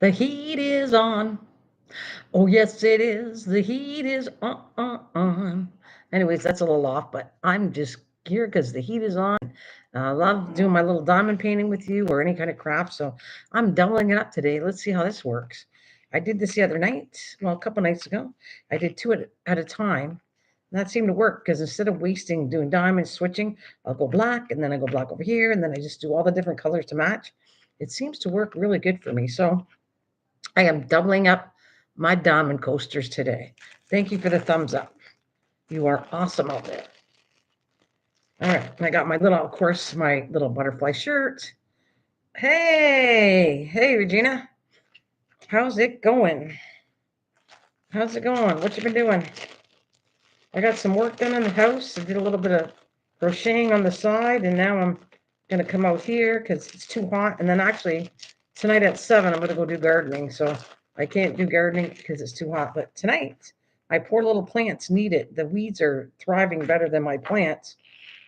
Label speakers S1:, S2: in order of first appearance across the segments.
S1: The heat is on. Oh, yes, it is. The heat is on. Anyways, that's a little off, but I'm just here because the heat is on. I love doing my little diamond painting with you or any kind of craft. So I'm doubling it up today. Let's see how this works. I did this the other night, well, a couple nights ago. I did two at a time. And that seemed to work because instead of wasting doing diamonds, switching, I'll go black and then I go black over here and then I just do all the different colors to match. It seems to work really good for me. So I am doubling up my diamond coasters today. Thank you for the thumbs up. You are awesome out there. All right, I got my little, of course, my little butterfly shirt. Hey, Regina. How's it going? How's it going? What you been doing? I got some work done in the house. I did a little bit of crocheting on the side, and now I'm gonna come out here because it's too hot. And then actually, tonight at 7, I'm gonna go do gardening. So I can't do gardening because it's too hot. But tonight, my poor little plants need it. The weeds are thriving better than my plants.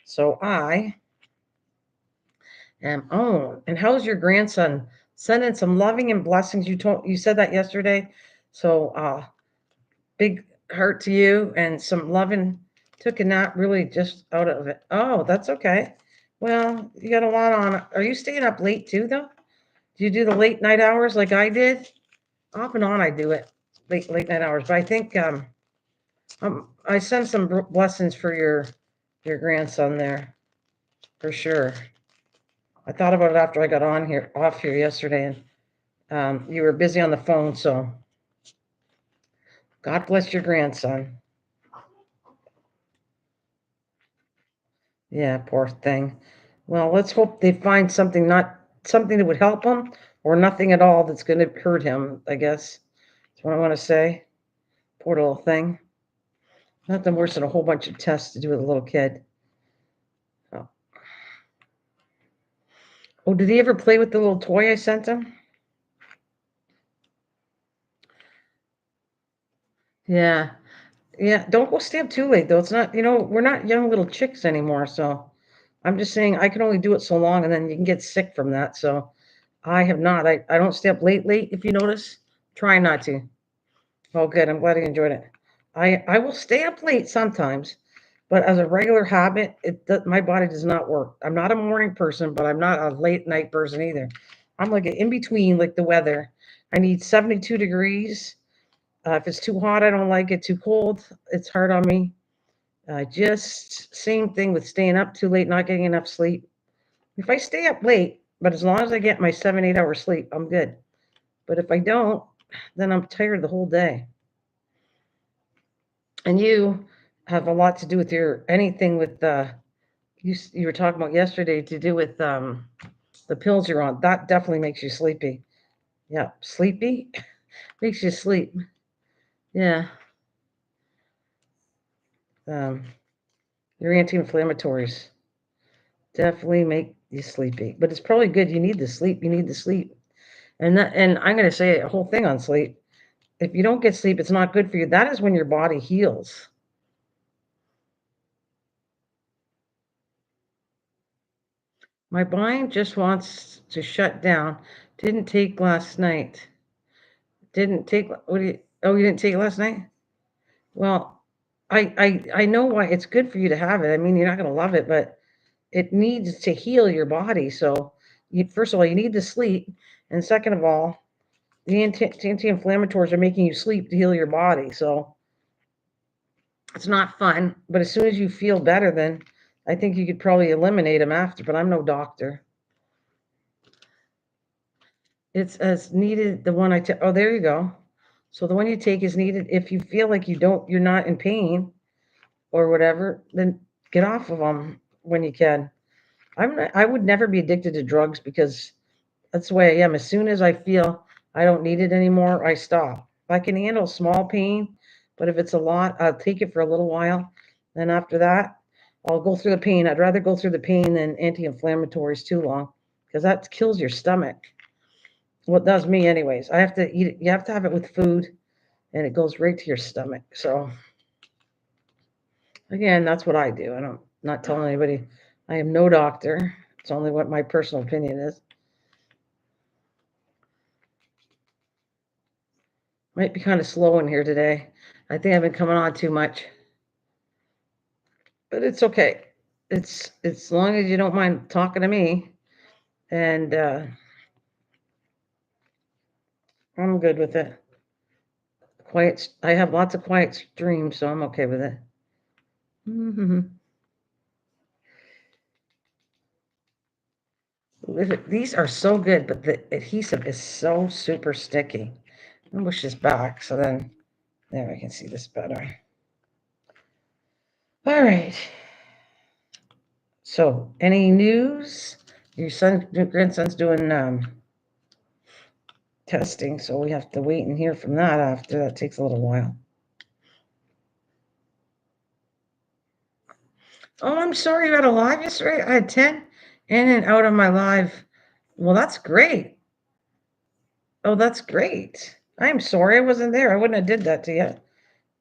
S1: So I am on. And how's your grandson? Sending some loving and blessings. You said that yesterday. So big heart to you and some loving. Took a nap really just out of it. Oh, that's okay. Well, you got a lot on. Are you staying up late too, though? Do you do the late night hours like I did? Off and on, I do it late night hours. But I think I sent some blessings for your grandson there for sure. I thought about it after I got off here yesterday, and you were busy on the phone. So God bless your grandson. Yeah, poor thing. Well, let's hope they find something, not something that would help him, or nothing at all that's going to hurt him. I guess that's what I want to say. Poor little thing. Nothing worse than a whole bunch of tests to do with a little kid. Oh, oh, did he ever play with the little toy I sent him? Yeah, yeah. Don't go stay up too late though. It's not, we're not young little chicks anymore. So I'm just saying I can only do it so long, and then you can get sick from that. So I have not. I don't stay up late. If you notice, try not to. Oh, good. I'm glad you enjoyed it. I will stay up late sometimes, but as a regular habit, my body does not work. I'm not a morning person, but I'm not a late night person either. I'm like an in between, like the weather. I need 72 degrees. If it's too hot, I don't like it. Too cold, it's hard on me. Just same thing with staying up too late, not getting enough sleep. If I stay up late, but as long as I get my 7, 8 hour sleep, I'm good. But if I don't, then I'm tired the whole day. And you have a lot to do with your anything with you were talking about yesterday to do with the pills you're on. That definitely makes you sleepy. Yeah, sleepy makes you sleep. Yeah, um, your anti-inflammatories definitely make you sleepy. But it's probably good. You need the sleep. You need the sleep. And I'm going to say a whole thing on sleep. If you don't get sleep, it's not good for you. That is when your body heals. My mind just wants to shut down. Didn't take last night. Didn't take what do you oh, you didn't take it last night? Well, I know why it's good for you to have it. I mean, you're not gonna love it, but it needs to heal your body. So you first of all, you need to sleep, and second of all, the anti-inflammatories are making you sleep to heal your body. So it's not fun, but as soon as you feel better, then I think you could probably eliminate them after, but I'm no doctor. It's as needed. The one I take. Oh, there you go. So the one you take is needed if you feel like you're not in pain or whatever. Then get off of them when you can. I would never be addicted to drugs because that's the way I am. As soon as I feel I don't need it anymore, I stop. I can handle small pain, but if it's a lot, I'll take it for a little while. Then after that, I'll go through the pain. I'd rather go through the pain than anti-inflammatories too long because that kills your stomach. Well, it does me anyways. I have to eat it. You have to have it with food, and it goes right to your stomach. So again, that's what I do. I don't not telling anybody. I am no doctor. It's only what my personal opinion is. Might be kind of slow in here today. I think I've been coming on too much, but it's okay. It's as long as you don't mind talking to me, and I'm good with it. Quiet. I have lots of quiet streams, so I'm okay with it. These are so good, but the adhesive is so super sticky. I'm gonna push this back so then there I can see this better. All right. So, any news? Your grandson's doing testing, so we have to wait and hear from that after. That takes a little while. Oh, I'm sorry you had a live yesterday. I had 10 in and out of my live. Well, that's great. Oh, that's great. I'm sorry I wasn't there. I wouldn't have did that to you.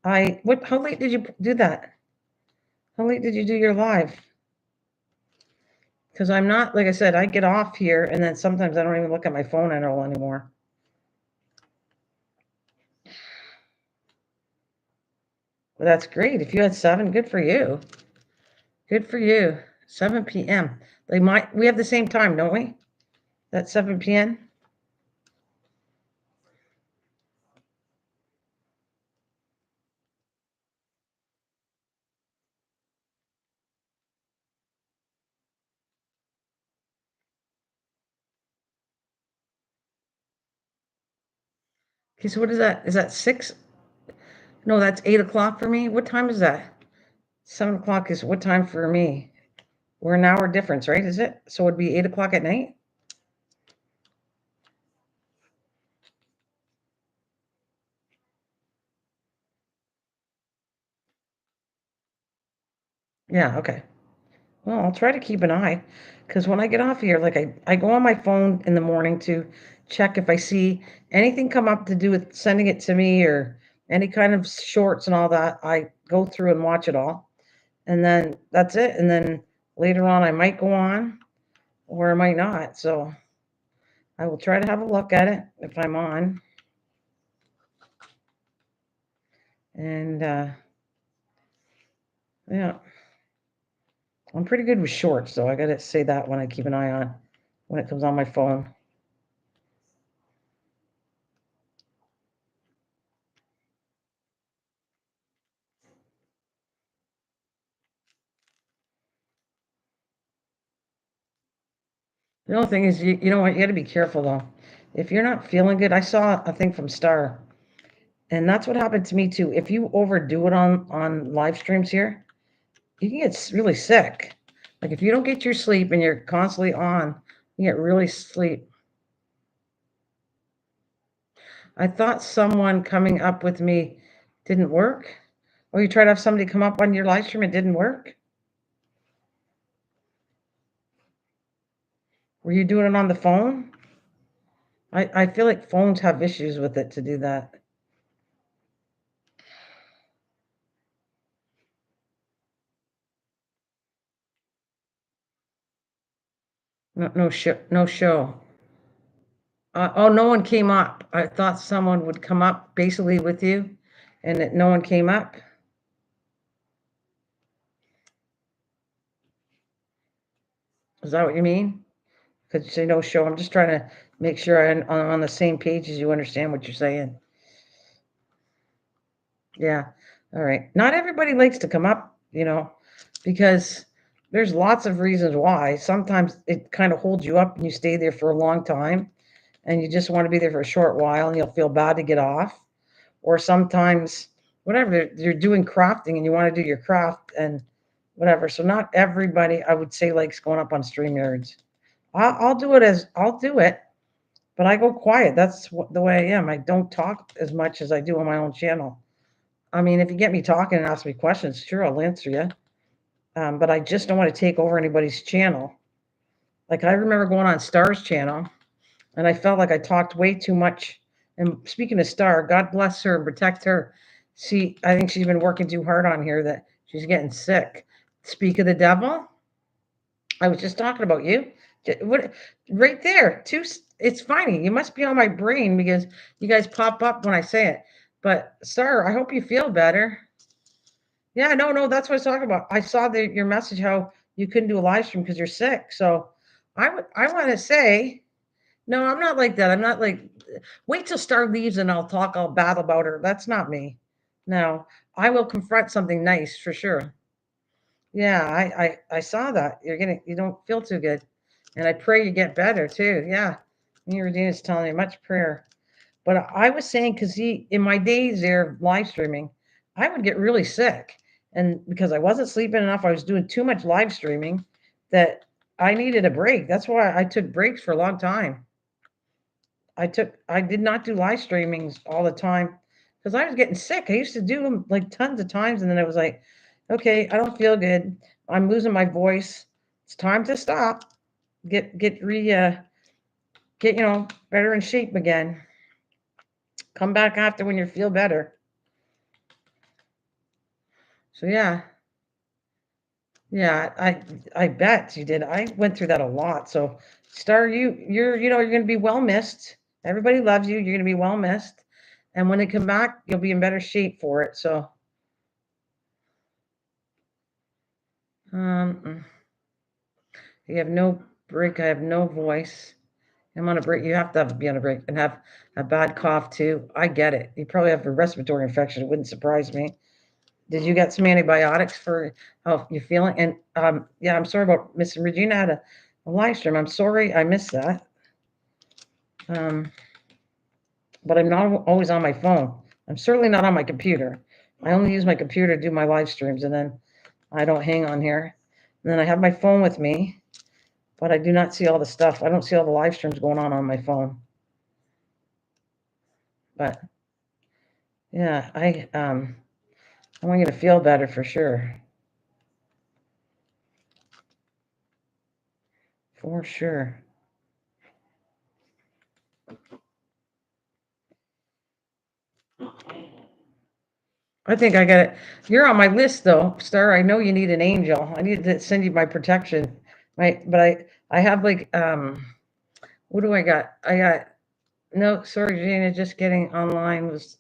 S1: How late did you do that? How late did you do your live? Because I'm not, like I said, I get off here and then sometimes I don't even look at my phone at all anymore. Well, that's great. If you had 7, good for you. Good for you. 7 p.m. We have the same time, don't we? That's 7 p.m. Okay, so what is that? Is that 6? No, that's 8 o'clock for me. What time is that? 7 o'clock is what time for me? We're an hour difference, right? Is it? So it'd be 8 o'clock at night? Yeah, okay. Well, I'll try to keep an eye because when I get off here, like I go on my phone in the morning to check if I see anything come up to do with sending it to me or any kind of shorts and all that. I go through and watch it all. And then that's it. And then later on, I might go on or I might not. So I will try to have a look at it if I'm on. And yeah, I'm pretty good with shorts, so I got to say that when I keep an eye on when it comes on my phone. The only thing is, you know what, you got to be careful though. If you're not feeling good, I saw a thing from Star, and that's what happened to me too. If you overdo it on live streams here, you can get really sick. Like if you don't get your sleep and you're constantly on, you get really sleep. I thought someone coming up with me didn't work. Or you tried to have somebody come up on your live stream, it didn't work. Were you doing it on the phone? I feel like phones have issues with it to do that. No, no show. Oh, no one came up. I thought someone would come up basically with you, and that no one came up. Is that what you mean? Because you say no show. I'm just trying to make sure I'm on the same page as you understand what you're saying. Yeah. All right. Not everybody likes to come up, because there's lots of reasons why. Sometimes it kind of holds you up and you stay there for a long time and you just want to be there for a short while and you'll feel bad to get off. Or sometimes, whatever, you're doing crafting and you want to do your craft and whatever. So not everybody, I would say, likes going up on StreamYards. I'll do it, but I go quiet. That's the way I am. I don't talk as much as I do on my own channel. I mean, if you get me talking and ask me questions, sure, I'll answer you. But I just don't want to take over anybody's channel. Like I remember going on Star's channel, and I felt like I talked way too much. And speaking of Star, God bless her and protect her. I think she's been working too hard on here that she's getting sick. Speak of the devil. I was just talking about you. What right there? It's funny. You must be on my brain because you guys pop up when I say it. But sir, I hope you feel better. Yeah, no, no, that's what I was talking about. I saw your message how you couldn't do a live stream because you're sick. So I want to say no, I'm not like that. I'm not like wait till Star leaves and I'll talk all bad about her. That's not me. No, I will confront something nice for sure. Yeah, I saw that. You don't feel too good. And I pray you get better too. Yeah. Me and Regina's telling you much prayer. But I was saying because in my days there of live streaming, I would get really sick. And because I wasn't sleeping enough, I was doing too much live streaming that I needed a break. That's why I took breaks for a long time. I did not do live streamings all the time because I was getting sick. I used to do them like tons of times, and then I was like, okay, I don't feel good. I'm losing my voice. It's time to stop. Get better in shape again. Come back after when you feel better. So yeah, yeah, I bet you did. I went through that a lot. So Star, you're gonna be well missed. Everybody loves you. You're gonna be well missed. And when they come back, you'll be in better shape for it. So mm. You have no break. I have no voice. I'm on a break. You have to be on a break and have a bad cough too. I get it. You probably have a respiratory infection. It wouldn't surprise me. Did you get some antibiotics for how you're feeling? And yeah, I'm sorry about missing. Regina had a live stream. I'm sorry I missed that. Um, but I'm not always on my phone. I'm certainly not on my computer. I only use my computer to do my live streams, and then I don't hang on here. And then I have my phone with me, but I do not see all the stuff. I don't see all the live streams going on my phone. But yeah, I want you to feel better for sure. For sure. I think I got it. You're on my list though, Star. I know you need an angel. I need to send you my protection. Right. But I have like what do I got? I got no, sorry, Gina, just getting online was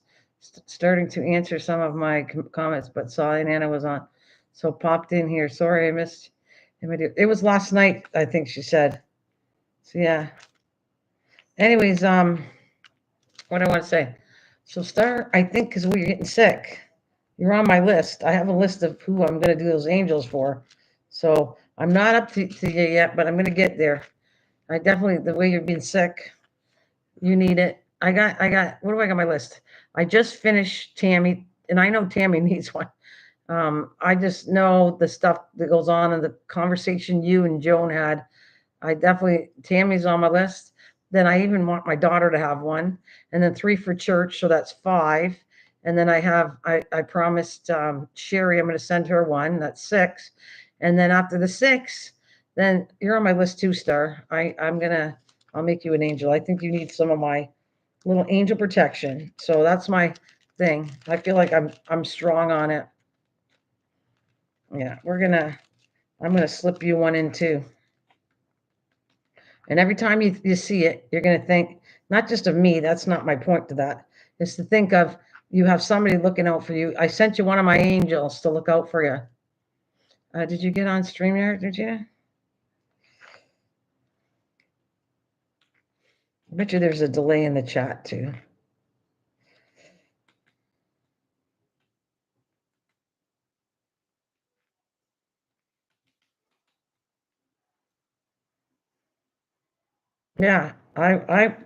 S1: starting to answer some of my comments, but saw Nana was on. So popped in here. Sorry I missed. It was last night, I think she said. So yeah. Anyways, what do I want to say? So Star, I think because we're getting sick, you're on my list. I have a list of who I'm going to do those angels for. So I'm not up to you yet, but I'm going to get there. I definitely, the way you're being sick, you need it. What do I got on my list? I just finished Tammy, and I know Tammy needs one. I just know the stuff that goes on and the conversation you and Joan had. I definitely, Tammy's on my list. Then I even want my daughter to have one, and then 3 for church, so that's 5. And then I promised Sherry I'm going to send her one. That's 6. And then after the 6, then you're on my list too, Star. I'll make you an angel. I think you need some of my little angel protection. So that's my thing. I feel like I'm strong on it. Yeah, I'm gonna slip you one in too. And every time you see it, you're going to think, not just of me, that's not my point to that. It's to think of you have somebody looking out for you. I sent you one of my angels to look out for you. Did you get on StreamYard, Regina? I bet you there's a delay in the chat too. Yeah, I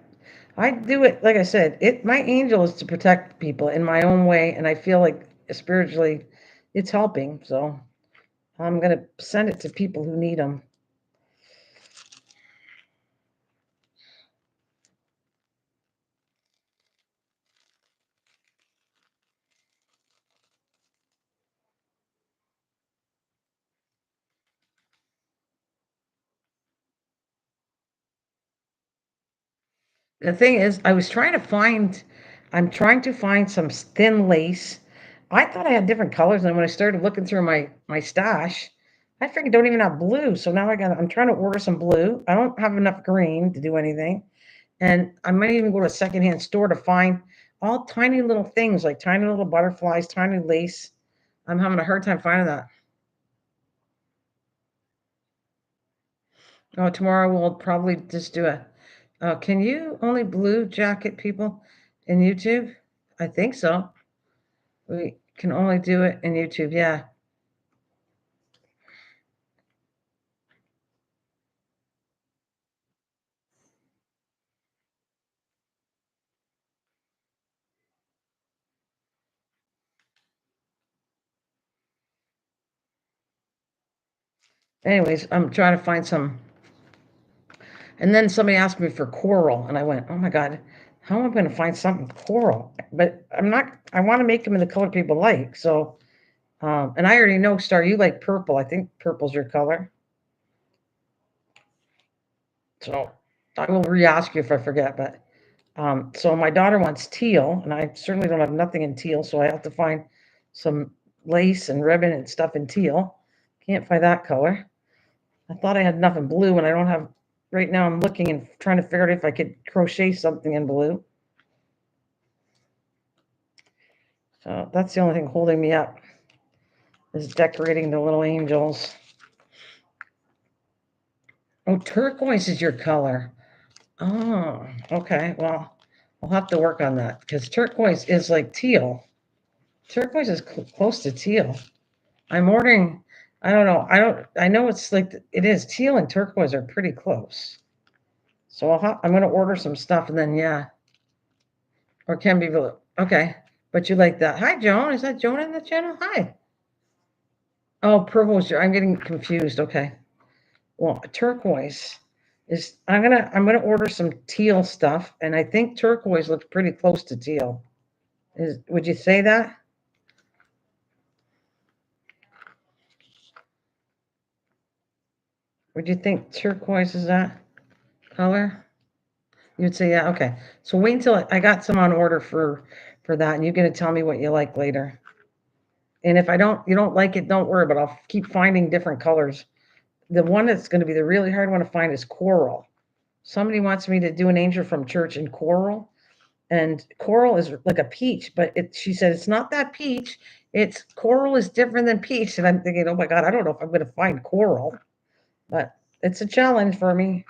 S1: do it like I said. My angel is to protect people in my own way, and I feel like spiritually, it's helping. So I'm gonna send it to people who need them. The thing is, I'm trying to find some thin lace. I thought I had different colors, and when I started looking through my stash, I freaking don't even have blue, so now I'm trying to order some blue. I don't have enough green to do anything, and I might even go to a secondhand store to find all tiny little things like tiny little butterflies, tiny lace. I'm having a hard time finding that. Oh, tomorrow we'll probably just do a. Can you only blue jacket people in YouTube? I think so. We can only do it in YouTube. Yeah. Anyways, I'm trying to find some. And then somebody asked me for coral, and I went, "Oh my God, how am I going to find something coral?" But I'm not. I want to make them in the color people like. So, and I already know, Star, you like purple. I think purple's your color. So I will re-ask you if I forget. But so my daughter wants teal, and I certainly don't have nothing in teal, so I have to find some lace and ribbon and stuff in teal. Can't find that color. I thought I had enough in blue, and I don't have. Right now, I'm looking and trying to figure out if I could crochet something in blue. So that's the only thing holding me up is decorating the little angels. Oh, turquoise is your color. Oh, okay. Well, I'll have to work on that because turquoise is like teal. Turquoise is close to teal. I'm ordering. I don't know. I don't. I know it's like it is. Teal and turquoise are pretty close. So I'm going to order some stuff and then yeah, or can be blue. Okay, but you like that? Hi, Joan. Is that Joan in the channel? Hi. Oh, purple is your. I'm getting confused. Okay. Well, turquoise is. I'm gonna order some teal stuff, and I think turquoise looks pretty close to teal. Would you say that? Would you think turquoise is that color? You'd say yeah. Okay. So wait until I got some on order for that, and you're gonna tell me what you like later. And if you don't like it, don't worry. But I'll keep finding different colors. The one that's going to be the really hard one to find is coral. Somebody wants me to do an angel from church in coral, and coral is like a peach, but she said it's not that peach. It's coral is different than peach, and I'm thinking, oh my God, I don't know if I'm going to find coral, but it's a challenge for me.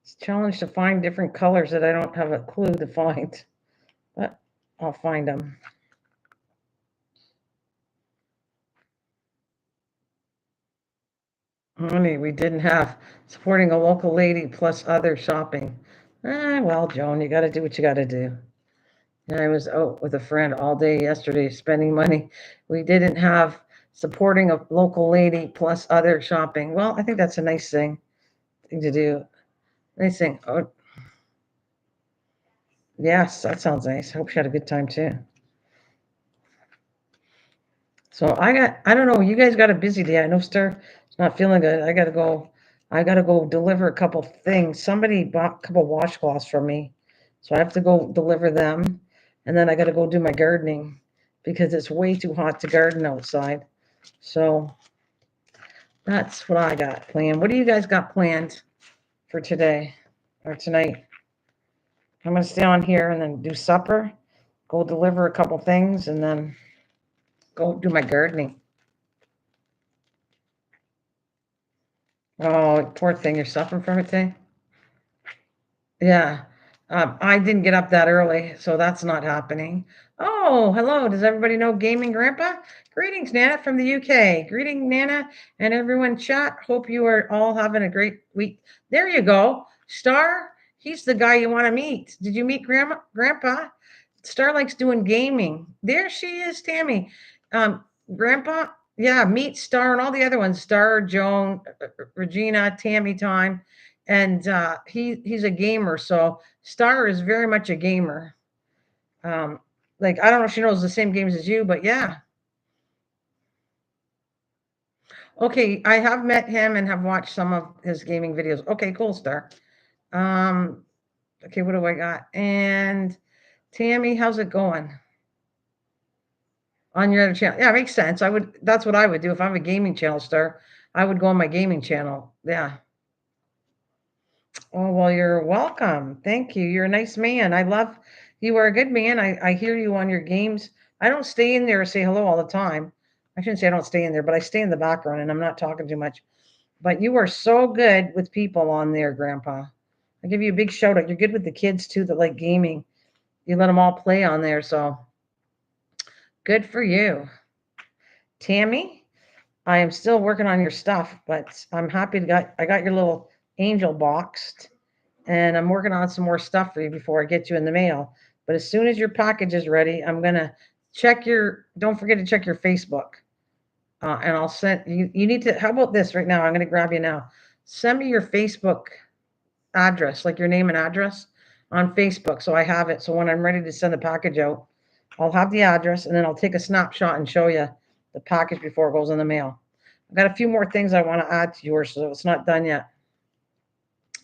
S1: It's a challenge to find different colors that I don't have a clue to find, but I'll find them. Honey, we didn't have supporting a local lady plus other shopping. Well, Joan, you got to do what you got to do. And I was out with a friend all day yesterday spending money. We didn't have supporting a local lady plus other shopping. Well, I think that's a nice thing to do. Nice thing. Oh, yes, that sounds nice. Hope she had a good time too. So I don't know, you guys got a busy day. I know Star is not feeling good. I gotta go deliver a couple things. Somebody bought a couple washcloths from me. So I have to go deliver them. And then I gotta go do my gardening because it's way too hot to garden outside. So that's what I got planned. What do you guys got planned for today or tonight? I'm gonna stay on here and then do supper, go deliver a couple things, and then go do my gardening. Oh, poor thing, you're suffering from it, thing. Yeah. I didn't get up that early, so that's not happening. Oh, hello. Does everybody know Gaming Grandpa? Greetings, Nana from the UK. Greeting, Nana, and everyone chat. Hope you are all having a great week. There you go. Star, he's the guy you want to meet. Did you meet Grandpa? Star likes doing gaming. There she is, Tammy. Grandpa, yeah, meet Star and all the other ones. Star, Joan, Regina, Tammy Time and he's a gamer. So Star is very much a gamer. Um, like I don't know if she knows the same games as you, but yeah. Okay, I have met him and have watched some of his gaming videos. Okay, cool, Star. Um, okay, what do I got? And Tammy, how's it going? On your other channel. Yeah, it makes sense. That's what I would do if I'm a gaming channel star. I would go on my gaming channel. Yeah. Oh, well, you're welcome. Thank you. You're a nice man. You are a good man. I hear you on your games. I don't stay in there and say hello all the time. I shouldn't say I don't stay in there, but I stay in the background and I'm not talking too much. But you are so good with people on there, Grandpa. I give you a big shout out. You're good with the kids too that like gaming. You let them all play on there. So good for you. Tammy, I am still working on your stuff, but I'm happy I got your little angel boxed and I'm working on some more stuff for you before I get you in the mail. But as soon as your package is ready, I'm gonna don't forget to check your Facebook. And I'll send you need to, how about this right now? I'm gonna grab you now. Send me your Facebook address, like your name and address on Facebook. So I have it. So when I'm ready to send the package out, I'll have the address and then I'll take a snapshot and show you the package before it goes in the mail. I've got a few more things I want to add to yours, so it's not done yet. A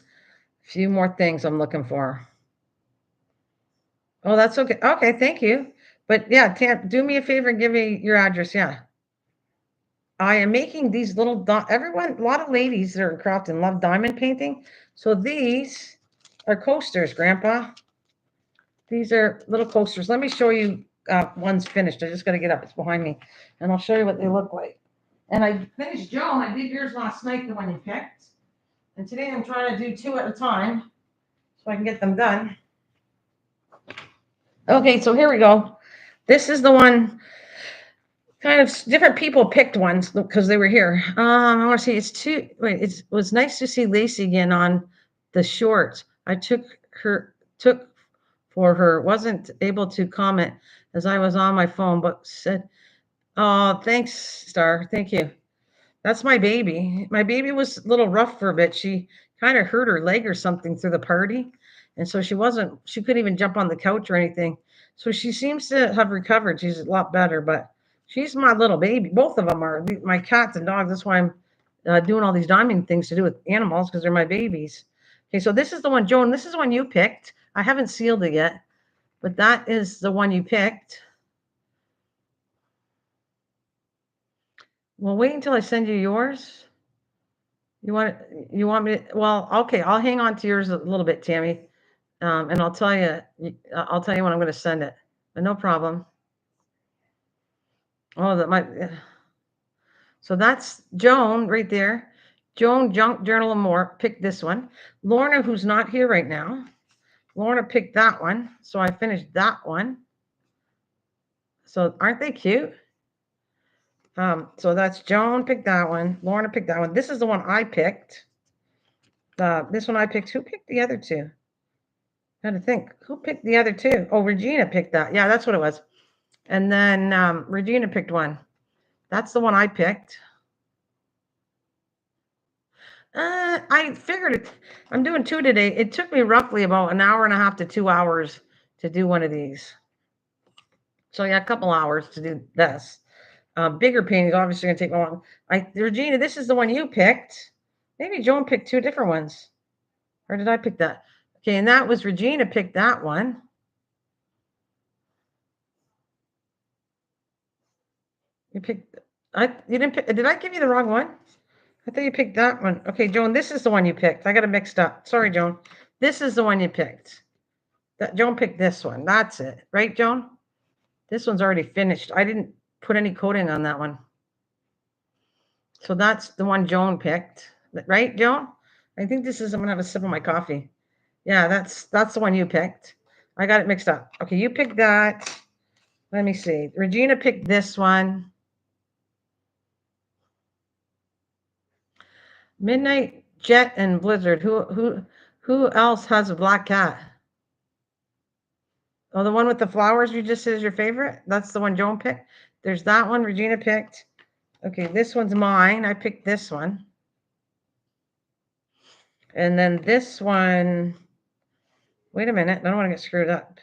S1: few more things I'm looking for. Oh, that's okay. Okay, thank you. But yeah, do me a favor and give me your address. Yeah. I am making these little, everyone, a lot of ladies that are in crafting love diamond painting. So these are coasters, Grandpa. These are little coasters. Let me show you one's finished. I just got to get up. It's behind me. And I'll show you what they look like. And I finished Joan. I did yours last night, the one you picked. And today I'm trying to do two at a time so I can get them done. Okay, so here we go. This is the one, kind of different people picked ones because they were here. I want to see, it was nice to see Lacey again on the shorts. I took for her, wasn't able to comment as I was on my phone, but said, oh, thanks, Star. Thank you. That's my baby. My baby was a little rough for a bit. She kind of hurt her leg or something through the party. And so she couldn't even jump on the couch or anything. So she seems to have recovered. She's a lot better, but she's my little baby. Both of them are my cats and dogs. That's why I'm doing all these diamond things to do with animals because they're my babies. Okay, so this is the one, Joan. This is the one you picked. I haven't sealed it yet, but that is the one you picked. Well, wait until I send you yours. You want me to, well, okay, I'll hang on to yours a little bit, Tammy. And I'll tell you when I'm going to send it. But no problem. Oh, that might. So that's Joan right there. Joan Junk Journal and More picked this one. Lorna, who's not here right now. Lorna picked that one. So I finished that one. So aren't they cute? So that's Joan picked that one. Lorna picked that one. This is the one I picked. This one I picked. Who picked the other two? I had to think. Who picked the other two? Oh, Regina picked that. Yeah, that's what it was. And then Regina picked one. That's the one I picked. I figured it. I'm doing two today. It took me roughly about an hour and a half to 2 hours to do one of these. So yeah, a couple hours to do this. Bigger paintings obviously going to take long. Regina, this is the one you picked. Maybe Joan picked two different ones. Or did I pick that? Okay, and that was Regina picked that one. You picked, you didn't pick, did I give you the wrong one? I thought you picked that one. Okay, Joan, this is the one you picked. I got it mixed up. Sorry, Joan. This is the one you picked. Joan picked this one. That's it. Right, Joan? This one's already finished. I didn't put any coating on that one. So that's the one Joan picked. Right, Joan? I think this is, I'm going to have a sip of my coffee. Yeah, that's the one you picked. I got it mixed up. Okay, you picked that. Let me see. Regina picked this one. Midnight Jet and Blizzard. Who else has a black cat? Oh, the one with the flowers you just said is your favorite? That's the one Joan picked? There's that one Regina picked. Okay, this one's mine. I picked this one. And then this one, wait a minute. I don't want to get screwed up.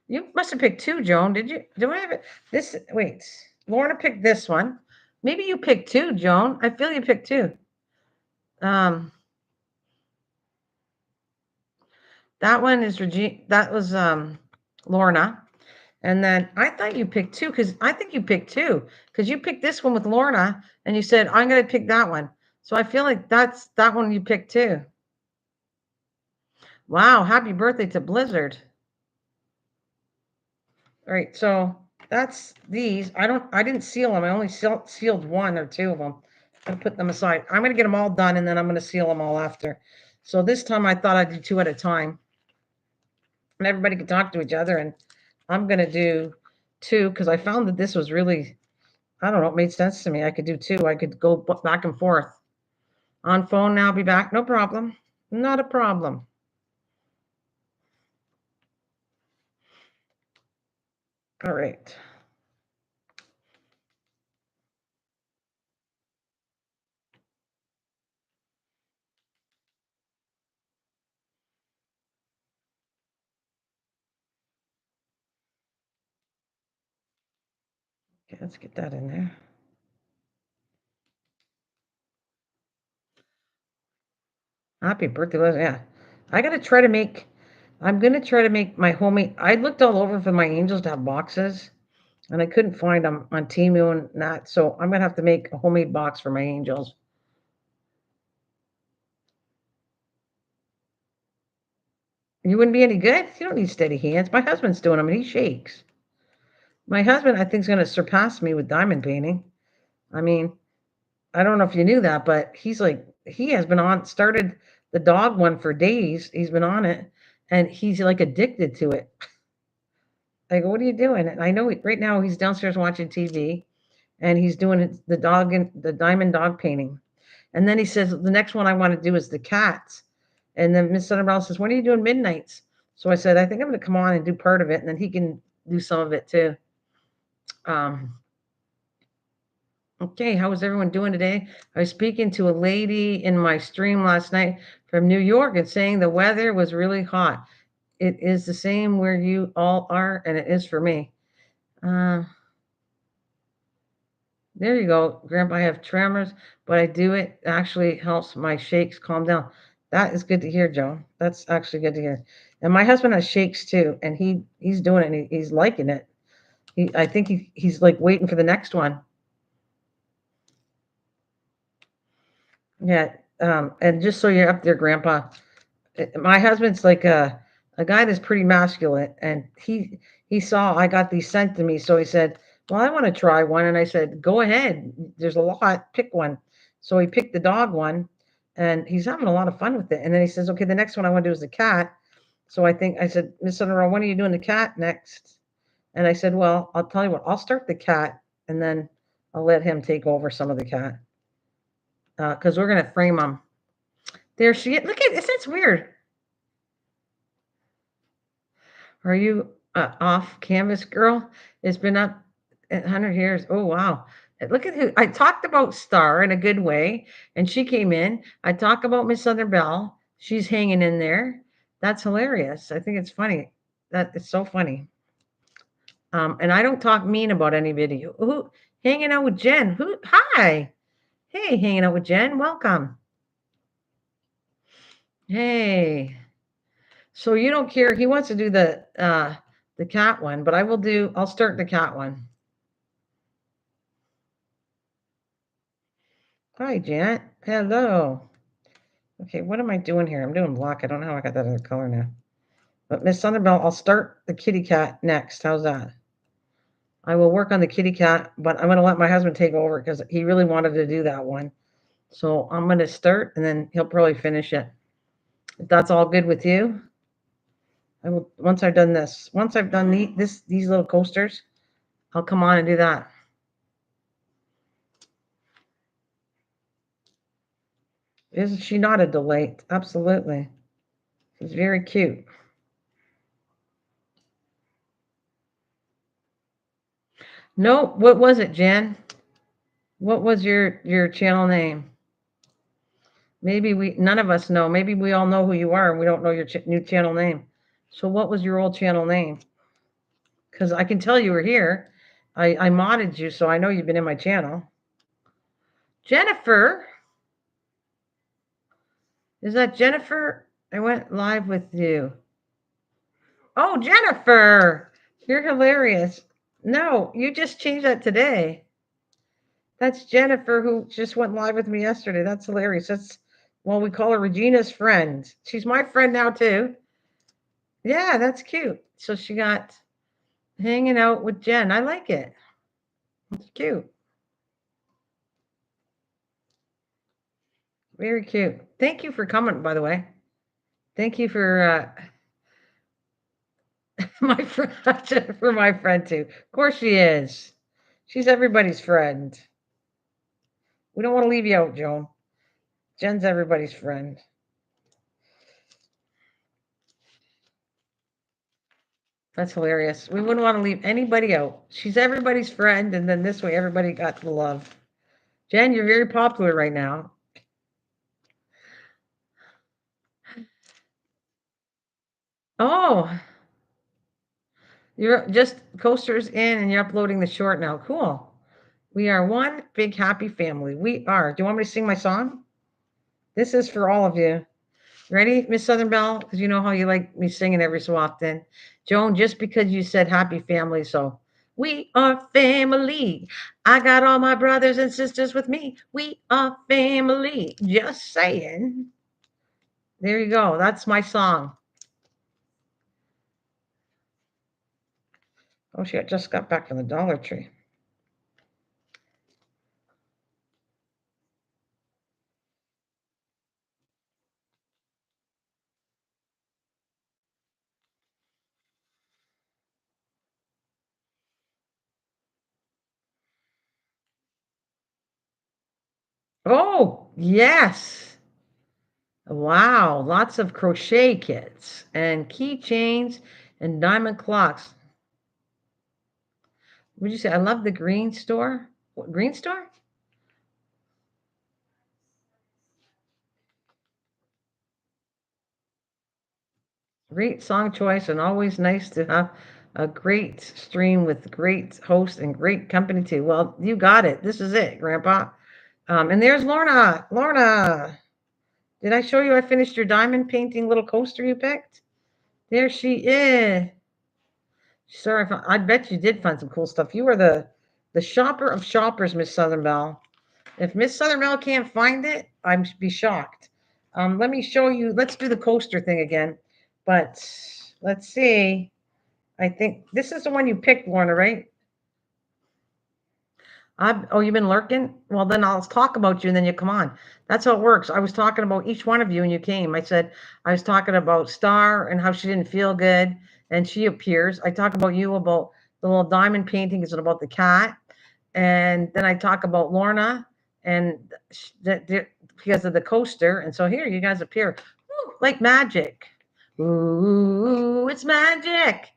S1: You must have picked two, Joan. Did you? Do I have it? This, wait. Lorna picked this one. Maybe you picked two, Joan. I feel you picked two. That one is Regina. That was Lorna. And then I thought you picked two because I think you picked two because you picked this one with Lorna and you said, I'm going to pick that one. So I feel like that's that one you picked too. Wow. Happy birthday to Blizzard. All right. So that's these. I didn't seal them. I only sealed one or two of them. I'm going to put them aside. I'm going to get them all done and then I'm going to seal them all after. So this time I thought I'd do two at a time and everybody could talk to each other. And I'm going to do two because I found that this was really, I don't know, it made sense to me. I could do two. I could go back and forth. On phone now, be back. No problem. Not a problem. All right. Okay, let's get that in there. Happy birthday, Liz. Yeah. I gotta try to make I'm gonna try to make my homemade. I looked all over for my angels to have boxes and I couldn't find them on Temu and that. So I'm gonna have to make a homemade box for my angels. You wouldn't be any good? You don't need steady hands. My husband's doing them and he shakes. My husband, I think, is gonna surpass me with diamond painting. I mean, I don't know if you knew that, but he's like he has been on started the dog one for days. He's been on it and he's like addicted to it. I go, "What are you doing?" And I know right now he's downstairs watching TV and he's doing the dog and the diamond dog painting. And then he says the next one I want to do is the cats. And then Miss Sunderell says, "When are you doing midnights?" So I said, "I think I'm going to come on and do part of it and then he can do some of it too." Um, Okay, how is everyone doing today? I was speaking to a lady in my stream last night from New York and saying the weather was really hot. It is the same where you all are, and it is for me. Uh, there you go, Grandpa. I have tremors, but I do it actually helps my shakes calm down. That is good to hear, Joe. That's actually good to hear. And my husband has shakes too, and he's doing it and he's liking it. I think he's like waiting for the next one. Yeah. And just so you're up there, Grandpa, my husband's like a guy that's pretty masculine and he saw I got these sent to me so he said, well, I want to try one, and I said, go ahead, there's a lot, pick one. So he picked the dog one and he's having a lot of fun with it, and then he says, okay, the next one I want to do is the cat. So I said, Miss Sunderell, when are you doing the cat next? And I said, well, I'll tell you what, I'll start the cat and then I'll let him take over some of the cat because we're going to frame them. There she is. Look at this. It's weird. Are you off canvas, girl? It's been up 100 years. Oh, wow. Look at who I talked about Star in a good way, and she came in. I talk about Miss Southern Belle. She's hanging in there. That's hilarious. I think it's funny. That it's so funny. And I don't talk mean about anybody. Who hanging out with Jen? Who? Hi. Hey, hanging out with Jen. Welcome. Hey. So you don't care. He wants to do the cat one, but I'll start the cat one. Hi, Janet. Hello. Okay, what am I doing here? I'm doing black. I don't know how I got that other color now. But Miss Thunderbell, I'll start the kitty cat next. How's that? I will work on the kitty cat, but I'm going to let my husband take over because he really wanted to do that one. So I'm going to start, and then he'll probably finish it. If that's all good with you, I will. Once I've done this, once I've done these little coasters, I'll come on and do that. Isn't she not a delight? Absolutely. She's very cute. No, what was it, Jen? What was your channel name? Maybe we none of us know. Maybe we all know who you are and we don't know your new channel name. So what was your old channel name? Because I can tell you were here. I modded you, so I know you've been in my channel. Jennifer, is that Jennifer? I went live with you. Oh, Jennifer. You're hilarious. No, you just changed that today. That's Jennifer who just went live with me yesterday. That's hilarious. That's well, we call her Regina's friend. She's my friend now too. Yeah, that's cute. So she got hanging out with Jen. I like it. It's cute. Very cute. Thank you for coming, by the way. Thank you for my friend Jennifer, my friend too. Of course she is. She's everybody's friend. We don't want to leave you out, Joan. Jen's everybody's friend. That's hilarious. We wouldn't want to leave anybody out. She's everybody's friend, and then this way everybody got the love. Jen, you're very popular right now. Oh, you're just coasters in and you're uploading the short now. Cool. We are one big happy family. We are. Do you want me to sing my song? This is for all of you. Ready, Miss Southern Belle? Because you know how you like me singing every so often. Joan, just because you said happy family, so we are family. I got all my brothers and sisters with me. We are family. Just saying. There you go. That's my song. Oh, she just got back from the Dollar Tree. Oh, yes. Wow. Lots of crochet kits and keychains and diamond clocks. What did you say? I love the green store. What, green store? Great song choice, and always nice to have a great stream with great hosts and great company too. Well, you got it. This is it, Grandpa. And there's Lorna. Lorna, did I show you I finished your diamond painting little coaster you picked? There she is. Sorry, I bet you did find some cool stuff. You are the shopper of shoppers, Miss Southern Belle. If Miss Southern Belle can't find it, I'd be shocked. Let me show you. Let's do the coaster thing again. But let's see. I think this is the one you picked, Lorna, right? Oh, you've been lurking? Well, then I'll talk about you and then you come on. That's how it works. I was talking about each one of you and you came. I said, I was talking about Star and how she didn't feel good and she appears. I talk about you about the little diamond painting is about the cat. And then I talk about Lorna and because of the coaster. And so here you guys appear. Woo, like magic. Ooh, it's magic.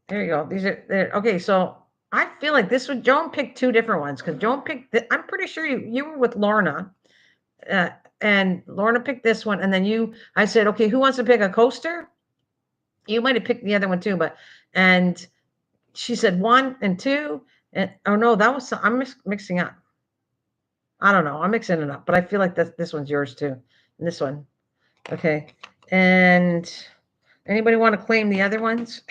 S1: There you go. These are there. Okay, so I feel like this would Joan picked two different ones because Joan picked. I'm pretty sure you were with Lorna, uh, and Lorna picked this one, and then you. I said, okay, who wants to pick a coaster? You might have picked the other one too, but and she said one and two, and oh no, that was I'm mixing up. I don't know. I'm mixing it up, but I feel like this one's yours too, and this one. Okay, and anybody want to claim the other ones?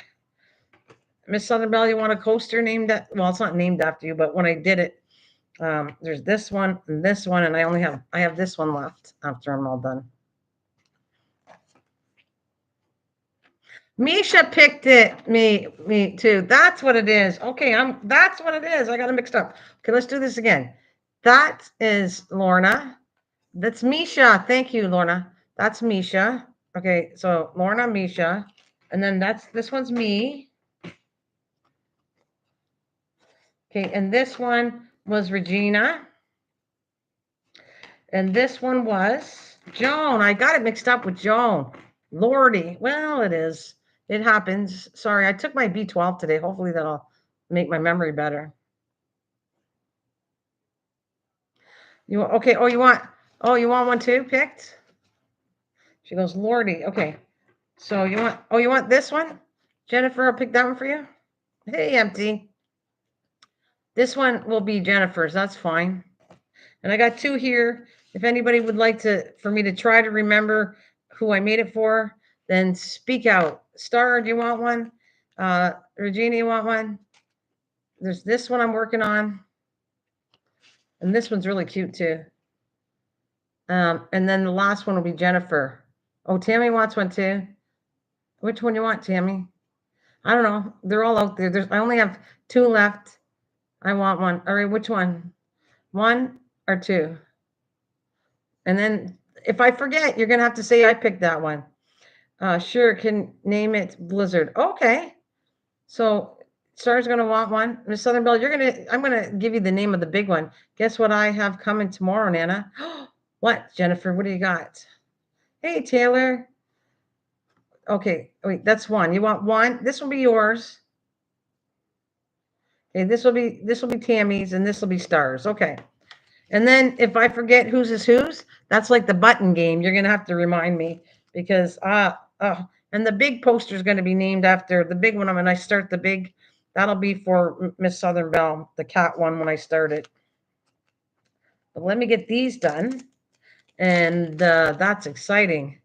S1: Miss Southern Belle, you want a coaster named that? Well, it's not named after you, but when I did it, there's this one and this one, and I have this one left after I'm all done. Misha picked it. Me too. That's what it is. Okay, that's what it is. I got it mixed up. Okay, let's do this again. That is Lorna. That's Misha. Thank you, Lorna. That's Misha. Okay, so Lorna, Misha, and then this one's me. Okay, and this one was Regina. And this one was Joan. I got it mixed up with Joan. Lordy. Well, it is. It happens. Sorry, I took my B12 today. Hopefully that'll make my memory better. You okay? You want one too picked? She goes, Lordy. Okay. So you want this one? Jennifer, I'll pick that one for you. Hey, empty. This one will be Jennifer's. That's fine. And I got two here. If anybody would like for me to try to remember who I made it for, then speak out. Star, do you want one? Regina, you want one? There's this one I'm working on, and this one's really cute too. And then the last one will be Jennifer. Oh, Tammy wants one too. Which one you want, Tammy? I don't know. They're all out there. I only have two left. I want one. All right, which one? One or two? And then if I forget, you're gonna have to say I picked that one. Sure, can name it Blizzard. Okay. So Star's gonna want one. Miss Southern Belle, I'm gonna give you the name of the big one. Guess what I have coming tomorrow, Nana? What, Jennifer? What do you got? Hey, Taylor. Okay, wait, that's one. You want one? This will be yours. Okay, this will be Tammy's, and this will be Stars. Okay. And then if I forget whose is whose, that's like the button game. You're gonna have to remind me because and the big poster is gonna be named after the big one. When I start the big, that'll be for Miss Southern Belle, the cat one when I start it. But let me get these done, and that's exciting.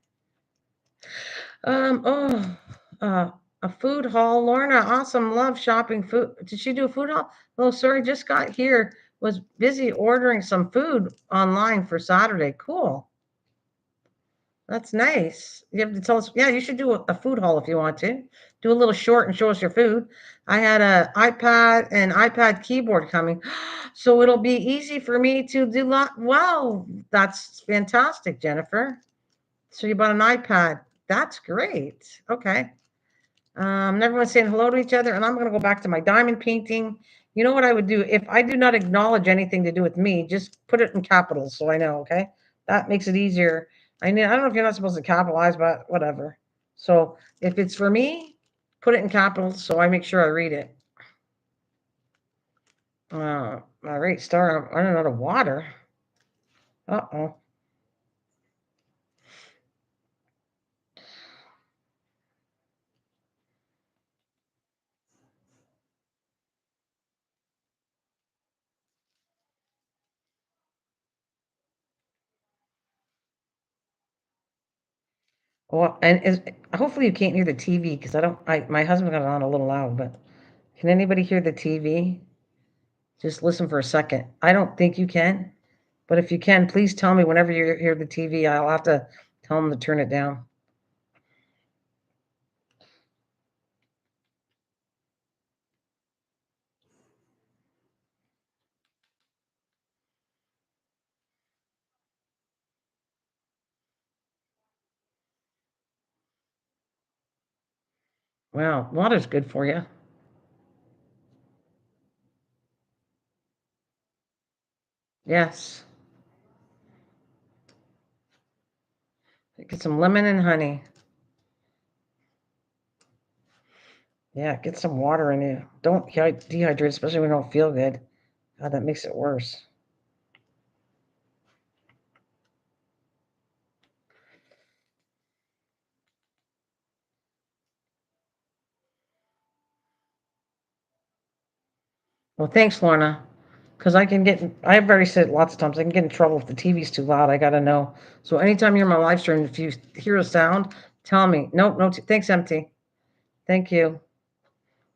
S1: Oh, a food haul. Lorna, awesome. Love shopping food. Did she do a food haul? Oh, sorry, just got here. Was busy ordering some food online for Saturday. Cool. That's nice. You have to tell us. Yeah, you should do a food haul if you want to. Do a little short and show us your food. I had a iPad and iPad keyboard coming, so it'll be easy for me to do lot. Wow, that's fantastic, Jennifer. So you bought an iPad. That's great. Okay. Everyone's saying hello to each other, and I'm going to go back to my diamond painting. You know what I would do if I do not acknowledge anything to do with me? Just put it in capitals so I know. Okay, that makes it easier. I don't know if you're not supposed to capitalize, but whatever. So if it's for me, put it in capitals so I make sure I read it. All right, Star. I'm running out of water. Uh-oh. Well, and hopefully you can't hear the TV because I don't. My husband got it on a little loud, but can anybody hear the TV? Just listen for a second. I don't think you can, but if you can, please tell me whenever you hear the TV. I'll have to tell them to turn it down. Wow, water's good for you. Yes. Get some lemon and honey. Yeah, get some water in you. Don't dehydrate, especially when you don't feel good. God, that makes it worse. Well, thanks, Lorna. Because I've already said it lots of times, I can get in trouble if the TV's too loud. I got to know. So anytime you're in my live stream, if you hear a sound, tell me. Nope, no, thanks, MT. Thank you.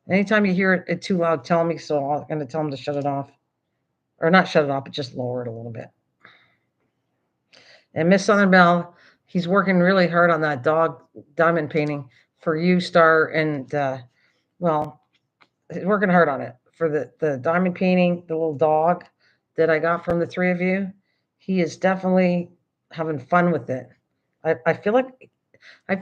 S1: Anytime you hear it too loud, tell me so I'm going to tell them to shut it off. Or not shut it off, but just lower it a little bit. And Miss Southern Belle, he's working really hard on that dog diamond painting for you, Star, and well, he's working hard on it for the diamond painting, the little dog that I got from the three of you. He is definitely having fun with it. I feel like I'm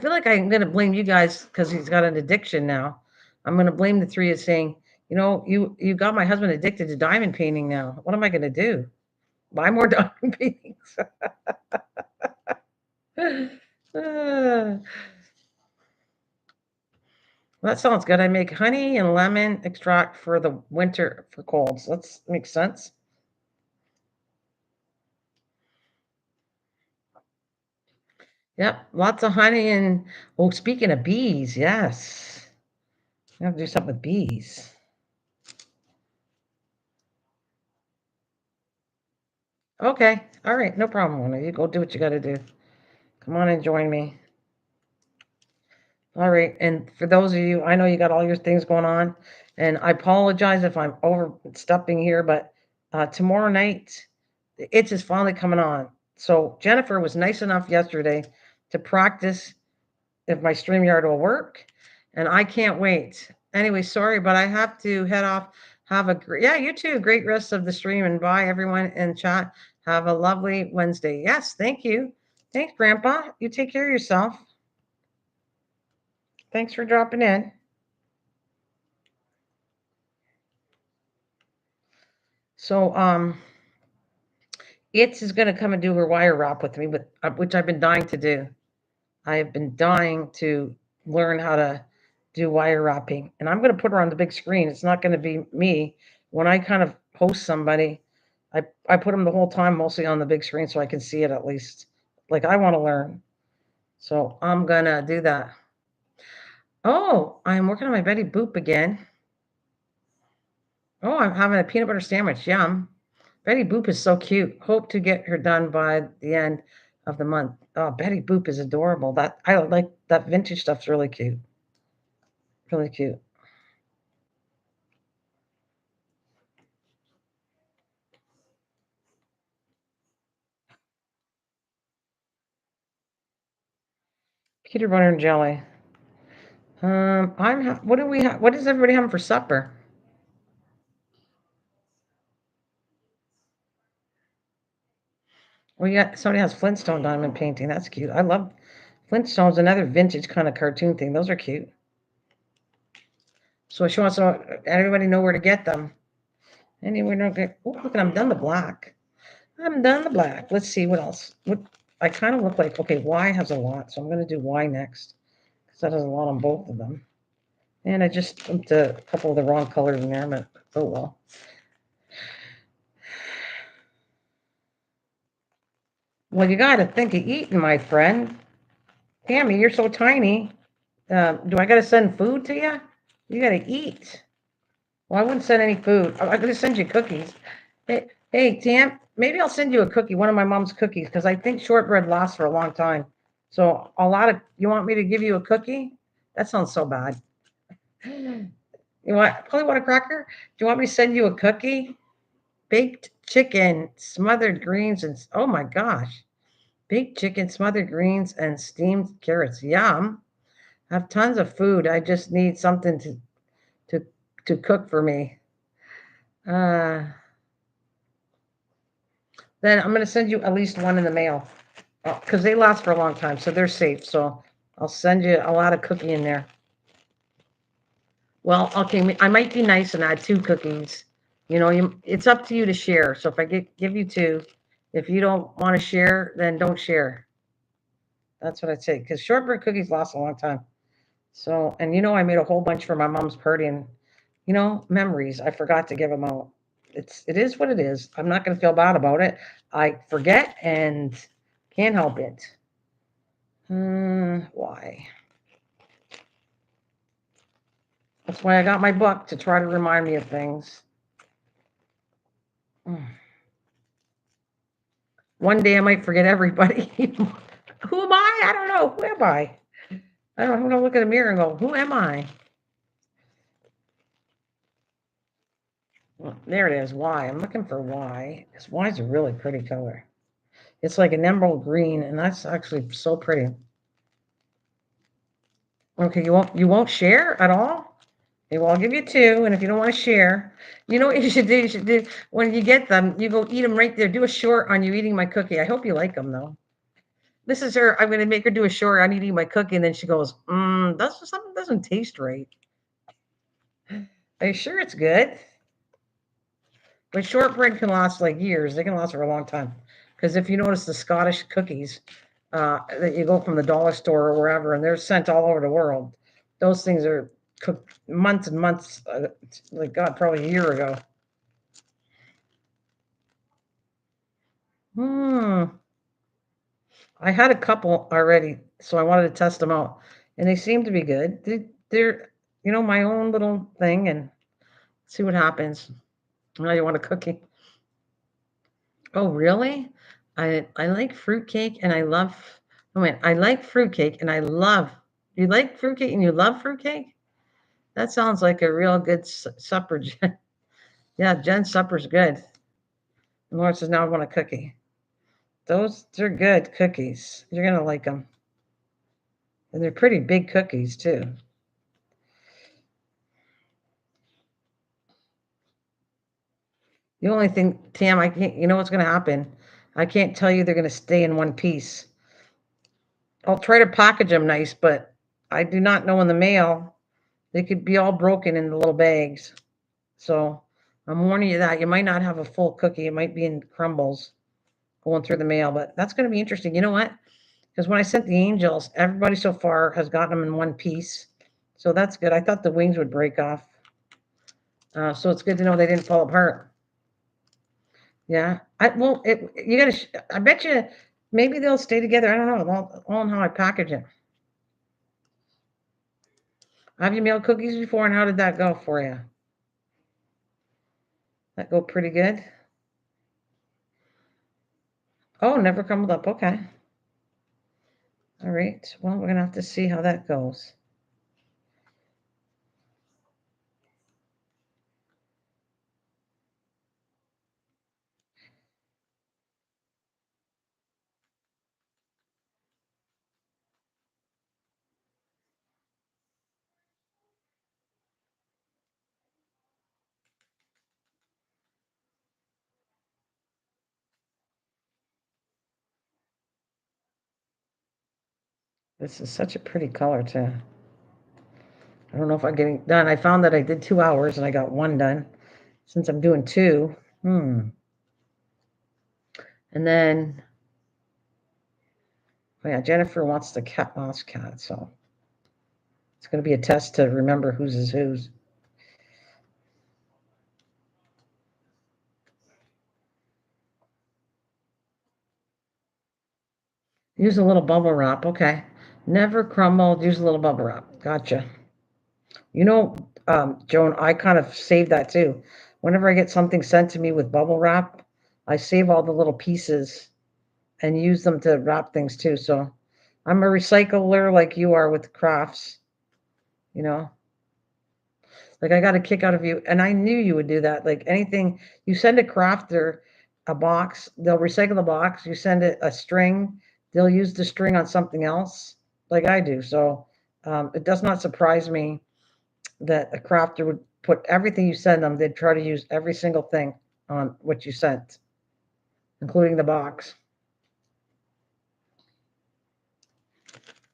S1: going to blame you guys because he's got an addiction now. I'm going to blame the three as saying, you got my husband addicted to diamond painting now. What am I going to do? Buy more diamond paintings? Uh, that sounds good. I make honey and lemon extract for the winter for colds. That makes sense. Yep, lots of honey and oh, speaking of bees, yes, I have to do something with bees. Okay, all right, no problem. Luna. You go do what you got to do. Come on and join me. All right. And for those of you, I know you got all your things going on, and I apologize if I'm overstepping here, but tomorrow night, it's is finally coming on. So Jennifer was nice enough yesterday to practice if my StreamYard will work, and I can't wait. Anyway, sorry, but I have to head off. Have a great, yeah, you too. Great rest of the stream, and bye everyone in chat. Have a lovely Wednesday. Yes, thank you. Thanks, Grandpa. You take care of yourself. Thanks for dropping in. So, it's is going to come and do her wire wrap with me, but which I've been dying to do. I have been dying to learn how to do wire wrapping, and I'm going to put her on the big screen. It's not going to be me when I kind of host somebody. I put them the whole time mostly on the big screen so I can see it at least. Like I want to learn, so I'm gonna do that. Oh, I'm working on my Betty Boop again. Oh, I'm having a peanut butter sandwich. Yum. Betty Boop is so cute. Hope to get her done by the end of the month. Oh, Betty Boop is adorable. That I like that vintage stuff's really cute. Really cute. Peanut butter and jelly. What do we have? What is everybody having for supper? We got somebody has Flintstone diamond painting. That's cute. I love Flintstones. Another vintage kind of cartoon thing. Those are cute. So she wants to everybody know where to get them. Anywhere to get. Oh, look, I'm done the black. I'm done the black. Let's see what else. What I kind of look like. Okay, Y has a lot, so I'm going to do Y next because that has a lot on both of them. And I just dumped a couple of the wrong colors in there, but oh well. Well, you got to think of eating, my friend. Tammy, you're so tiny. Do I got to send food to you? You got to eat. Well, I wouldn't send any food. I'm going to send you cookies. Hey, Tam, maybe I'll send you a cookie, one of my mom's cookies, because I think shortbread lasts for a long time. So you want me to give you a cookie? That sounds so bad. You probably want a cracker? Do you want me to send you a cookie? Baked chicken, smothered greens, and oh my gosh, baked chicken, smothered greens, and steamed carrots. Yum. I have tons of food. I just need something to to cook for me. Uh, then I'm going to send you at least one in the mail because they last for a long time, so they're safe. So I'll send you a lot of cookie in there. Well, okay, I might be nice and add two cookies. It's up to you to share. So if I give you two, if you don't want to share, then don't share. That's what I'd say because shortbread cookies last a long time. So, and I made a whole bunch for my mom's party, and memories. I forgot to give them out. It is what it is. I'm not going to feel bad about it. I forget and can't help it. Why? That's why I got my book to try to remind me of things. One day I might forget everybody. Who am I? I don't know. Who am I? I don't know. Look in the mirror and go, who am I? Well, there it is. Y. I'm looking for Y. Because Y is a really pretty color. It's like an emerald green, and that's actually so pretty. Okay, you won't share at all? Okay, well, I'll give you two, and if you don't want to share, you know what you should do? You should do when you get them, you go eat them right there. Do a short on you eating my cookie. I hope you like them though. This is her. I'm going to make her do a short on eating my cookie, and then she goes, that's something doesn't taste right. Are you sure it's good? But shortbread can last like years. They can last for a long time. Because if you notice the Scottish cookies that you go from the dollar store or wherever, and they're sent all over the world, those things are cooked months and months, like God, probably a year ago. I had a couple already, so I wanted to test them out, and they seem to be good. They're my own little thing, and see what happens. Now you want a cookie? Oh, really? I like fruitcake, and I love. Oh man, I like fruitcake, and I love You like fruitcake and you love fruitcake? That sounds like a real good supper, Jen. Yeah, Jen's supper's good. And Laura says, now I want a cookie. They're good cookies. You're going to like them. And they're pretty big cookies, too. The only thing, Tam, I can't, you know what's going to happen? I can't tell you they're going to stay in one piece. I'll try to package them nice, but I do not know in the mail. They could be all broken in the little bags. So I'm warning you that you might not have a full cookie. It might be in crumbles going through the mail, but that's going to be interesting. You know what? Because when I sent the angels, everybody so far has gotten them in one piece. So that's good. I thought the wings would break off. So it's good to know they didn't fall apart. Yeah. You gotta. I bet you maybe they'll stay together. I don't know. All on how I package it. Have you mailed cookies before, and how did that go for you? That go pretty good. Oh, never crumbled up. Okay. All right. Well, we're gonna have to see how that goes. This is such a pretty color too. I don't know if I'm getting done. I found that I did 2 hours and I got one done. Since I'm doing two, and then oh yeah, Jennifer wants the cat mouse cat, so it's going to be a test to remember whose is whose. Use a little bubble wrap. Okay. Never crumbled. Use a little bubble wrap. Gotcha. You know, Joan, I kind of save that too. Whenever I get something sent to me with bubble wrap, I save all the little pieces and use them to wrap things too. So I'm a recycler like you are with crafts, you know. Like I got a kick out of you, and I knew you would do that. Like anything you send a crafter a box, they'll recycle the box. You send it a string, they'll use the string on something else, like I do. So it does not surprise me that a crafter would put everything you send them. They'd try to use every single thing on what you sent, including the box.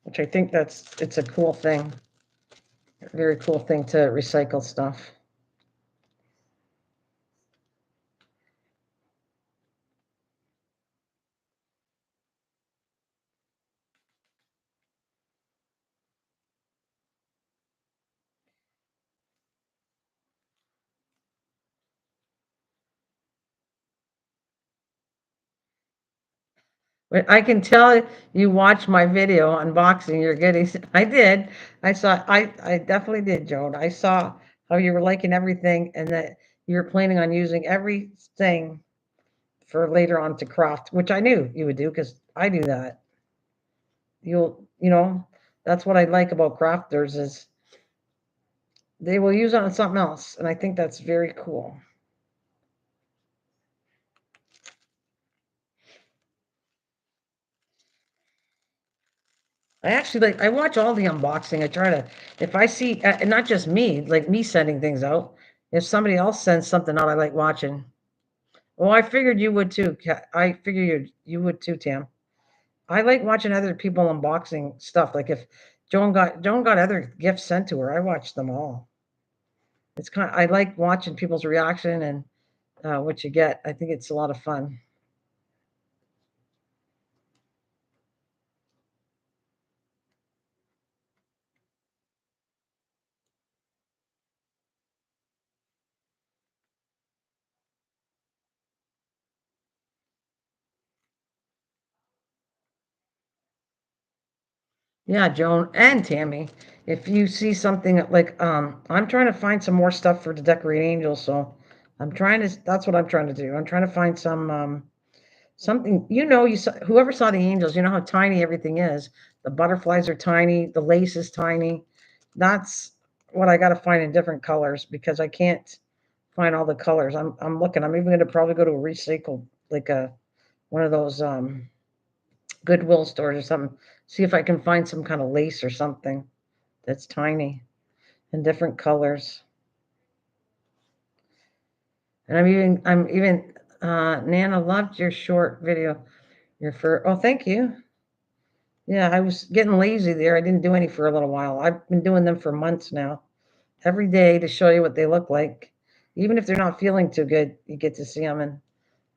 S1: Which I think it's a cool thing, a very cool thing to recycle stuff. But I can tell you watched my video unboxing your goodies. I did. I definitely did, Joan. I saw how you were liking everything and that you were planning on using everything for later on to craft, which I knew you would do because I do that. You know, that's what I like about crafters is they will use it on something else, and I think that's very cool. I actually like I watch all the unboxing. I try to if I see and not just me, like me sending things out. If somebody else sends something out, I like watching. Well, I figured you would too. I figured you would too, Tam. I like watching other people unboxing stuff. Like if Joan got other gifts sent to her, I watch them all. It's kind. I like watching people's reaction and what you get. I think it's a lot of fun. Yeah, Joan and Tammy. If you see something like I'm trying to find some more stuff for the decorate angels, so I'm trying to that's what I'm trying to do. I'm trying to find some something you know, whoever saw the angels, you know how tiny everything is. The butterflies are tiny. The lace is tiny. That's what I got to find in different colors because I can't find all the colors. I'm looking. I'm even going to probably go to a recycle, like a one of those Goodwill stores or something. See if I can find some kind of lace or something that's tiny in different colors. And I'm even Nana loved your short video. Your fur. Oh, thank you. Yeah, I was getting lazy there. I didn't do any for a little while. I've been doing them for months now. Every day to show you what they look like. Even if they're not feeling too good, you get to see them, and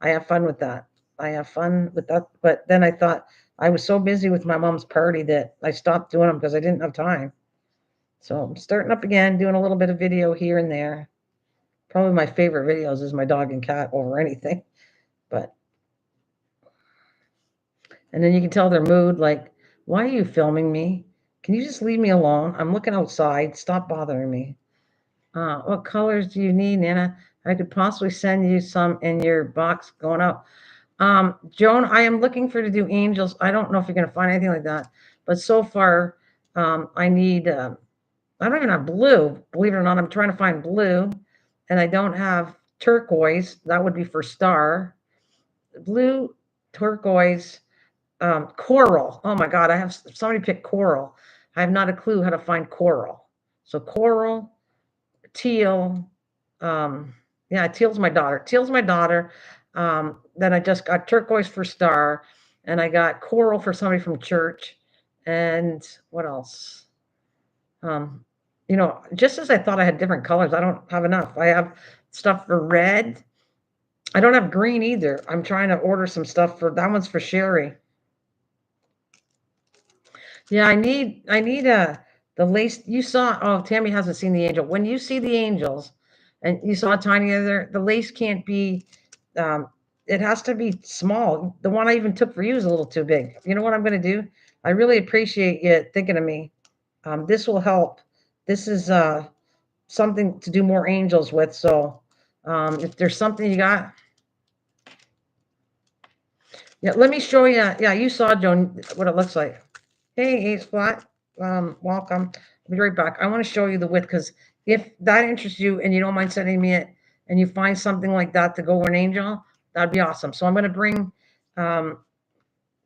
S1: I have fun with that. I have fun with that. But then I thought I was so busy with my mom's party that I stopped doing them because I didn't have time. So I'm starting up again, doing a little bit of video here and there. Probably my favorite videos is my dog and cat over anything. But and then you can tell their mood, like, why are you filming me? Can you just leave me alone? I'm looking outside. Stop bothering me. What colors do you need, Nana? I could possibly send you some in your box going out. Joan, I am looking for to do angels. I don't know if you're going to find anything like that, but so far, I need. I don't even have blue. Believe it or not, I'm trying to find blue, and I don't have turquoise. That would be for star. Blue, turquoise, coral. Oh my God, I have somebody pick coral. I have not a clue how to find coral. So coral, teal. Yeah, teal's my daughter. Teal's my daughter. Then I just got turquoise for star, and I got coral for somebody from church. And what else? Um, just as I thought I had different colors, I don't have enough. I have stuff for red. I don't have green either. I'm trying to order some stuff for that one's for Sherry. Yeah, I need the lace you saw. Oh, Tammy hasn't seen the angel. When you see the angels and you saw Tiny there, the lace can't be um it has to be small. The one I even took for you is a little too big. You know what I'm gonna do? I really appreciate you thinking of me. This will help. This is something to do more angels with. So if there's something you got, yeah, let me show you. Yeah, you saw Joan what it looks like. Hey, Ace Flat, welcome. I'll be right back. I want to show you the width because if that interests you and you don't mind sending me it and you find something like that to go with an angel, that'd be awesome. So I'm going to bring um,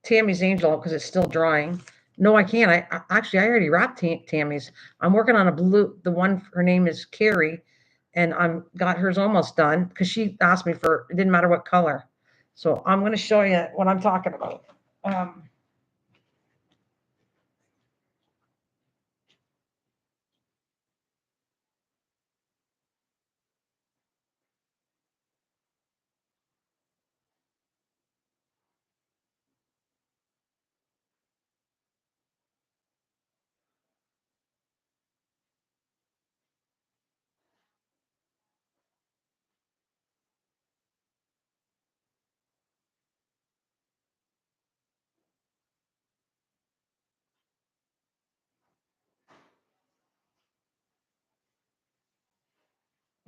S1: Tammy's angel because it's still drying. No, I can't. Actually, I already wrapped Tammy's. I'm working on a blue. The one her name is Carrie, and I'm got hers almost done because she asked me for it didn't matter what color. So I'm going to show you what I'm talking about. Um,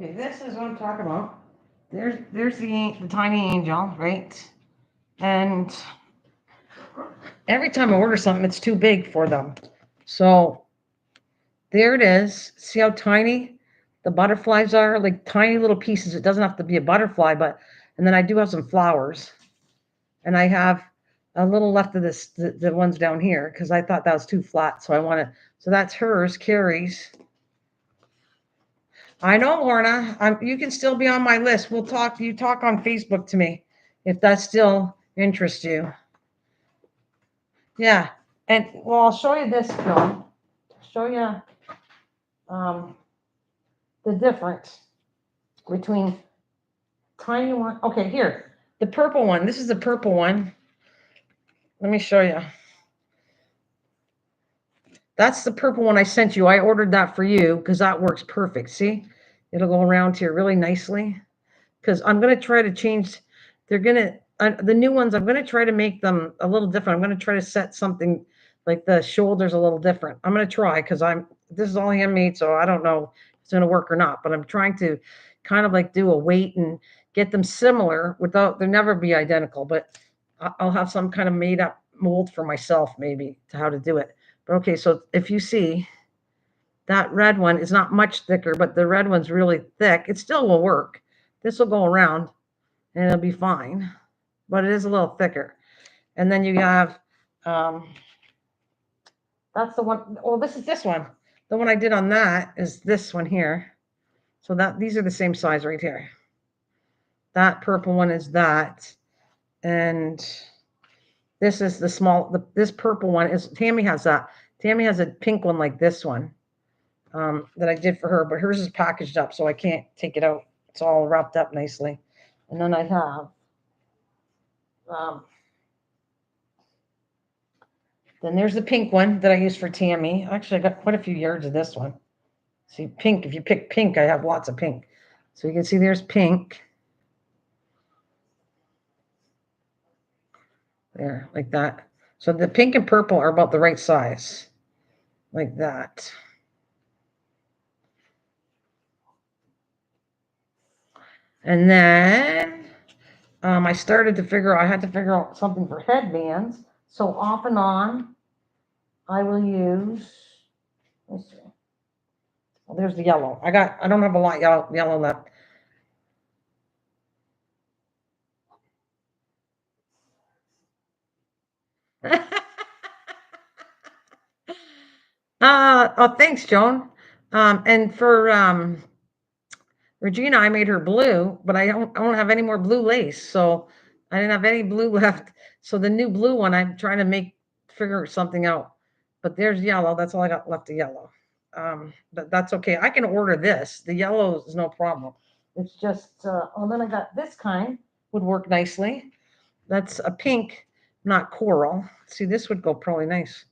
S1: Okay, this is what I'm talking about. There's the tiny angel, right? And every time I order something, it's too big for them. So there it is. See how tiny the butterflies are? Like tiny little pieces. It doesn't have to be a butterfly, but and then I do have some flowers, and I have a little left of this the ones down here because I thought that was too flat. So I want to. So that's hers, Carrie's. I know, Lorna. You can still be on my list. We'll talk. You talk on Facebook to me if that still interests you. Yeah. And well, I'll show you this film. Show you um, the difference between tiny one. Okay, here. The purple one. This is the purple one. Let me show you. That's the purple one I sent you. I ordered that for you because that works perfect. See? It'll go around here really nicely. Because I'm going to try to change. They're going to the new ones. I'm going to try to make them a little different. I'm going to try to set something like the shoulders a little different. I'm going to try because this is all handmade, so I don't know if it's going to work or not. But I'm trying to kind of like do a weight and get them similar without they'll never be identical. But I'll have some kind of made up mold for myself maybe to how to do it. But okay, so if you see that red one is not much thicker, but the red one's really thick. It still will work. This will go around and it'll be fine, but it is a little thicker. And then you have, that's the one, well, this is this one. The one I did on that is this one here. So that these are the same size right here. That purple one is that. And this is the small, this purple one is, Tammy has that. Tammy has a pink one like this one that I did for her, but hers is packaged up, so I can't take it out. It's all wrapped up nicely. And then I have, then there's the pink one that I use for Tammy. Actually, I got quite a few yards of this one. See, pink, if you pick pink, I have lots of pink. So you can see there's pink. There, like that. So the pink and purple are about the right size. Like that. And then I started to figure out, I had to figure out something for headbands. So off and on, I will use, let's see. Well, there's the yellow. I don't have a lot yellow left. Oh, thanks, Joan. And for Regina, I made her blue, but I don't have any more blue lace, so I didn't have any blue left. So the new blue one, I'm trying to figure something out. But there's yellow. That's all I got left of yellow. But that's okay. I can order this. The yellow is no problem. It's just, oh, then I got this kind would work nicely. That's a pink, not coral. See, this would go probably nice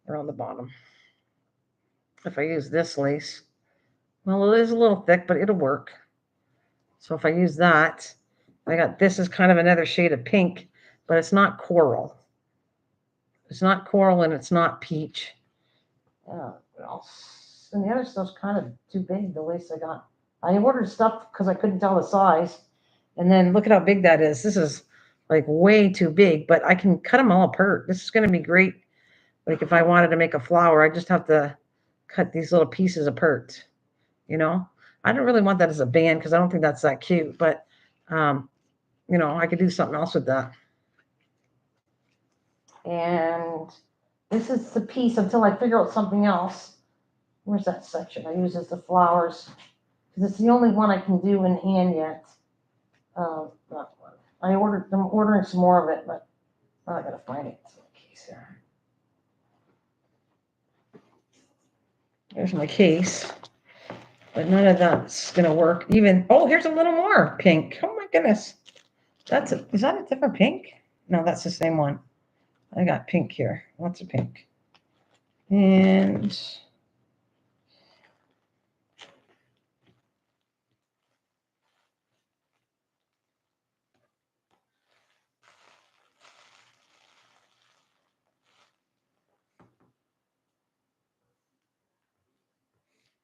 S1: around the bottom if I use this lace. Well, it is a little thick, but it'll work. So if I use that, I got this is kind of another shade of pink, but it's not coral. It's not coral and it's not peach. What else? And the other stuff's kind of too big, the lace I got. I ordered stuff because I couldn't tell the size. And then look at how big that is. This is like way too big, but I can cut them all apart. This is going to be great. Like if I wanted to make a flower, I just have to cut these little pieces apart, you know? I don't really want that as a band because I don't think that's that cute, but, I could do something else with that. And this is the piece until I figure out something else. Where's that section I use as the flowers? Because it's the only one I can do in hand yet. I'm ordering some more of it, but I gotta find it. It's in the case here. There's my case. But none of that's gonna work. Here's a little more pink. Oh my goodness. Is that a different pink? No, that's the same one. I got pink here. Lots of pink. And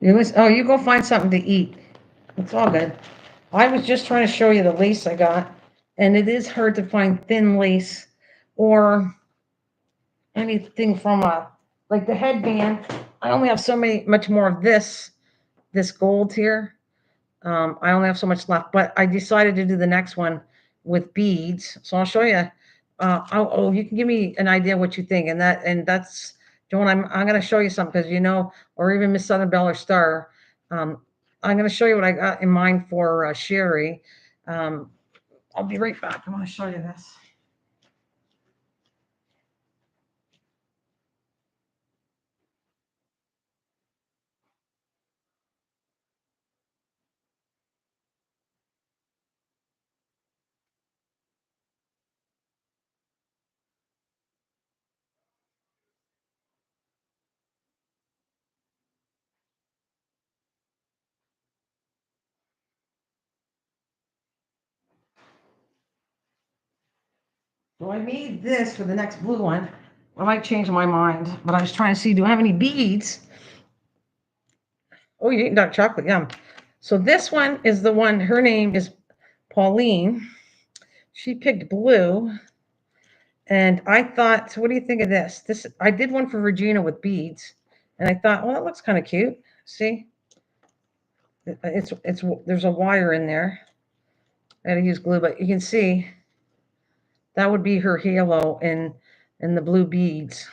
S1: you go find something to eat. It's all good. I was just trying to show you the lace I got, and it is hard to find thin lace or anything from like the headband. I only have much more of this gold here. I only have so much left, but I decided to do the next one with beads. So I'll show you. You can give me an idea what you think, and that's Joan. I'm going to show you something because or even Miss Southern Belle or Star. I'm going to show you what I got in mind for Sherry. I'll be right back. I want to show you this. So I made this for the next blue one. I might change my mind, but I was trying to see, do I have any beads? Oh, you eat dark chocolate, yum. So this one is the one, her name is Pauline. She picked blue. And I thought, so what do you think of this? This I did one for Regina with beads, and I thought, well, that looks kind of cute. See, it's there's a wire in there. I had to use glue, but you can see that would be her halo in the blue beads.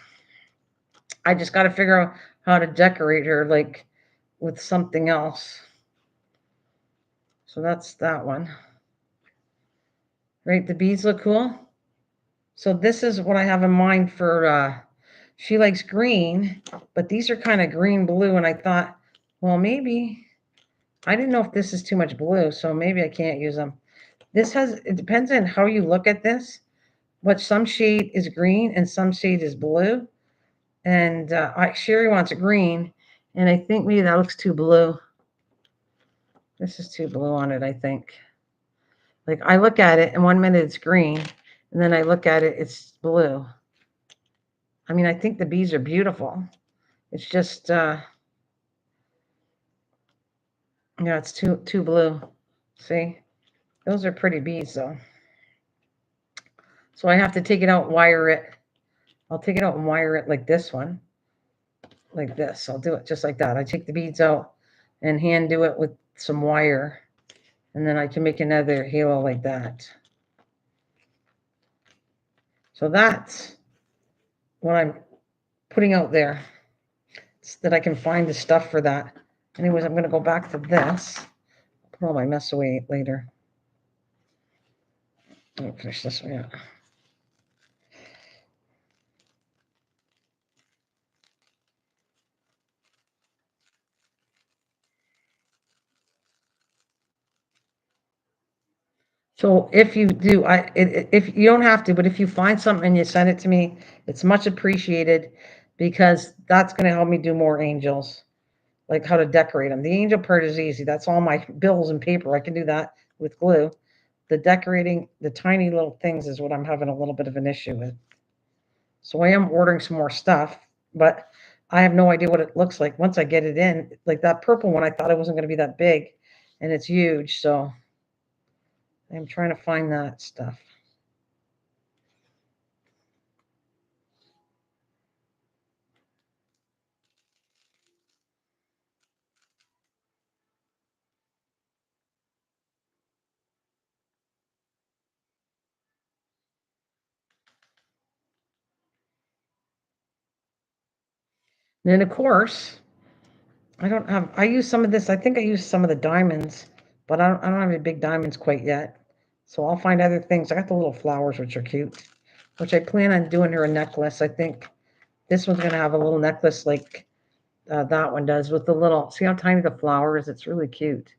S1: I just got to figure out how to decorate her like with something else. So that's that one. Right, the beads look cool. So this is what I have in mind for she likes green, but these are kind of green blue and I thought, well, maybe I didn't know if this is too much blue, so maybe I can't use them. This has it depends on how you look at this. What some shade is green and some shade is blue. And Sherry wants green, and I think maybe that looks too blue. This is too blue on it, I think. Like I look at it, and 1 minute it's green, and then I look at it, it's blue. I mean, I think the bees are beautiful. It's just, yeah, it's too blue. See, those are pretty bees though. So I have to take it out, and wire it. I'll take it out and wire it like this one, like this. I'll do it just like that. I take the beads out and hand do it with some wire, and then I can make another halo like that. So that's what I'm putting out there, so that I can find the stuff for that. Anyways, I'm going to go back to this. Put all my mess away later. I'll finish this one out. So if you do, if you don't have to, but if you find something and you send it to me, it's much appreciated because that's going to help me do more angels, like how to decorate them. The angel part is easy. That's all my bills and paper. I can do that with glue. The decorating, the tiny little things is what I'm having a little bit of an issue with. So I am ordering some more stuff, but I have no idea what it looks like once I get it in. Like that purple one, I thought it wasn't going to be that big, and it's huge. So I'm trying to find that stuff. And then of course, I use some of this. I think I used some of the diamonds, but I don't have any big diamonds quite yet. So I'll find other things. I got the little flowers, which are cute, which I plan on doing her a necklace. I think this one's going to have a little necklace like that one does with the little, see how tiny the flower is? It's really cute.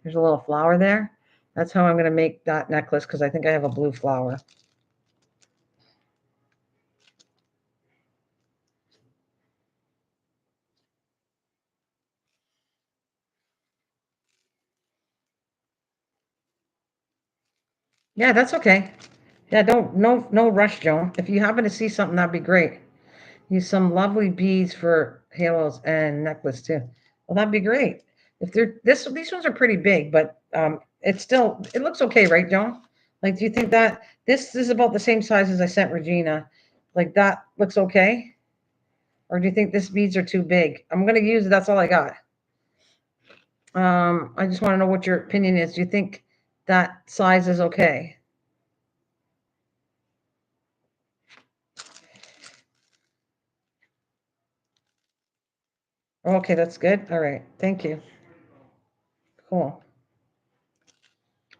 S1: There's a little flower there. That's how I'm going to make that necklace because I think I have a blue flower. Yeah, that's okay. Yeah, don't no rush, Joan. If you happen to see something, that'd be great. Use some lovely beads for halos and necklace too. Well, that'd be great. If they're these ones are pretty big, but it's still it looks okay, right, Joan? Like, do you think that this is about the same size as I sent Regina? Like that looks okay, or do you think this beads are too big? I'm gonna use it. That's all I got. I just want to know what your opinion is. Do you think that size is okay? Okay, that's good. All right, thank you. Cool.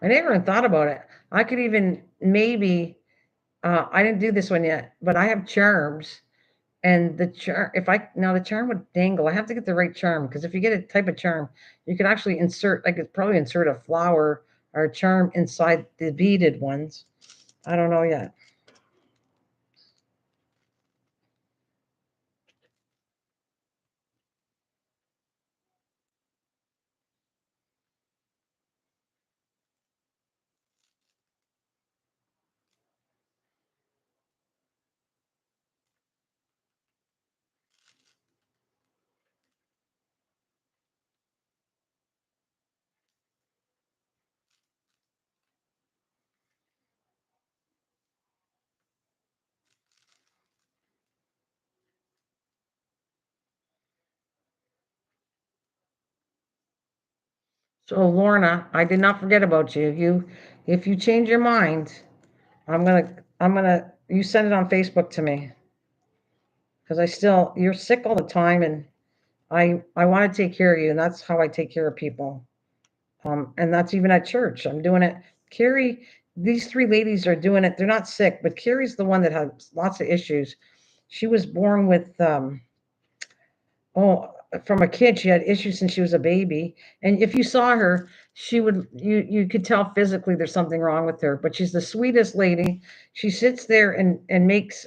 S1: I never even thought about it. I could even maybe I didn't do this one yet, but I have charms, and the charm. If I now the charm would dangle. I have to get the right charm because if you get a type of charm, you could actually insert. I could probably insert a flower or a charm inside the beaded ones. I don't know yet. So Lorna, I did not forget about you. If you change your mind, you send it on Facebook to me because you're sick all the time, and I want to take care of you, and that's how I take care of people. And that's even at church. I'm doing it. Carrie, these three ladies are doing it. They're not sick, but Carrie's the one that has lots of issues. She was born with oh, from a kid, she had issues since she was a baby. And if you saw her, you could tell physically there's something wrong with her. But she's the sweetest lady. She sits there and makes.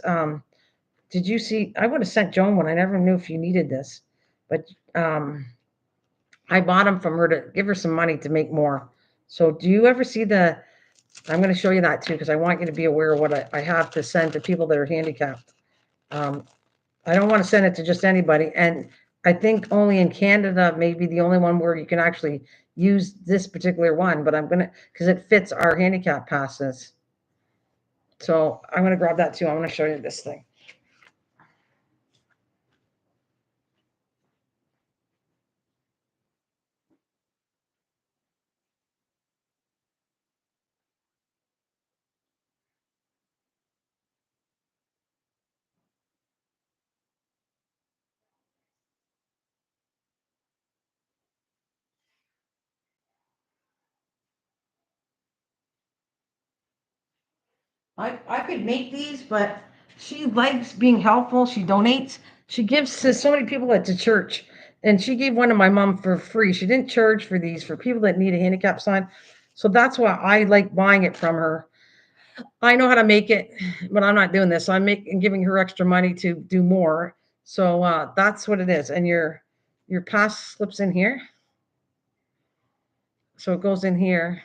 S1: Did you see? I would have sent Joan one. I never knew if you needed this, but um, I bought them from her to give her some money to make more. So do you ever see the? I'm going to show you that too because I want you to be aware of what I have to send to people that are handicapped. Um, I don't want to send it to just anybody. And I think only in Canada, maybe the only one where you can actually use this particular one, but I'm going to, because it fits our handicap passes. So I'm going to grab that too. I want to show you this thing. I could make these, but she likes being helpful. She donates. She gives to so many people at the church. And she gave one to my mom for free. She didn't charge for these for people that need a handicap sign. So that's why I like buying it from her. I know how to make it, but I'm not doing this. So I'm making giving her extra money to do more. So that's what it is. And your pass slips in here. So it goes in here.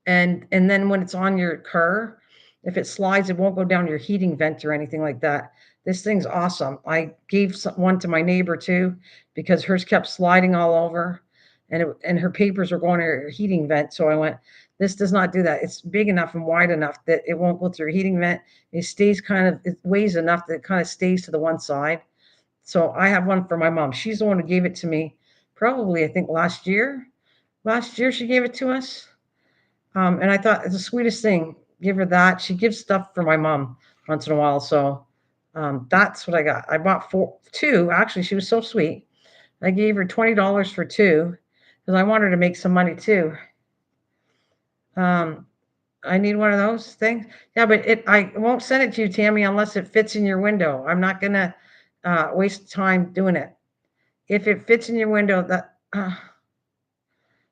S1: And then when it's on your car, if it slides, it won't go down your heating vent or anything like that. This thing's awesome. I gave one to my neighbor too because hers kept sliding all over, and her papers were going to her heating vent. So I went, this does not do that. It's big enough and wide enough that it won't go through your heating vent. It weighs enough that it kind of stays to the one side. So I have one for my mom. She's the one who gave it to me probably, I think, last year. Last year she gave it to us. And I thought it's the sweetest thing. Give her that. She gives stuff for my mom once in a while. So that's what I got. I bought two. Actually, she was so sweet. I gave her $20 for two because I wanted her to make some money too. Um, I need one of those things. Yeah, but I won't send it to you, Tammy, unless it fits in your window. I'm not gonna waste time doing it. If it fits in your window, that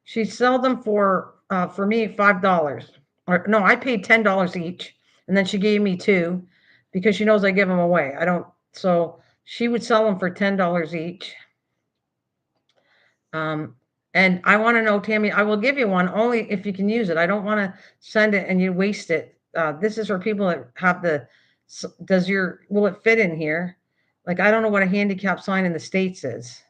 S1: she sold them for me $5. Or no, I paid $10 each, and then she gave me two because she knows I give them away. I don't. So she would sell them for $10 each. Um, and I want to know, Tammy, I will give you one only if you can use it. I don't want to send it and you waste it. This is for people that have will it fit in here? Like, I don't know what a handicap sign in the States is.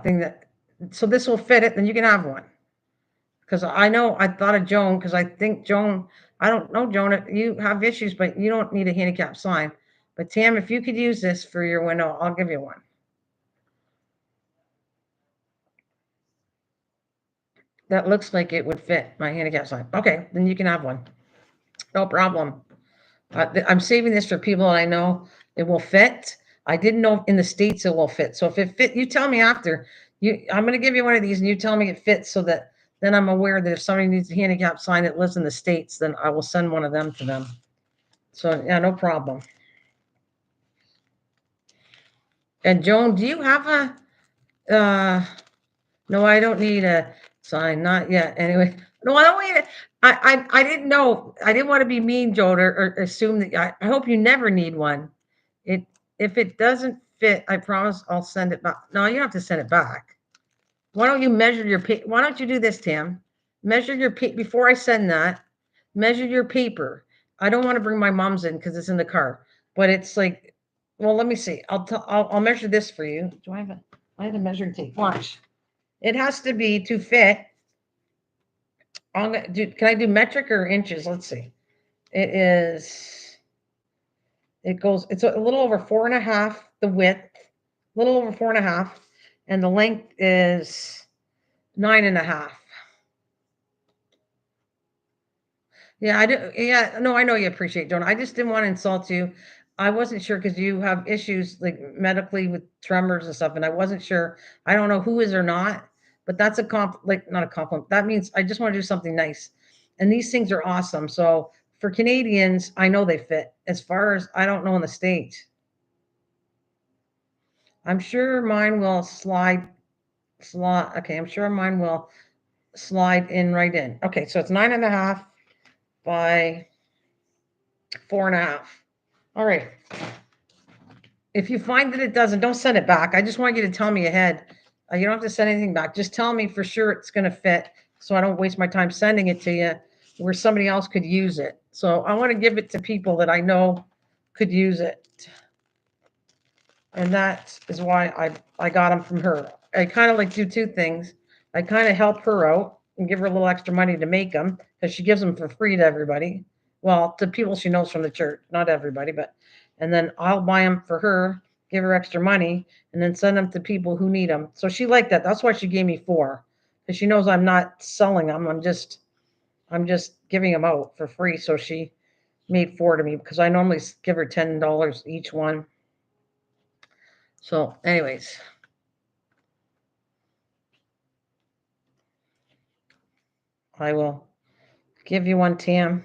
S1: Thing that, so this will fit it, then you can have one. Because I know I thought of Joan because I think Joan, I don't know, Joan, you have issues, but you don't need a handicap sign. But Tam, if you could use this for your window, I'll give you one. That looks like it would fit my handicap sign. Okay, then you can have one. No problem. I'm saving this for people I know it will fit. I didn't know in the States it will fit. So if it fit, you tell me after. I'm going to give you one of these and you tell me it fits so that then I'm aware that if somebody needs a handicap sign that lives in the States, then I will send one of them to them. So yeah, no problem. And Joan, do you have no, I don't need a sign, not yet. Anyway, no, I don't need it. I didn't know. I didn't want to be mean, Joan, or assume that I hope you never need one. It if it doesn't fit, I promise I'll send it back. No, you don't have to send it back. Why don't you measure your why don't you do this, Tam? Measure your before I send that, measure your paper. I don't want to bring my mom's in because it's in the car. But it's like, well, let me see. I'll measure this for you. Do I have a measuring tape? Watch. It has to be to fit. Can I do metric or inches? Let's see. It is. It's a little over 4.5 the width, little over 4.5, and the length is 9.5. Yeah, I do. Yeah, no, I know you appreciate Jonah. I just didn't want to insult you. I wasn't sure because you have issues like medically with tremors and stuff, and I wasn't sure. I don't know who is or not, but that's a like not a compliment. That means I just want to do something nice, and these things are awesome. So for Canadians, I know they fit. As far as I don't know in the States, I'm sure mine will slide. Okay, I'm sure mine will slide in right in. Okay, so it's 9.5 by 4.5. All right. If you find that it doesn't, don't send it back. I just want you to tell me ahead. You don't have to send anything back. Just tell me for sure it's going to fit so I don't waste my time sending it to you where somebody else could use it. So I want to give it to people that I know could use it. And that is why I got them from her. I kind of like do two things. I kind of help her out and give her a little extra money to make them because she gives them for free to everybody. Well, to people she knows from the church, not everybody, but and then I'll buy them for her, give her extra money, and then send them to people who need them. So she liked that. That's why she gave me four because she knows I'm not selling them. I'm just giving them out for free. So she made four to me because I normally give her $10 each one. So, anyways, I will give you one, Tam.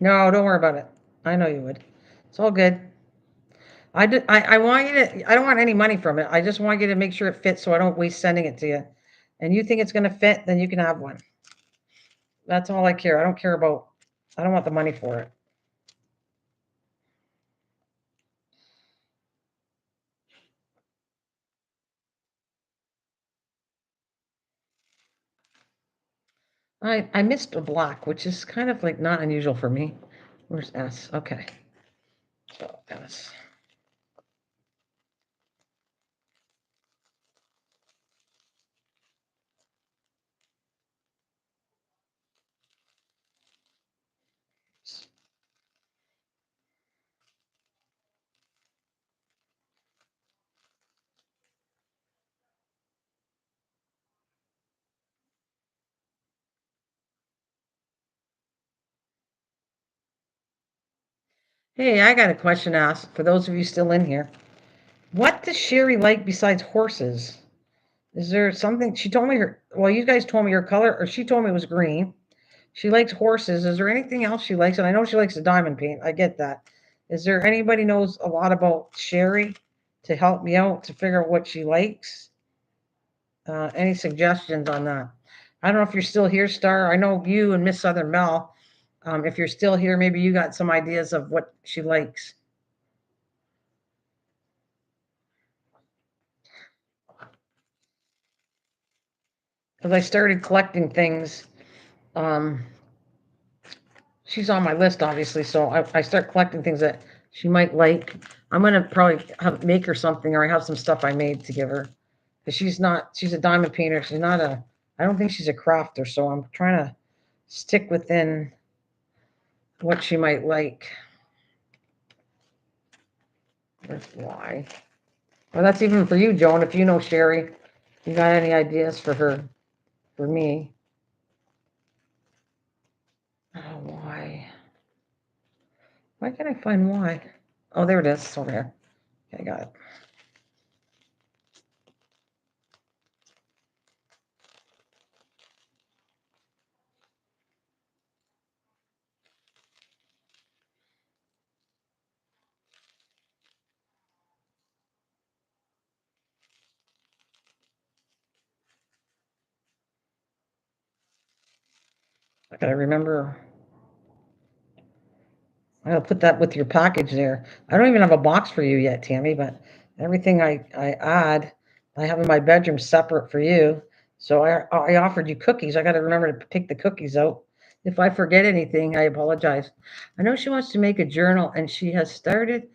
S1: No, don't worry about it. I know you would. It's all good. I want you to, I don't want any money from it. I just want you to make sure it fits so I don't waste sending it to you. And you think it's going to fit, then you can have one. That's all I care. I don't care about, I don't want the money for it. I missed a black, which is kind of like not unusual for me. Where's S? Okay. So S. Hey, I got a question to ask for those of you still in here. What does Sherry like besides horses? Is there something she told me her? Well, you guys told me her color, or she told me it was green. She likes horses. Is there anything else she likes? And I know she likes the diamond paint. I get that. Is there anybody knows a lot about Sherry to help me out to figure out what she likes? Any suggestions on that? I don't know if you're still here, Star. I know you and Miss Southern Mel. If you're still here, maybe you got some ideas of what she likes. Because I started collecting things. Um, she's on my list, obviously, so I start collecting things that she might like. I'm gonna probably make her something, or I have some stuff I made to give her. Because she's a diamond painter. She's not a, I don't think she's a crafter, so I'm trying to stick within what she might like. That's why. Well, that's even for you, Joan. If you know Sherry, you got any ideas for her, for me? Oh, why? Why can't I find why? Oh, there it is. It's over here. Okay, I got it. I gotta remember. I gotta put that with your package there. I don't even have a box for you yet, Tammy, but everything I add, I have in my bedroom separate for you. So I offered you cookies. I gotta remember to take the cookies out. If I forget anything, I apologize. I know she wants to make a journal and she has started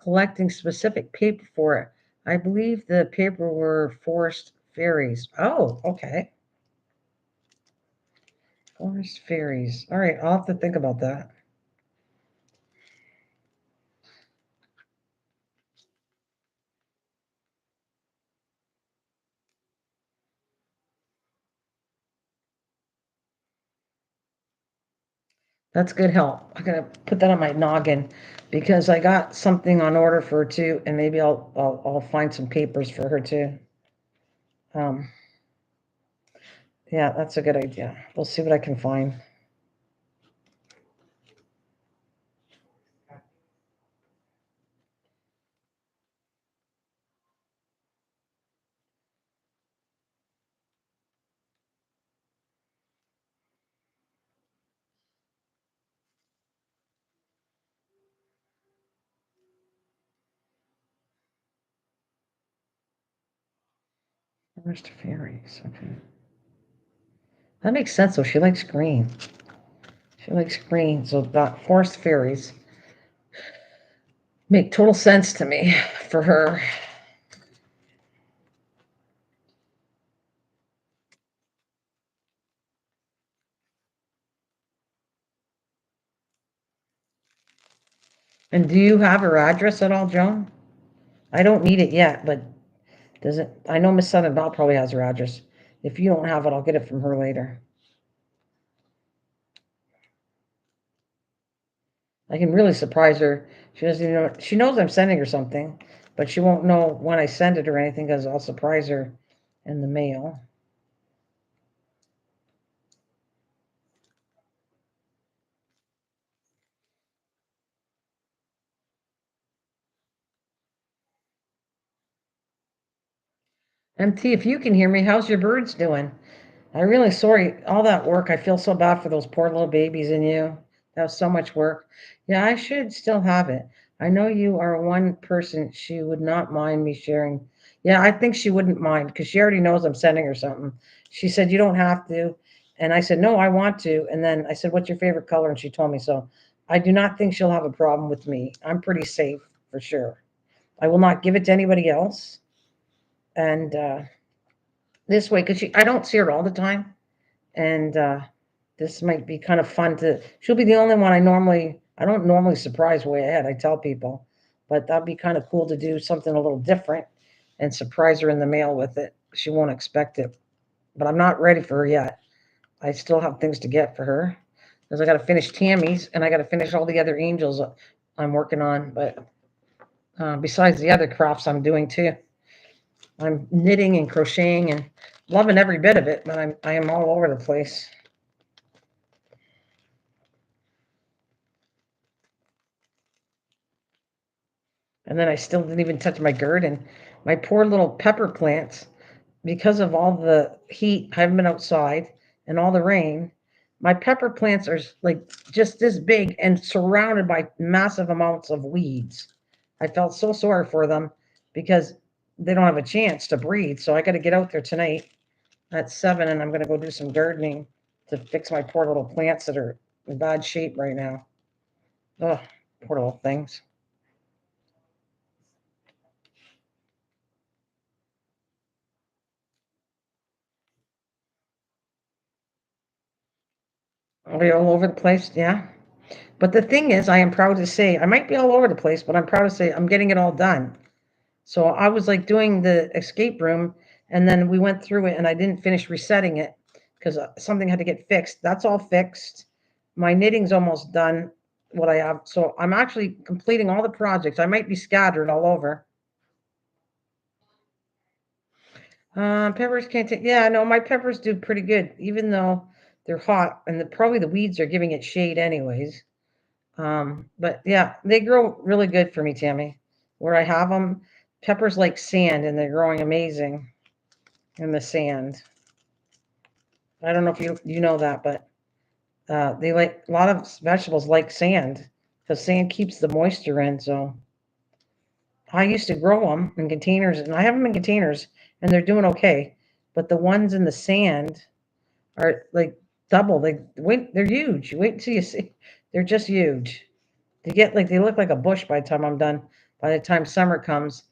S1: collecting specific paper for it. I believe the paper were forest fairies. Oh, okay. Forest fairies. All right, I'll have to think about that. That's good help. I'm gonna put that on my noggin because I got something on order for her too, and maybe I'll find some papers for her too. Um, yeah, that's a good idea. We'll see what I can find. Forest fairies. Okay, that makes sense. So she likes green. She likes green. So that forest fairies make total sense to me for her. And do you have her address at all, Joan? I don't need it yet, but does it? I know Miss Southern Belle probably has her address. If you don't have it, I'll get it from her later. I can really surprise her. She doesn't even know. She knows I'm sending her something, but she won't know when I send it or anything because I'll surprise her in the mail. MT, if you can hear me, how's your birds doing? I'm really sorry. All that work, I feel so bad for those poor little babies and you. That was so much work. Yeah, I should still have it. I know you are one person she would not mind me sharing. Yeah, I think she wouldn't mind because she already knows I'm sending her something. She said, "You don't have to." And I said, "No, I want to." And then I said, "What's your favorite color?" And she told me. So I do not think she'll have a problem with me. I'm pretty safe for sure. I will not give it to anybody else. And this way, because I don't see her all the time. And this might be kind of fun to. She'll be the only one I don't normally surprise way ahead. I tell people, but that'd be kind of cool to do something a little different and surprise her in the mail with it. She won't expect it, but I'm not ready for her yet. I still have things to get for her because I got to finish Tammy's and I got to finish all the other angels I'm working on. But besides the other crafts I'm doing too, I'm knitting and crocheting and loving every bit of it. But I am all over the place. And then I still didn't even touch my garden. My poor little pepper plants, because of all the heat, I haven't been outside and all the rain. My pepper plants are like just this big and surrounded by massive amounts of weeds. I felt so sorry for them because they don't have a chance to breathe. So I got to get out there tonight at 7 and I'm going to go do some gardening to fix my poor little plants that are in bad shape right now. Oh, poor little things. Are they all over the place? Yeah. But the thing is, I am proud to say, I might be all over the place, but I'm proud to say I'm getting it all done. So I was like doing the escape room, and then we went through it, and I didn't finish resetting it because something had to get fixed. That's all fixed. My knitting's almost done. What I have, so I'm actually completing all the projects. I might be scattered all over. Peppers can't take. Yeah, no, my peppers do pretty good, even though they're hot, and probably the weeds are giving it shade anyways. But yeah, they grow really good for me, Tammy. Where I have them, peppers like sand, and they're growing amazing in the sand. I don't know if you know that, but they like a lot of vegetables like sand. because sand keeps the moisture in. So I used to grow them in containers, and I have them in containers, and they're doing okay. But the ones in the sand are like double. They're huge. Wait until you see. They're just huge. They look like a bush by the time I'm done. By the time summer comes,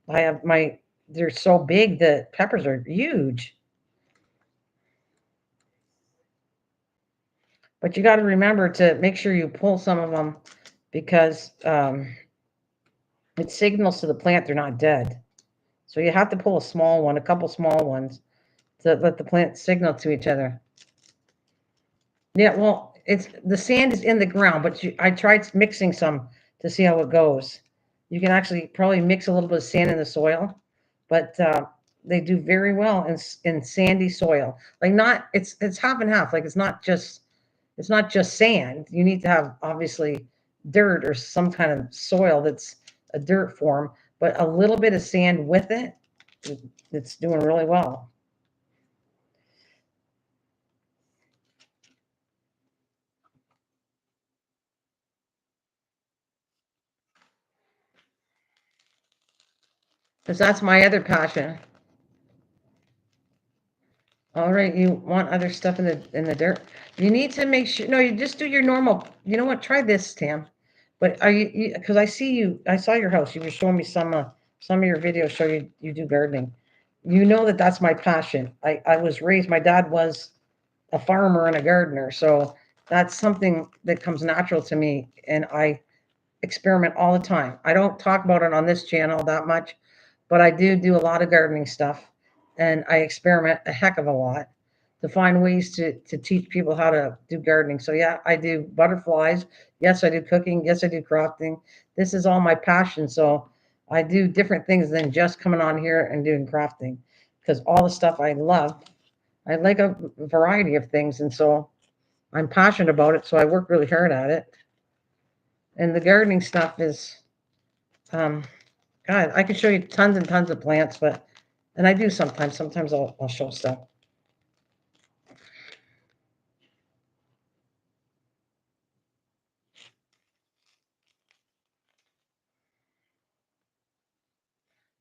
S1: I have my they're so big. The peppers are huge. But you got to remember to make sure you pull some of them because it signals to the plant they're not dead. So you have to pull a small one, a couple small ones, to let the plants signal to each other. Yeah, well, it's the sand is in the ground, but I tried mixing some to see how it goes. You can actually probably mix a little bit of sand in the soil, but they do very well in sandy soil. Like not, it's half and half. Like it's not just sand. You need to have obviously dirt or some kind of soil that's a dirt form, but a little bit of sand with it, it's doing really well. Because that's my other passion. All right, you want other stuff in the dirt. You need to make sure. No, you just do your normal. You know what? Try this, Tam. But are you? Because I see you. I saw your house. You were showing me some of your videos. Show you do gardening. You know that that's my passion. I was raised. My dad was a farmer and a gardener, so that's something that comes natural to me, and I experiment all the time. I don't talk about it on this channel that much, but I do a lot of gardening stuff, and I experiment a heck of a lot to find ways to teach people how to do gardening. So yeah, I do butterflies. Yes, I do cooking. Yes, I do crafting. This is all my passion. So I do different things than just coming on here and doing crafting because all the stuff I love, I like a variety of things, and so I'm passionate about it. So I work really hard at it. And the gardening stuff is um, God, I could show you tons and tons of plants, but and I do sometimes. Sometimes I'll show stuff.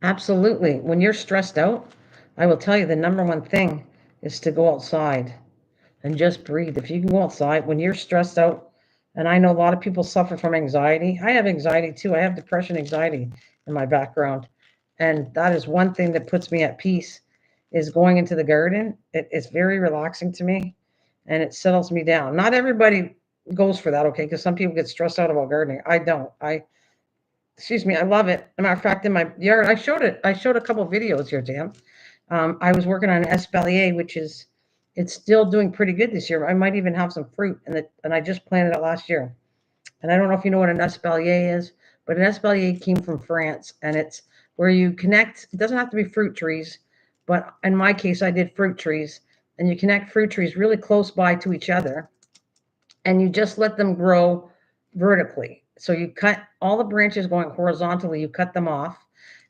S1: Absolutely. When you're stressed out, I will tell you the number one thing is to go outside and just breathe. If you can go outside when you're stressed out, and I know a lot of people suffer from anxiety. I have anxiety too. I have depression, anxiety in my background, and that is one thing that puts me at peace. Is going into the garden. It's very relaxing to me, and it settles me down. Not everybody goes for that, okay? Because some people get stressed out about gardening. I don't. Excuse me, I love it. As a matter of fact, in my yard, I showed it. I showed a couple videos here, Dan. I was working on an espalier, which is it's still doing pretty good this year. I might even have some fruit, and I just planted it last year. And I don't know if you know what an espalier is, but an espalier came from France, and it's where you connect. It doesn't have to be fruit trees, but in my case, I did fruit trees, and you connect fruit trees really close by to each other, and you just let them grow vertically. So you cut all the branches going horizontally, you cut them off,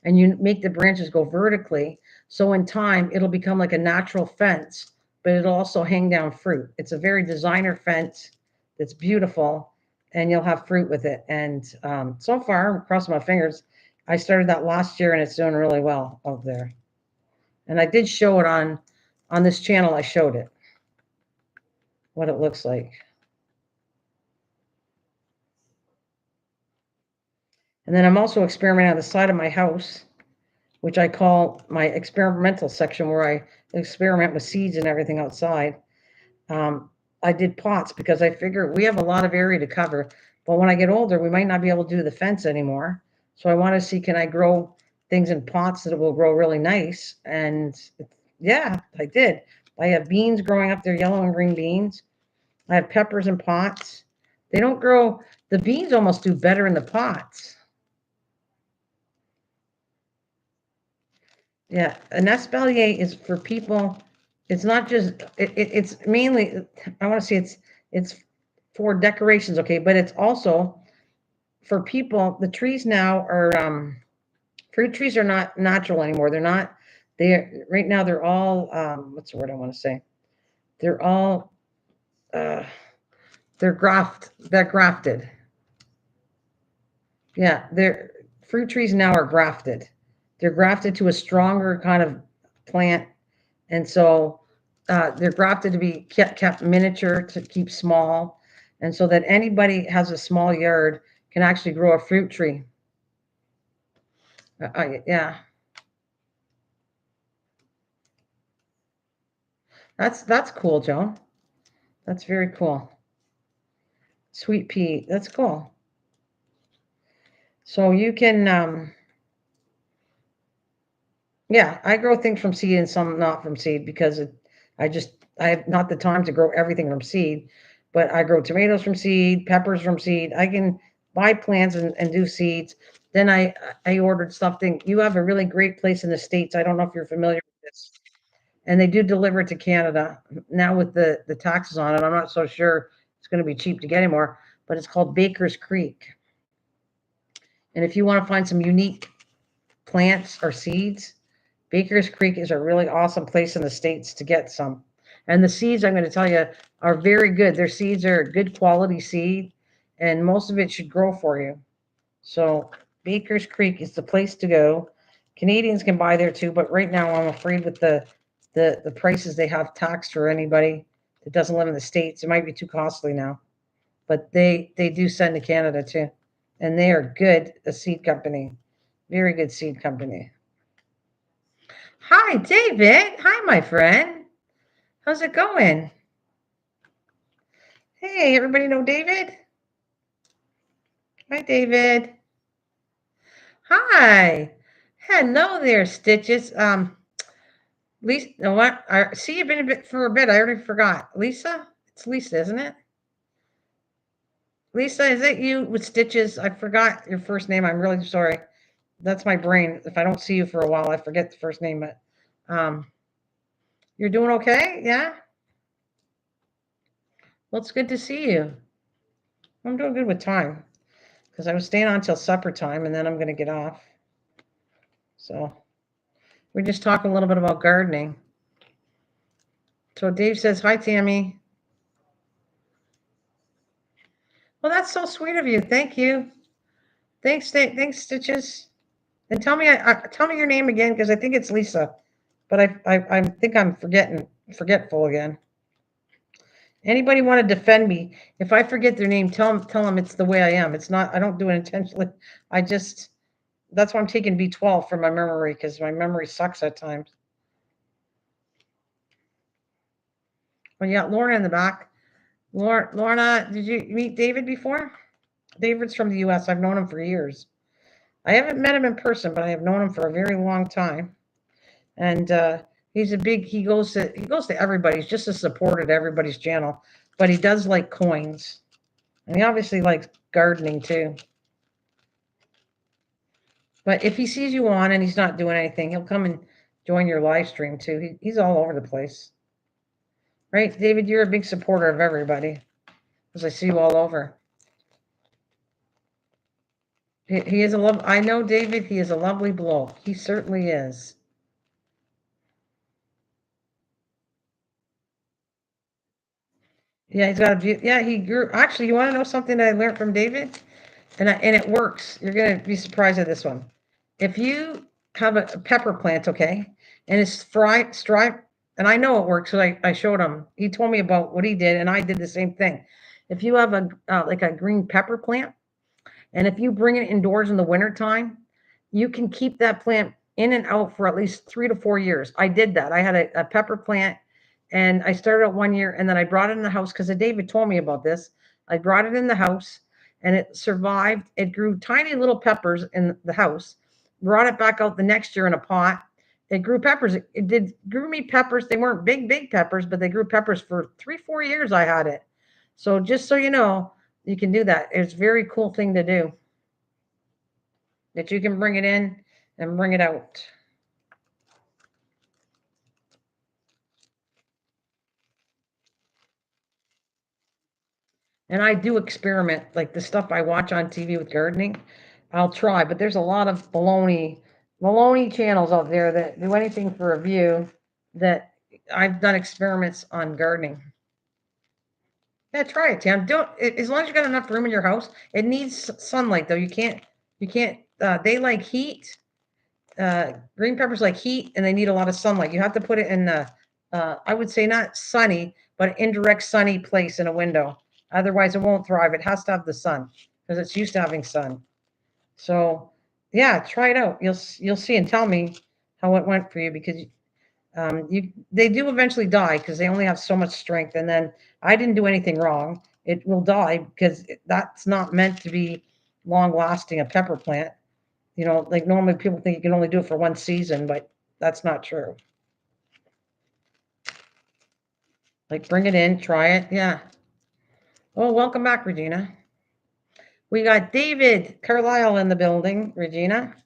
S1: and you make the branches go vertically. So in time, it'll become like a natural fence, but it'll also hang down fruit. It's a very designer fence that's beautiful, and you'll have fruit with it. And so far, I'm crossing my fingers. I started that last year, and it's doing really well out there. And I did show it on this channel. I showed it what it looks like. And then I'm also experimenting on the side of my house, which I call my experimental section, where I experiment with seeds and everything outside. Um, I did pots because I figure we have a lot of area to cover, but when I get older, we might not be able to do the fence anymore. So I want to see, can I grow things in pots that will grow really nice? And yeah, I did. I have beans growing up there, yellow and green beans. I have peppers in pots. They don't grow, the beans almost do better in the pots. Yeah, an espalier is for people. It's not just. It's mainly. I want to say it's for decorations, okay, but it's also for people. The trees now are fruit trees are not natural anymore. They're not. They're right now. They're all what's the word I want to say? They're all uh, they're grafted. Yeah, they're fruit trees now are grafted. They're grafted to a stronger kind of plant, and so they're grafted to be kept miniature to keep small, and so that anybody has a small yard can actually grow a fruit tree. Yeah, that's cool, Joe. That's very cool. Sweet pea, that's cool. So you can, yeah, I grow things from seed and some not from seed because I just I have not the time to grow everything from seed, but I grow tomatoes from seed, peppers from seed. I can buy plants and do seeds. Then I ordered something. You have a really great place in the States. I don't know if you're familiar with this. And they do deliver it to Canada. Now with the taxes on it, I'm not so sure it's going to be cheap to get anymore, but it's called Baker's Creek. And if you want to find some unique plants or seeds, Baker's Creek is a really awesome place in the States to get some. And the seeds, I'm going to tell you, are very good. Their seeds are a good quality seed, and most of it should grow for you. So, Baker's Creek is the place to go. Canadians can buy there too, but right now I'm afraid with the prices they have taxed for anybody that doesn't live in the States, it might be too costly now. But they do send to Canada too. And they are good, a seed company. Very good seed company. Hi, David. Hi, my friend. How's it going? Hey, everybody know David? Hi, David. Hi. Hello there, Stitches. Lisa, you know what? I see you've been a bit for a bit. I already forgot. Lisa? It's Lisa, isn't it? Lisa, is it you with Stitches? I forgot your first name. I'm really sorry. That's my brain. If I don't see you for a while, I forget the first name, but um you're doing okay? Yeah? Well, it's good to see you. I'm doing good with time because I was staying on till supper time and then I'm going to get off. So we're just talking a little bit about gardening. So Dave says, "Hi, Tammy." Well, that's so sweet of you. Thank you. Thanks, Stitches. And tell me your name again because I think it's Lisa, but I think I'm forgetful again. Anybody want to defend me? If I forget their name, tell them it's the way I am. It's not. I don't do it intentionally. I just that's why I'm taking B12 for my memory because my memory sucks at times. Well, yeah, Lorna in the back. Lorna, did you meet David before? David's from the U.S. I've known him for years. I haven't met him in person, but I have known him for a very long time. And he's a big. He goes to everybody. He's just a supporter to everybody's channel, but he does like coins, and he obviously likes gardening too. But if he sees you on and he's not doing anything, he'll come and join your live stream too. He's all over the place, right, David? You're a big supporter of everybody, because I see you all over. He is a love. I know David. He is a lovely bloke. He certainly is. Yeah, he's got a yeah. He grew. Actually, you want to know something that I learned from David, and it works. You're gonna be surprised at this one. If you have a pepper plant, okay, and it's striped, and I know it works because I showed him. He told me about what he did, and I did the same thing. If you have a like a green pepper plant, and if you bring it indoors in the wintertime, you can keep that plant in and out for at least 3 to 4 years. I did that. I had a pepper plant and I started out 1 year and then I brought it in the house because David told me about this. I brought it in the house and it survived. It grew tiny little peppers in the house, brought it back out the next year in a pot. It grew peppers. It did grew me peppers. They weren't big peppers, but they grew peppers for 3, 4 years. I had it. So just so you know, you can do that. It's a very cool thing to do that you can bring it in and bring it out. And I do experiment, like the stuff I watch on TV with gardening. I'll try, but there's a lot of baloney channels out there that do anything for a view. That I've done experiments on gardening. Yeah, try it, Tam. Don't as long as you got enough room in your house. It needs sunlight though. You can't You can't, they like heat. Green peppers like heat and they need a lot of sunlight. You have to put it in the, I would say not sunny, but indirect sunny place in a window. Otherwise, it won't thrive. It has to have the sun because it's used to having sun. So, yeah, try it out. You'll see and tell me how it went for you because you they do eventually die because they only have so much strength. And then I didn't do anything wrong. It will die because that's not meant to be long lasting. A pepper plant, like normally people think you can only do it for one season, but that's not true. Like bring it in, try it. Yeah. Oh, welcome back, Regina. We got David Carlisle in the building, Regina.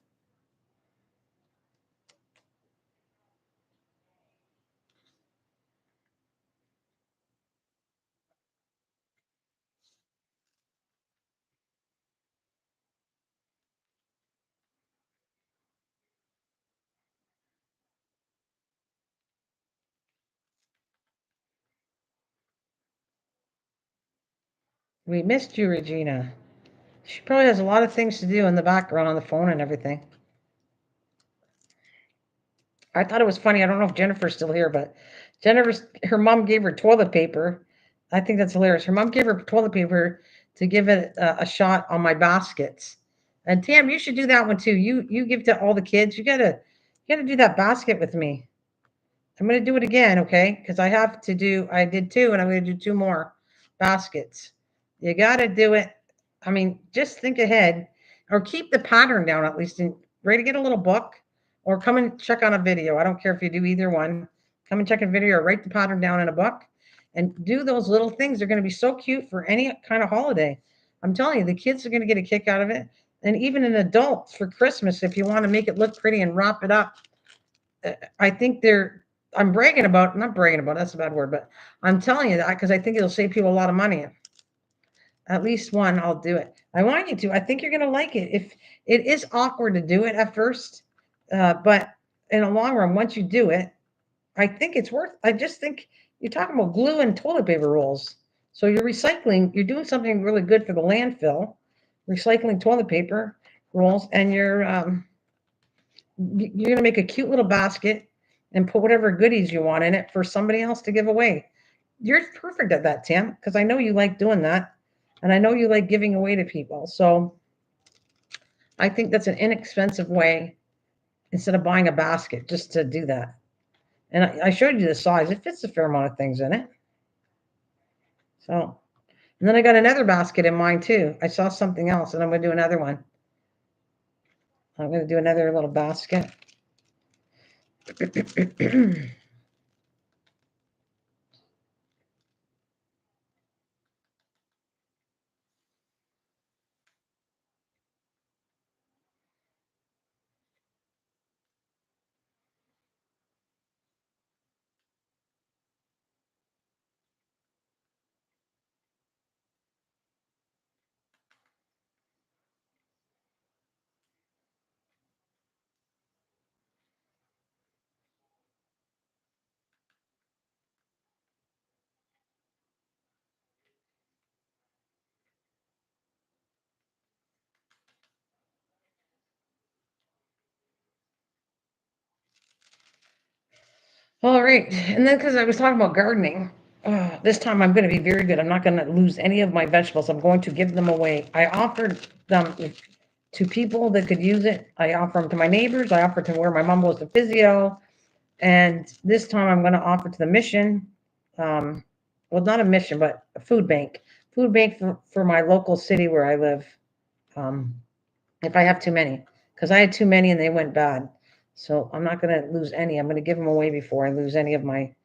S1: We missed you, Regina. She probably has a lot of things to do in the background on the phone and everything. I thought it was funny. I don't know if Jennifer's still here, but her mom gave her toilet paper. I think that's hilarious. Her mom gave her toilet paper to give it a shot on my baskets. And Tam, you should do that one too. You give to all the kids. You gotta do that basket with me. I'm gonna do it again, okay? Because I did two, and I'm gonna do two more baskets. You gotta do it. I mean, just think ahead or keep the pattern down at least and ready to get a little book or come and check on a video. I don't care if you do either one. Come and check a video or write the pattern down in a book and do those little things. They're gonna be so cute for any kind of holiday. I'm telling you, the kids are gonna get a kick out of it. And even an adult for Christmas, if you want to make it look pretty and wrap it up, I think I'm bragging about, not bragging about, that's a bad word, but I'm telling you that because I think it'll save people a lot of money. At least one, I'll do it. I want you to. I think you're going to like it. If it is awkward to do it at first, but in the long run, once you do it, I think it's worth. I just think you're talking about glue and toilet paper rolls. So you're recycling. You're doing something really good for the landfill, recycling toilet paper rolls, and you're going to make a cute little basket and put whatever goodies you want in it for somebody else to give away. You're perfect at that, Tim, because I know you like doing that. And I know you like giving away to people. So I think that's an inexpensive way instead of buying a basket just to do that. And I showed you the size. It fits a fair amount of things in it. So, and then I got another basket in mine too. I saw something else and I'm going to do another one. I'm going to do another little basket. All right. And then because I was talking about gardening, this time I'm going to be very good. I'm not going to lose any of my vegetables. I'm going to give them away. I offered them to people that could use it. I offer them to my neighbors. I offer to where my mom goes to physio. And this time I'm going to offer to the mission. Well, not a mission, but a food bank. Food bank for my local city where I live. Um, if I have too many, because I had too many and they went bad. So I'm not going to lose any. I'm going to give them away before I lose any of my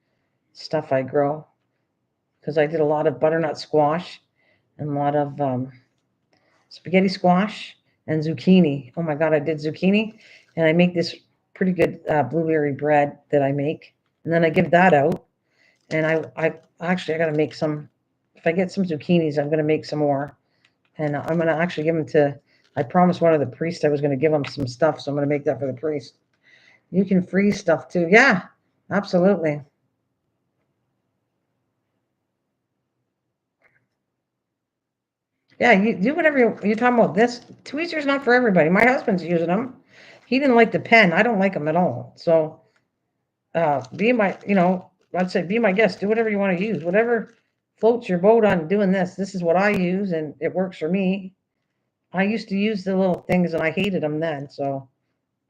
S1: stuff I grow because I did a lot of butternut squash and a lot of spaghetti squash and zucchini. Oh my God, I did zucchini and I make this pretty good blueberry bread that I make. And then I give that out. And I actually, I got to make some, if I get some zucchinis, I'm going to make some more. And I'm going to actually give them to, I promised one of the priests I was going to give them some stuff. So I'm going to make that for the priest. You can freeze stuff too. Yeah, absolutely. Yeah, you do whatever you're talking about. This tweezer's not for everybody. My husband's using them. He didn't like the pen. I don't like them at all. So, be my, I'd say be my guest. Do whatever you want to use. Whatever floats your boat on doing this. This is what I use, and it works for me. I used to use the little things, and I hated them then. So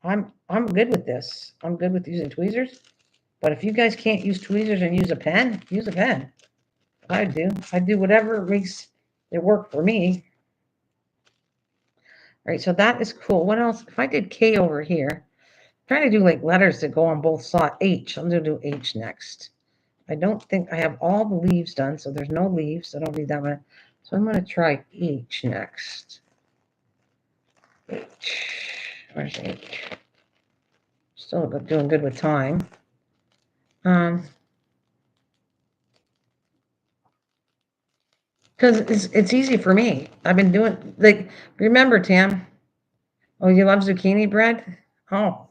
S1: I'm good with this. I'm good with using tweezers. But if you guys can't use tweezers and use a pen, use a pen. I do. I do whatever makes it work for me. All right, so that is cool. What else? If I did K over here, I'm trying to do like letters that go on both sides. H. I'm going to do H next. I don't think I have all the leaves done, so there's no leaves. I don't need that one. So I'm going to try H next. H. Where's H? Still doing good with time. Because it's easy for me. I've been doing like remember Tam. Oh, you love zucchini bread? Oh,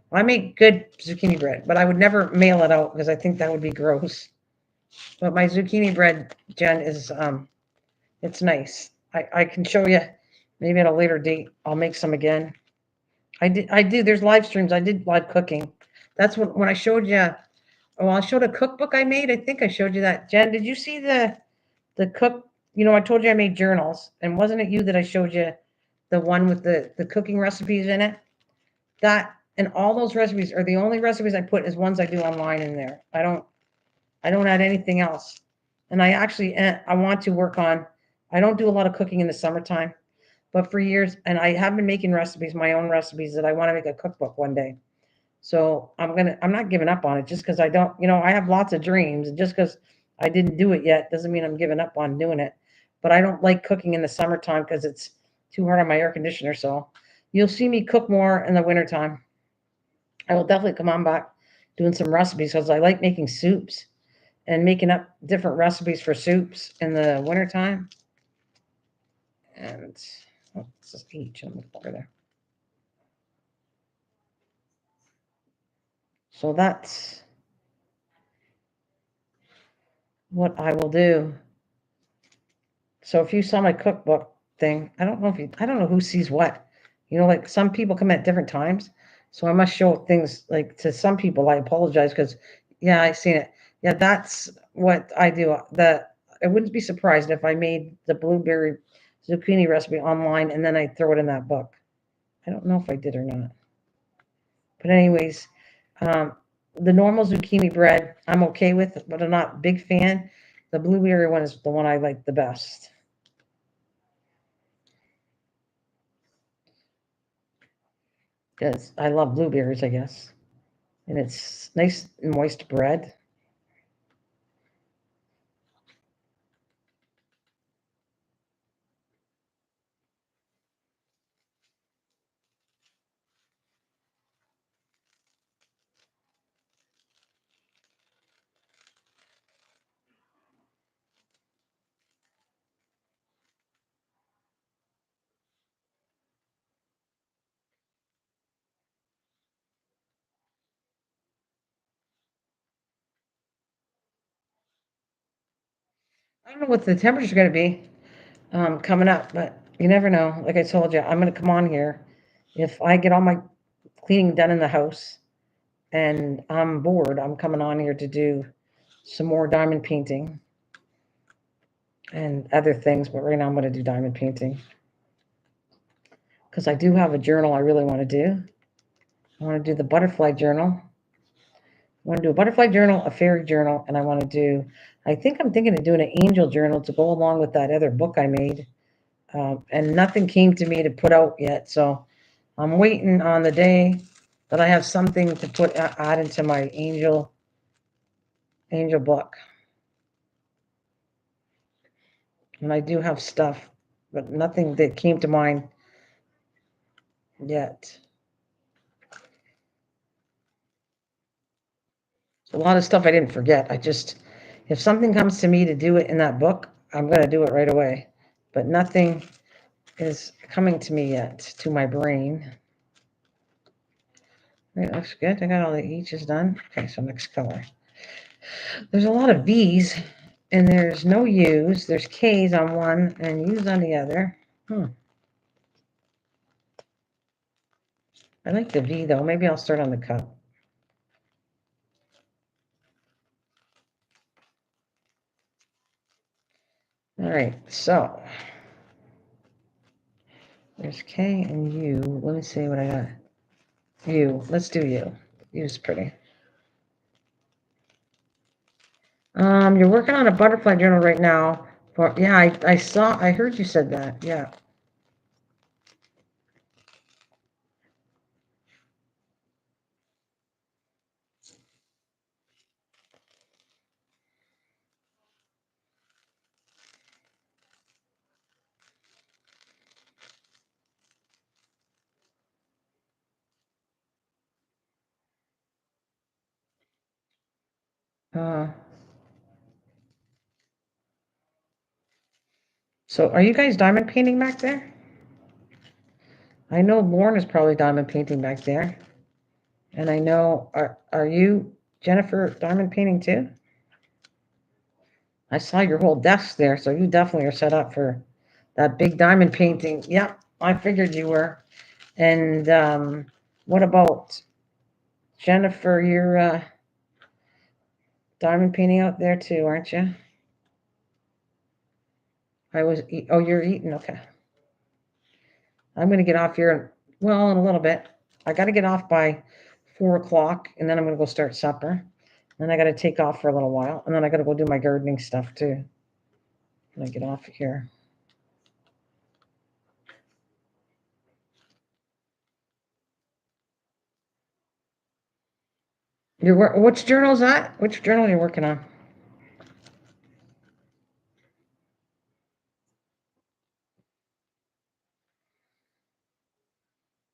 S1: well, I make good zucchini bread, but I would never mail it out because I think that would be gross. But my zucchini bread, Jen, is it's nice. I can show you maybe at a later date. I'll make some again. I do. There's live streams. I did live cooking. That's when I showed you. Oh, I showed a cookbook I made. I think I showed you that. Jen, did you see the cook? I told you I made journals, and wasn't it you that I showed you the one with the cooking recipes in it? That and all those recipes are the only recipes I put is ones I do online in there. I don't add anything else. And I actually I want to work on. I don't do a lot of cooking in the summertime, but for years, and I have been making recipes, my own recipes that I want to make a cookbook one day. So I'm not giving up on it just because I don't, I have lots of dreams. And just because I didn't do it yet doesn't mean I'm giving up on doing it. But I don't like cooking in the summertime because it's too hard on my air conditioner. So you'll see me cook more in the wintertime. I will definitely come on back doing some recipes because I like making soups and making up different recipes for soups in the wintertime. And what's this each? I'm over there. So that's what I will do. So if you saw my cookbook thing, I don't know who sees what. Like some people come at different times. So I must show things like to some people. I apologize because, yeah, I seen it. Yeah, that's what I do. I wouldn't be surprised if I made the blueberry zucchini recipe online and then I throw it in that book. I don't know if I did or not. But anyways, um, the normal zucchini bread I'm okay with, but I'm not a big fan. The blueberry one is the one I like the best. Because I love blueberries, I guess. And it's nice moist bread. I don't know what the temperature's going to be coming up, but you never know. Like I told you, I'm going to come on here. If I get all my cleaning done in the house and I'm bored, I'm coming on here to do some more diamond painting and other things. But right now, I'm going to do diamond painting because I do have a journal I really want to do. I want to do the butterfly journal. I want to do a butterfly journal, a fairy journal, and I think I'm thinking of doing an angel journal to go along with that other book I made. And nothing came to me to put out yet. So I'm waiting on the day that I have something to add into my angel book. And I do have stuff, but nothing that came to mind yet. A lot of stuff I didn't forget. If something comes to me to do it in that book, I'm going to do it right away. But nothing is coming to me yet, to my brain. It looks good. I got all the H's done. Okay, so next color. There's a lot of V's And there's no U's. There's K's on one and U's on the other. I like the V though. Maybe I'll start on the cup. All right, so there's K and U. Let me see what I got. U. Let's do U. U's pretty. You're working on a butterfly journal right now. Yeah, I heard you said that. Yeah. So are you guys diamond painting back there? I know Lauren is probably diamond painting back there. And I know, are you, Jennifer, diamond painting too? I saw your whole desk there, so you definitely are set up for that big diamond painting. Yep, I figured you were. And what about Jennifer? You're diamond painting out there too, aren't you? Oh, you're eating, okay. I'm going to get off here, well, in a little bit. I got to get off by 4 o'clock, and then I'm going to go start supper. Then I got to take off for a little while, and then I got to go do my gardening stuff too. When I get off here. Which journal is that? Which journal are you working on?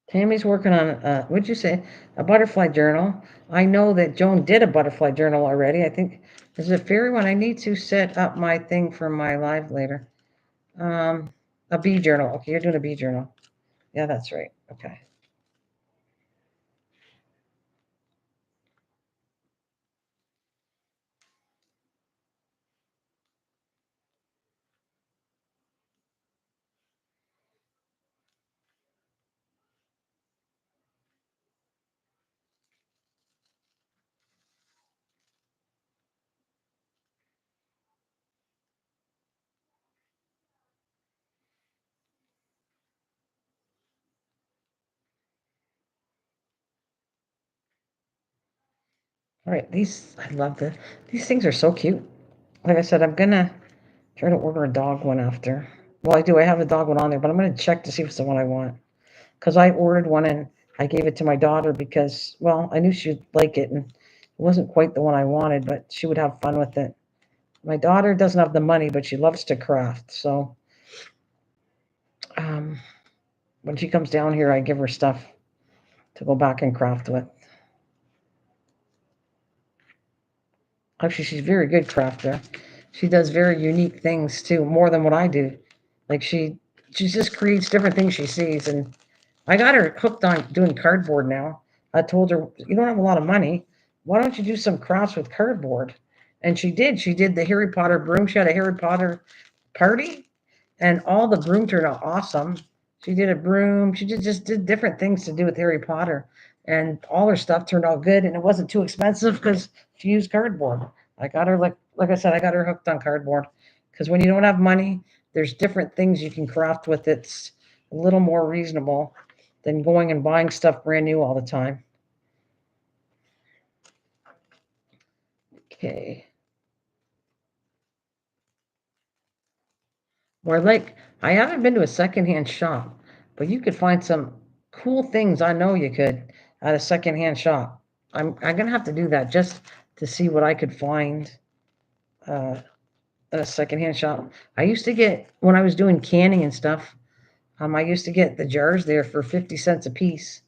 S1: Tammy's working on, what'd you say? A butterfly journal. I know that Joan did a butterfly journal already. I think, is it a fairy one? I need to set up my thing for my live later. A bee journal. Okay, you're doing a bee journal. Yeah, that's right. Okay. All right, I love these things are so cute. Like I said, I'm gonna try to order a dog one after. Well, I do. I have a dog one on there, but I'm gonna check to see if it's the one I want. Because I ordered one and I gave it to my daughter because, well, I knew she'd like it, and it wasn't quite the one I wanted, but she would have fun with it. My daughter doesn't have the money, but she loves to craft. So um, when she comes down here, I give her stuff to go back and craft with. Actually, she's a very good crafter. She does very unique things too, more than what I do. Like she just creates different things she sees, and I got her hooked on doing cardboard now. I told her, you don't have a lot of money. Why don't you do some crafts with cardboard? And she did. She did the Harry Potter broom. She had a Harry Potter party, and all the broom turned out awesome. She did a broom. She just did different things to do with Harry Potter, and all her stuff turned out good, and it wasn't too expensive because she used cardboard. I got her like I said, I got her hooked on cardboard because when you don't have money, there's different things you can craft with. It's a little more reasonable than going and buying stuff brand new all the time. Okay. Or like, I haven't been to a secondhand shop, but you could find some cool things. I know you could at a secondhand shop. I'm gonna have to do that just to see what I could find uh, at a secondhand shop. I used to get when I was doing canning and stuff. I used to get the jars there for 50 cents a piece,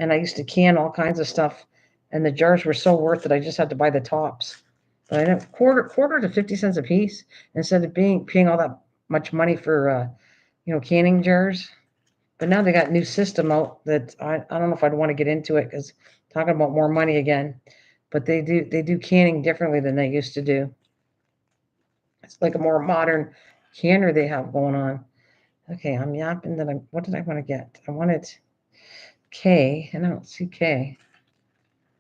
S1: and I used to can all kinds of stuff, and the jars were so worth it. I just had to buy the tops. But I know quarter to 50 cents a piece instead of being paying all that much money for canning jars. But now they got new system out that I don't know if I'd want to get into it because talking about more money again. But they do canning differently than they used to do. It's like a more modern canner they have going on. Okay, I'm yapping that I'm, what did I want to get? I wanted K, and I don't see K.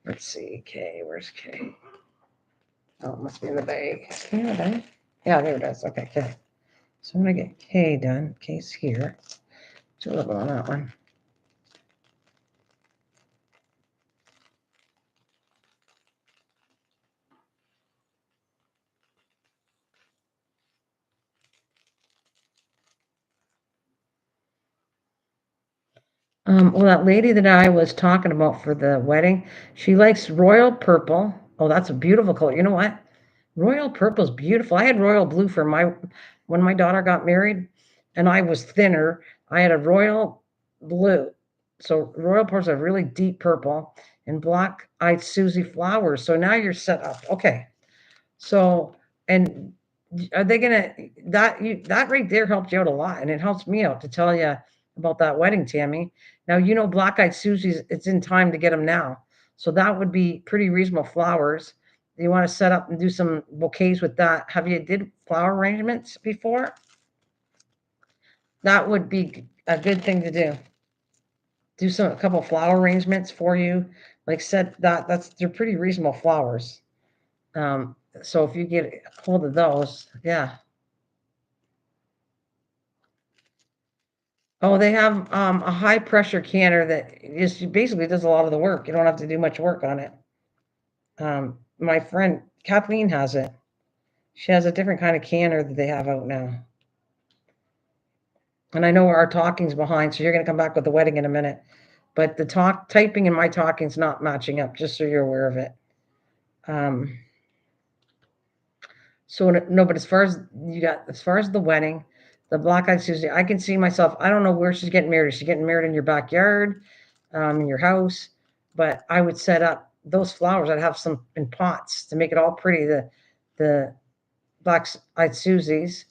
S1: Let's see, K, where's K? Oh, it must be in the bag. K in the bag? Yeah, there it is. Okay, K. So I'm gonna get K done. K's here. Do a little on that one. Well, that lady that I was talking about for the wedding, she likes royal purple. Oh, that's a beautiful color. You know what? Royal purple is beautiful. I had royal blue for my when my daughter got married, and I was thinner. I had a royal blue. So royal purple is a really deep purple and black-eyed Susie flowers. So now you're set up. Okay. So, and are they gonna that right there helped you out a lot, and it helps me out to tell you about that wedding, Tammy. Now you know Black Eyed Susie's. It's in time to get them now, so that would be pretty reasonable flowers. You want to set up and do some bouquets with that. Have you did flower arrangements before? That would be a good thing to do. Do some a couple flower arrangements for you. Like said that they're pretty reasonable flowers. So if you get hold of those, yeah. Oh, they have a high pressure canner that is basically does a lot of the work. You don't have to do much work on it. My friend Kathleen has it. She has a different kind of canner that they have out now. And I know our talking's behind, so you're going to come back with the wedding in a minute. But the typing and my talking's not matching up, just so you're aware of it. Um, So no, but as far as the wedding, the Black Eyed Susie, I can see myself. I don't know where she's getting married. Is she getting married in your backyard, in your house? But I would set up those flowers. I'd have some in pots to make it all pretty. The Black Eyed Susies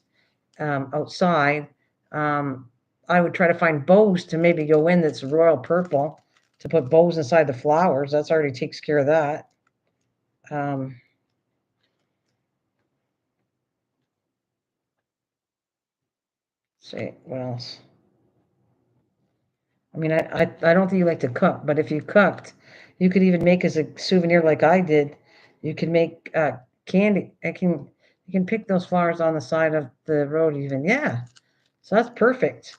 S1: outside. Um, I would try to find bows to maybe go in that's royal purple to put bows inside the flowers. That's already takes care of that. Um, see what else? I mean, I don't think you like to cook, but if you cooked, you could even make as a souvenir like I did. You can make candy. You can pick those flowers on the side of the road even. Yeah. So that's perfect.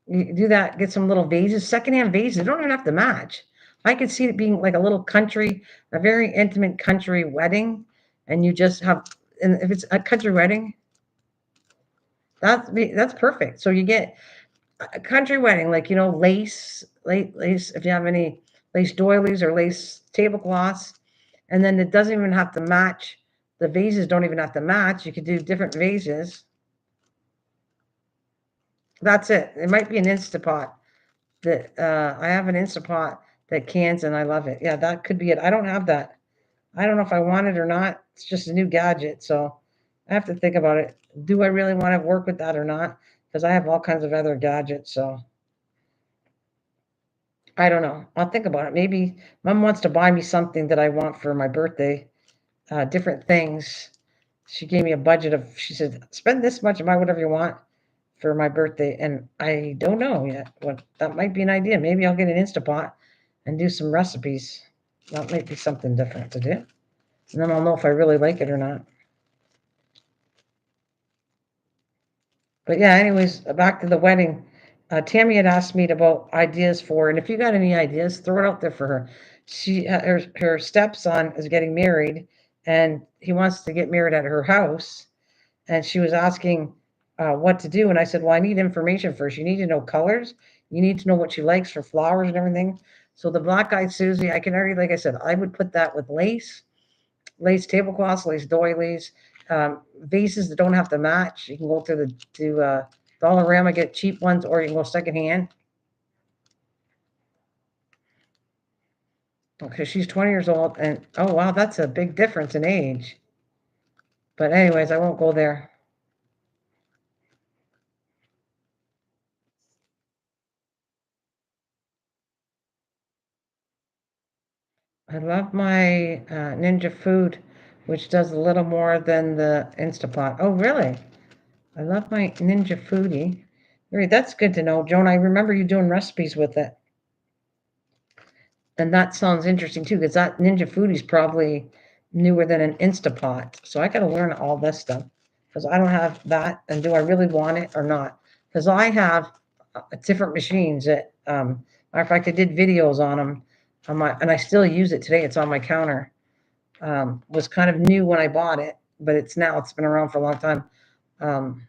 S1: You do that, get some little vases, secondhand vases. They don't even have to match. I could see it being like a little country, a very intimate country wedding, and you just have, and if it's a country wedding, that's perfect. So you get a country wedding, like lace. If you have any lace doilies or lace tablecloths, and then it doesn't even have to match. The vases don't even have to match. You could do different vases. That's it. It might be an Instapot that I have an Instapot that cans and I love it. Yeah, that could be it. I don't have that. I don't know if I want it or not. It's just a new gadget, so I have to think about it. Do I really want to work with that or not? Because I have all kinds of other gadgets, so I don't know. I'll think about it. Maybe mom wants to buy me something that I want for my birthday, different things. She gave me a budget of, she said, spend this much and buy whatever you want for my birthday. And I don't know yet. What that might be an idea. Maybe I'll get an Instapot and do some recipes. That might be something different to do. And then I'll know if I really like it or not. But yeah, anyways, back to the wedding. Tammy had asked me about ideas for, and if you got any ideas, throw it out there for her. Her stepson is getting married, and he wants to get married at her house. And she was asking what to do, and I said, "Well, I need information first. You need to know colors. You need to know what she likes for flowers and everything." So the black eyed Susie, I can already, like I said, I would put that with lace tablecloths, lace doilies, vases that don't have to match. You can go to Dollarama, get cheap ones, or you can go secondhand. Okay, she's 20 years old, and oh wow, that's a big difference in age. But anyways, I won't go there. I love my Ninja food which does a little more than the Instapot. Oh, really? I love my Ninja Foodie. Right, that's good to know, Joan. I remember you doing recipes with it. And that sounds interesting too, because that Ninja Foodie's probably newer than an Instapot. So I got to learn all this stuff because I don't have that. And do I really want it or not? Because I have different machines that, matter of fact, I did videos on them on my, and I still use it today. It's on my counter. Was kind of new when I bought it, but it's been around for a long time. Um,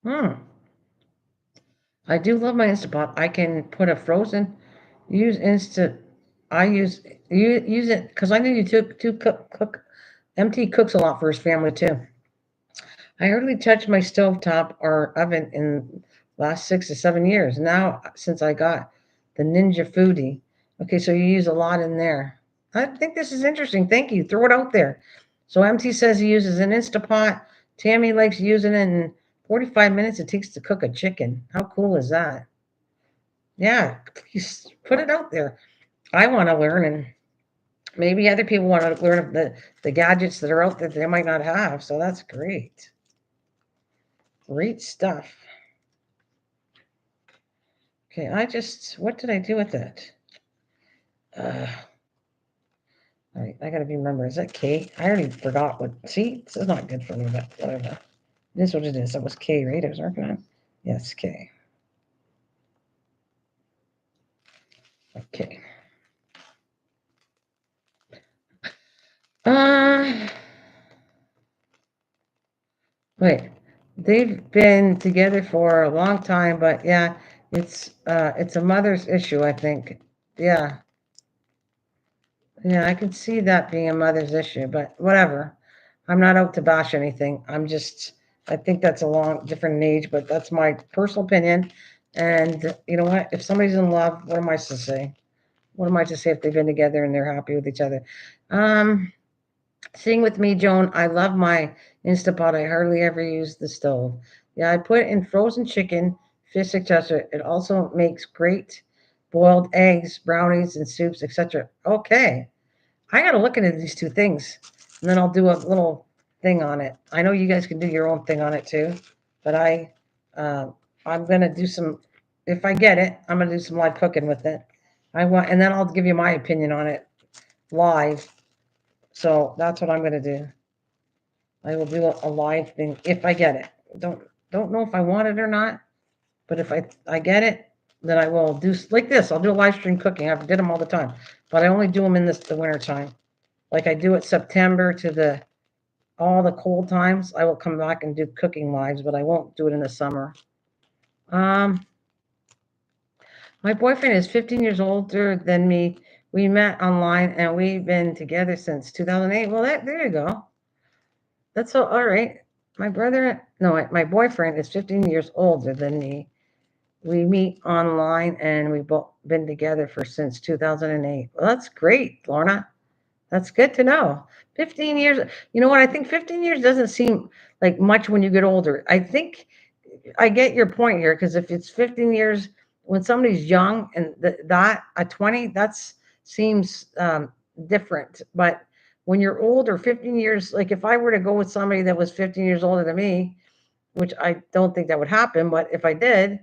S1: hmm. I do love my Instapot. I can put a frozen, use Insta. I use it because I know you took two cook. MT cooks a lot for his family too. I hardly touched my stovetop or oven in last 6 to 7 years. Now since I got the Ninja Foodie. Okay, so you use a lot in there. I think this is interesting. Thank you. Throw it out there. So MT says he uses an Instapot. Tammy likes using it in 45 minutes it takes to cook a chicken. How cool is that? Yeah, please put it out there. I want to learn, and maybe other people want to learn of the gadgets that are out there that they might not have. So that's great. Great stuff. Okay, what did I do with it? Uh, all right, I gotta remember. Is that K? I already forgot what. See, this is not good for me, but whatever. It is what it is. That was K, right? I was working on. Yes, K. Okay. Uh, Wait, they've been together for a long time, but yeah, it's a mother's issue, I think. Yeah, yeah, I can see that being a mother's issue, but whatever. I'm not out to bash anything. I think that's a long different age, but that's my personal opinion. And you know what? If somebody's in love, what am I to say? What am I to say if they've been together and they're happy with each other? Um, Sing with me, Joan. I love my Instapot. I hardly ever use the stove. Yeah, I put in frozen chicken, fish, etc. It also makes great boiled eggs, brownies, and soups, etc. Okay, I got to look into these two things, and then I'll do a little thing on it. I know you guys can do your own thing on it too, but uh, I'm gonna do some. If I get it, I'm gonna do some live cooking with it. And then I'll give you my opinion on it live. So that's what I'm gonna do. I will do a live thing if I get it. Don't know if I want it or not, but if I get it, then I will do like this. I'll do a live stream cooking. I did them all the time, but I only do them in the winter time. Like I do it September to the all the cold times. I will come back and do cooking lives, but I won't do it in the summer. Um, my boyfriend is 15 years older than me. We met online and we've been together since 2008. Well, there you go. That's all right. My brother, no, my boyfriend is 15 years older than me. We meet online and we've both been together for since 2008. Well, that's great, Lorna. That's good to know. 15 years. You know what? I think 15 years doesn't seem like much when you get older. I think I get your point here because if it's 15 years when somebody's young and that at 20, that's seems different. But when you're older, 15 years, like if I were to go with somebody that was 15 years older than me, which I don't think that would happen, but if I did,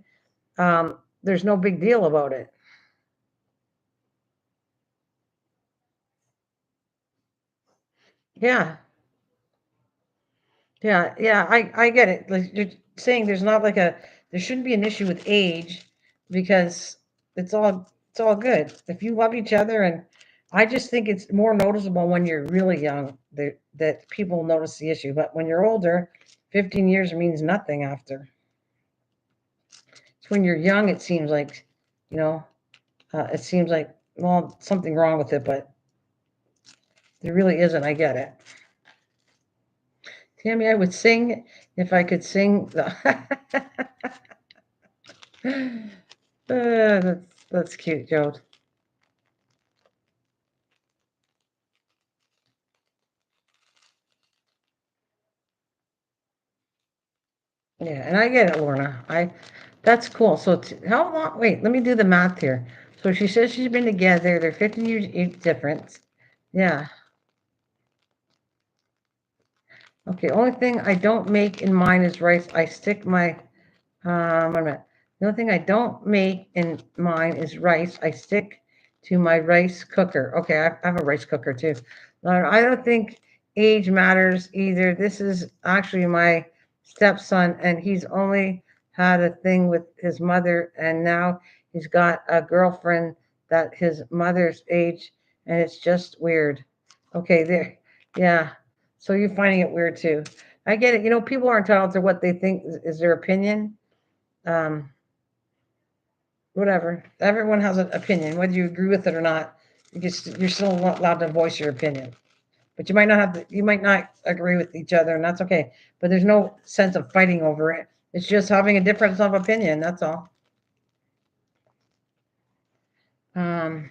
S1: there's no big deal about it. Yeah, yeah, I get it. Like you're saying, there shouldn't be an issue with age because it's all good if you love each other. And I just think it's more noticeable when you're really young that people notice the issue. But when you're older, 15 years means nothing after. It's when you're young, it seems like, you know, it seems like well something wrong with it, but there really isn't. I get it. Tammy, I would sing if I could sing. That's cute, Joe. Yeah, and I get it, Lorna. That's cool. So how long? Wait, let me do the math here. So she says she's been together. They're 15 years difference. Yeah. Okay. Only thing I don't make in mine is rice. I stick my wait a minute. The only thing I don't make in mine is rice. I stick to my rice cooker. Okay, I have a rice cooker too. I don't think age matters either. This is actually my stepson, and he's only had a thing with his mother, and now he's got a girlfriend that his mother's age, and it's just weird. Okay, there. Yeah. So you're finding it weird too. I get it. People are entitled to what they think is their opinion. um, Whatever. Everyone has an opinion, whether you agree with it or not. You're still allowed to voice your opinion, but you might not agree with each other, and that's okay. But there's no sense of fighting over it. It's just having a difference of opinion. That's all. Um,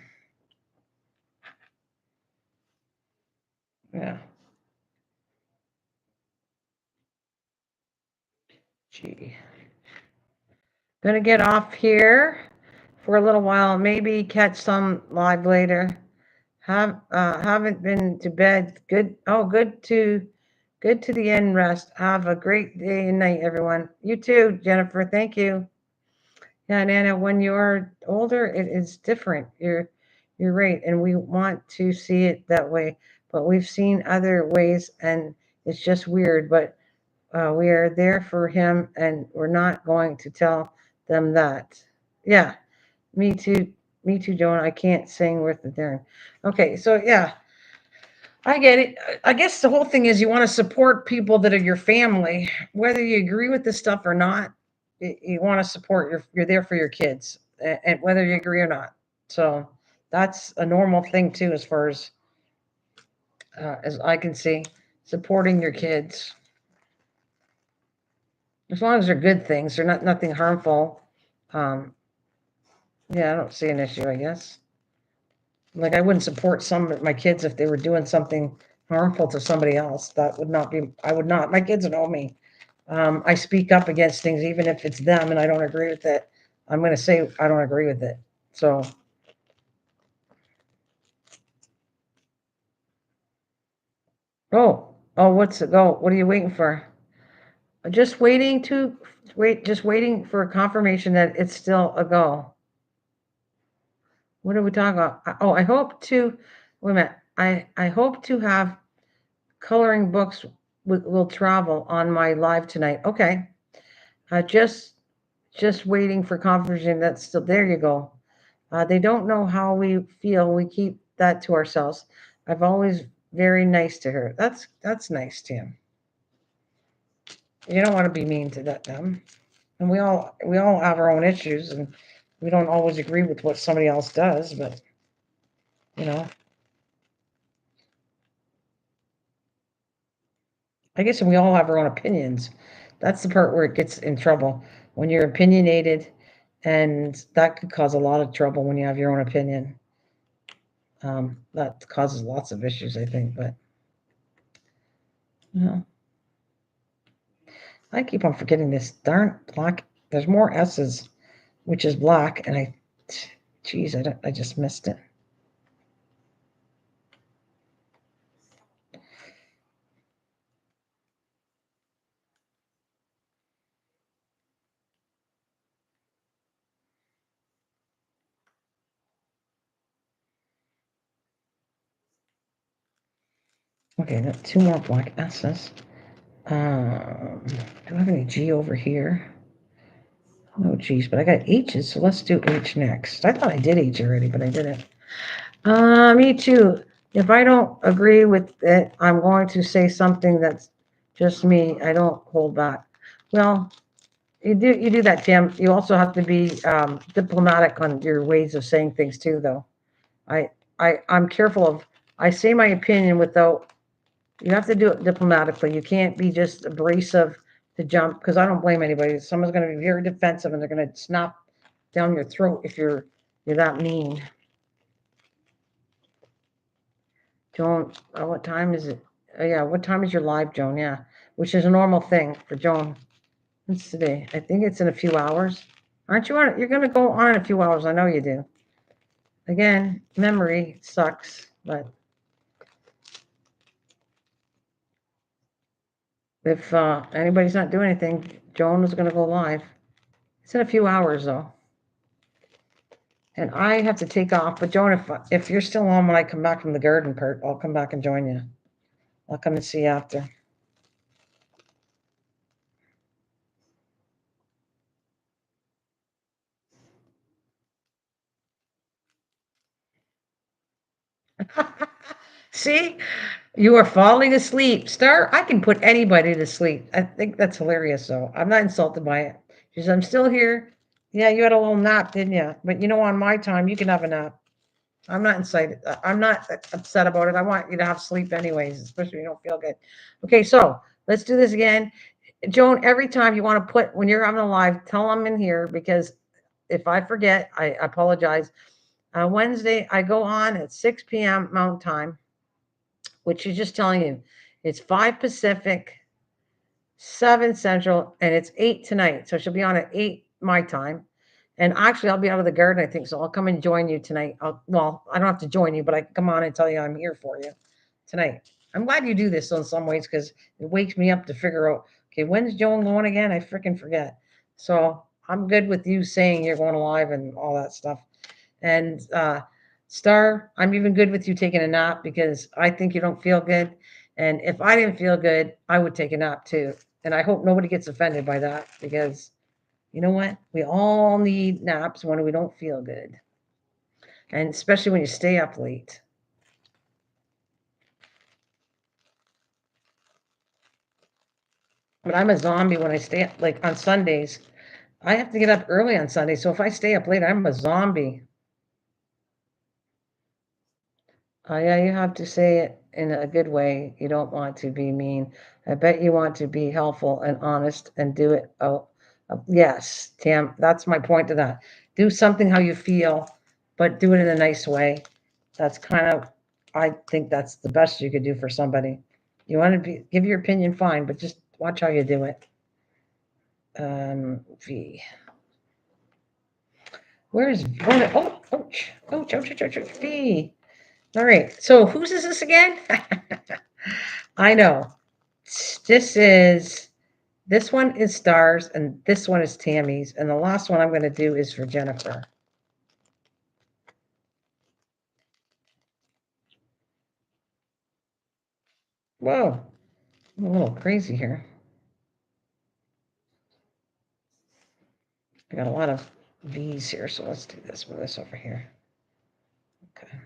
S1: yeah. Gee. Gonna get off here for a little while. Maybe catch some live later. Haven't been to bed. Good. Oh, good to the end rest. Have a great day and night, everyone. You too, Jennifer. Thank you. Yeah, Nana, when you're older, it is different. You're right, and we want to see it that way. But we've seen other ways, and it's just weird. But we are there for him, and we're not going to tell them that. Yeah, me too. Me too, Joan. I can't sing worth the darn. Okay, so yeah, I get it. I guess the whole thing is you want to support people that are your family, whether you agree with this stuff or not. You want to support you're there for your kids, and whether you agree or not. So that's a normal thing too, as I can see, supporting your kids as long as they're good things. They're not nothing harmful. Um, yeah, I don't see an issue. I guess. Like I wouldn't support some of my kids if they were doing something harmful to somebody else. That would not be. I would not. My kids know me. I speak up against things, even if it's them and I don't agree with it. I'm going to say I don't agree with it. So, what's it? Go. What are you waiting for? Just waiting to wait. Just waiting for a confirmation that it's still a go. What are we talking about? Oh, I hope to. Wait a minute. I hope to have coloring books will travel on my live tonight. Okay. Uh, just just waiting for confirmation that's still there. You go. They don't know how we feel. We keep that to ourselves. I've always very nice to her. That's nice, Tim. You don't want to be mean to them. And we all have our own issues, and we don't always agree with what somebody else does. But you know, I guess we all have our own opinions. That's the part where it gets in trouble when you're opinionated, and that could cause a lot of trouble when you have your own opinion. That causes lots of issues, I think. But you know. I keep on forgetting this darn black. There's more S's, which is black, and geez, I just missed it. Okay, got two more black S's. Do I have any G over here? No G's, but I got H's, so let's do H next. I thought I did H already, but I didn't. Me too. If I don't agree with it, I'm going to say something that's just me. I don't hold back. Well, you do that, Tim. You also have to be diplomatic on your ways of saying things too, though. I I'm careful of. I say my opinion without. You have to do it diplomatically. You can't be just abrasive to jump because I don't blame anybody. Someone's going to be very defensive and they're going to snap down your throat if you're that mean. Joan, what time is it? Yeah, what time is your live, Joan? Yeah, which is a normal thing for Joan. What's today? I think it's in a few hours. Aren't you on? You're going to go on in a few hours. I know you do. Again, memory sucks, but if anybody's not doing anything, Joan is going to go live. It's in a few hours, though. And I have to take off. But Joan, if you're still on when I come back from the garden part, I'll come back and join you. I'll come and see you after. See, you are falling asleep. Star, I can put anybody to sleep. I think that's hilarious, though. I'm not insulted by it. She says, I'm still here. Yeah, you had a little nap, didn't you? But you know, on my time, you can have a nap. I'm not incited. I'm not upset about it. I want you to have sleep anyways, especially if you don't feel good. Okay, so let's do this again. Joan, every time you want to put, when you're having a live, tell them in here because if I forget, I apologize. Wednesday, I go on at 6 p.m. Mountain Time, which is just telling you it's 5 Pacific, 7 Central, and it's 8 tonight. So she'll be on at 8 my time. And actually, I'll be out of the garden, I think. So I'll come and join you tonight. Well, I don't have to join you, but I can come on and tell you I'm here for you tonight. I'm glad you do this in some ways because it wakes me up to figure out, okay, when's Joan going again? I freaking forget. So I'm good with you saying you're going live and all that stuff. And Star, I'm even good with you taking a nap because I think you don't feel good. And if I didn't feel good, I would take a nap too. And I hope nobody gets offended by that because you know what? We all need naps when we don't feel good. And especially when you stay up late. But I'm a zombie when I stay up, like on Sundays. I have to get up early on Sundays. So if I stay up late, I'm a zombie. Yeah, you have to say it in a good way. You don't want to be mean. I bet you want to be helpful and honest and do it. Oh, yes, Tam, that's my point to that. Do something how you feel, but do it in a nice way. That's kind of, I think that's the best you could do for somebody. You want to give your opinion, fine, but just watch how you do it. V. Where's, oh, ouch, ouch, ouch, ouch, ouch, ouch, V. All right. So whose is this again? I know. This one is Stars and this one is Tammy's. And the last one I'm going to do is for Jennifer. Whoa. I'm a little crazy here. I got a lot of V's here, so let's do this. Move this over here. Okay.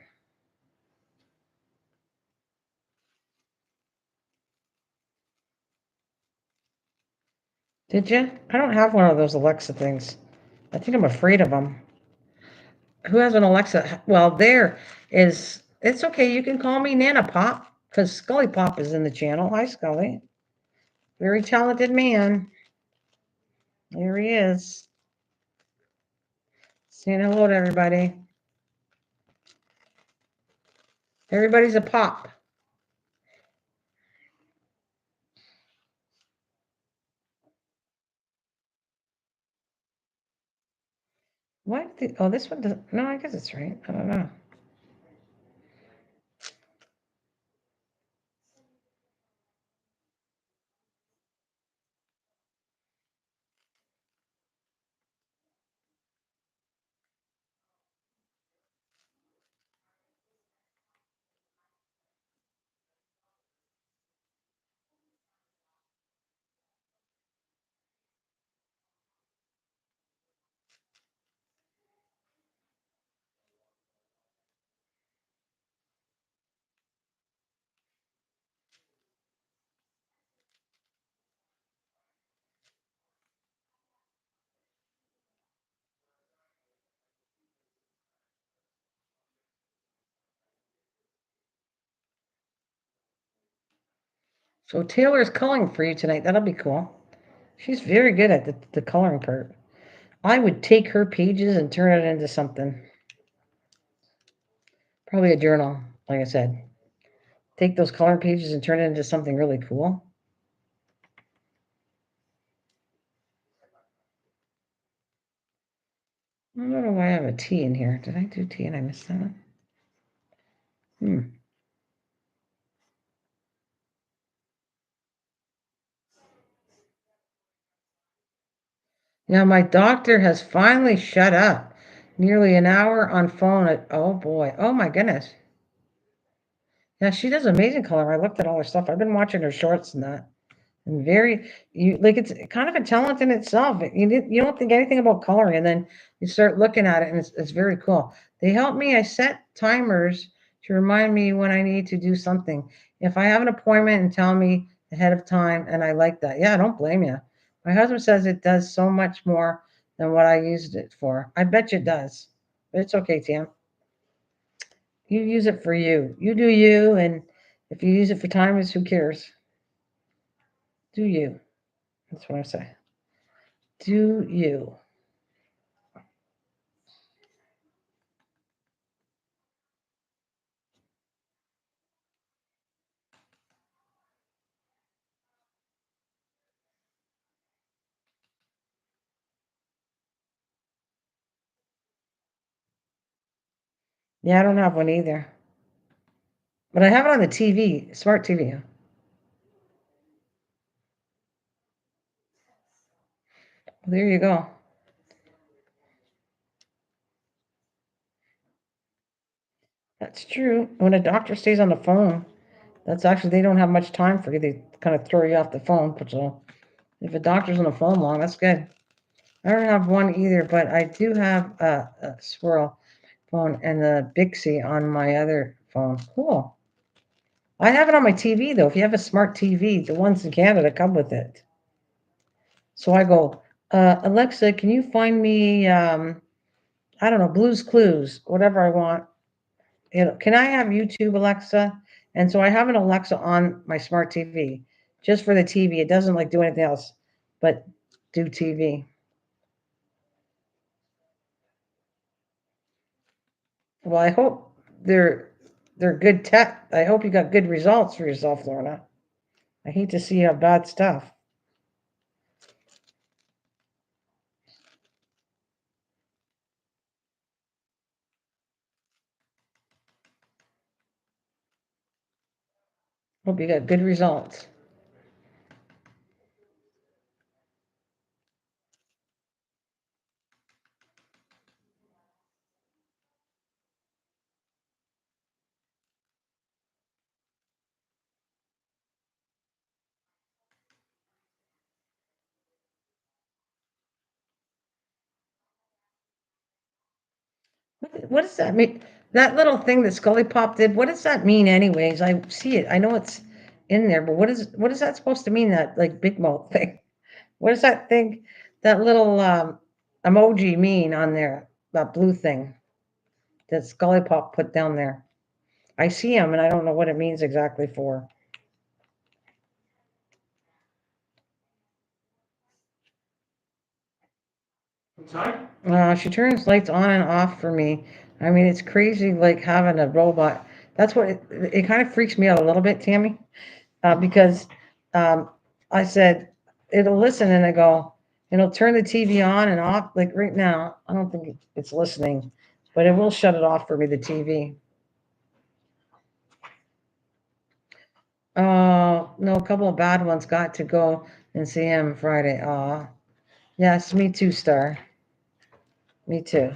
S1: Did you? I don't have one of those Alexa things. I think I'm afraid of them. Who has an Alexa? Well, there is. It's okay. You can call me Nana Pop because Scully Pop is in the channel. Hi, Scully. Very talented man. There he is. Saying hello to everybody. Everybody's a pop. What? Oh, this one doesn't. No, I guess it's right. I don't know. So Taylor's coloring for you tonight. That'll be cool. She's very good at the coloring part. I would take her pages and turn it into something. Probably a journal, like I said. Take those coloring pages and turn it into something really cool. have a T in here. Did I do T and I missed that one? Now my doctor has finally shut up. Nearly an hour on phone at, oh boy, oh my goodness. Yeah, she does amazing color. I looked at all her stuff. I've been watching her shorts and that. And very, you like it's kind of a talent in itself. You don't think anything about coloring, and then you start looking at it, and it's very cool. They help me. I set timers to remind me when I need to do something. If I have an appointment and tell me ahead of time, and I like that. Yeah, I don't blame you. My husband says it does so much more than what I used it for. I bet you it does, but it's okay, Tam. You use it for you. You do you, and if you use it for timers, who cares? Do you? That's what I say. Do you? Yeah, I don't have one either. But I have it on the TV, smart TV. There you go. That's true. When a doctor stays on the phone, that's actually, they don't have much time for you. They kind of throw you off the phone. But so if a doctor's on the phone long, that's good. I don't have one either, but I do have a Swirl phone and the Bixie on my other phone. Cool. I have it on my TV though. If you have a smart TV, the ones in Canada come with it. So I go, Alexa, can you find me, I don't know, Blues Clues, whatever I want. Can I have YouTube, Alexa? And so I have an Alexa on my smart TV just for the TV. It doesn't like do anything else but do TV. Well, I hope they're good tech. I hope you got good results for yourself, Lorna. I hate to see you have bad stuff. Hope you got good results. What does that mean? That little thing that Scully Pop did, what does that mean anyways? I see it. I know it's in there, but what is that supposed to mean, that like big mouth thing? What does that thing, that little emoji mean on there? That blue thing that Scully Pop put down there. I see him and I don't know what it means exactly for. She turns lights on and off for me. I mean, it's crazy like having a robot. That's what it kind of freaks me out a little bit, Tammy, because um, I said it'll listen and I go, it'll turn the TV on and off. Like right now, I don't think it's listening, but it will shut it off for me, the TV. Oh, no, a couple of bad ones got to go and see him Friday. Aw. Yes, me too, Star. Me too.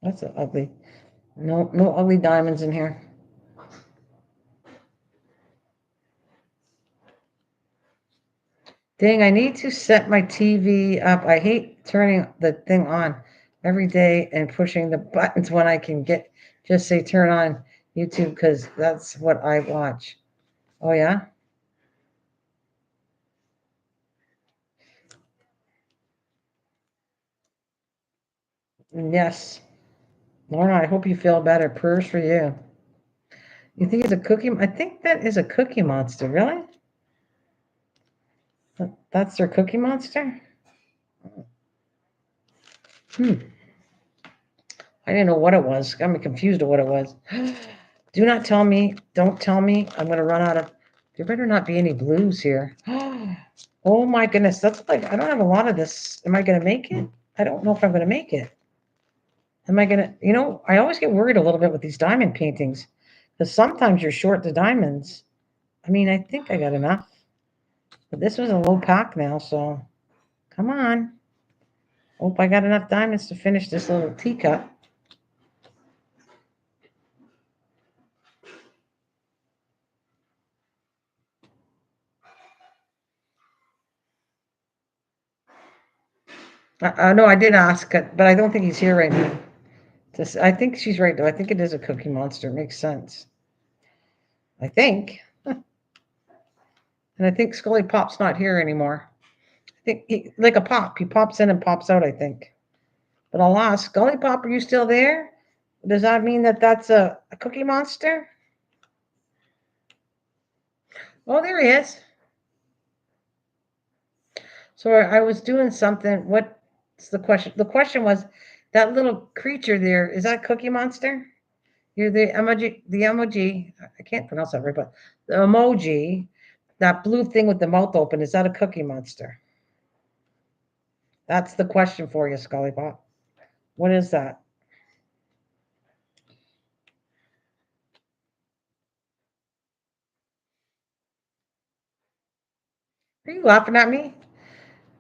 S1: That's a ugly. No, no ugly diamonds in here. Dang, I need to set my TV up. I hate turning the thing on every day and pushing the buttons when I can get just say turn on YouTube because that's what I watch. Oh, yeah? Yes. Lorna, I hope you feel better. Prayers for you. You think it's a cookie? I think that is a cookie monster. Really? That's their cookie monster? Hmm. I didn't know what it was. Got me confused of what it was. Do not tell me. Don't tell me. I'm going to run out of. There better not be any blues here. Oh my goodness. That's like, I don't have a lot of this. Am I going to make it? I don't know if I'm going to make it. Am I going to, I always get worried a little bit with these diamond paintings because sometimes you're short the diamonds. I mean, I think I got enough. But this was a low pack now, so come on. Hope I got enough diamonds to finish this little teacup. No, I did ask, but I don't think he's here right now. I think she's right, though. I think it is a Cookie Monster. It makes sense. I think. And I think Scully Pop's not here anymore. I think, like a pop. He pops in and pops out, I think. But I'll ask, Scully Pop, are you still there? Does that mean that that's a Cookie Monster? Oh, there he is. So I was doing something. What's the question? The question was, that little creature there, is that Cookie Monster? You're the emoji. I can't pronounce that right, but the emoji, that blue thing with the mouth open, is that a Cookie Monster? That's the question for you, Scully Pop. What is that? Are you laughing at me?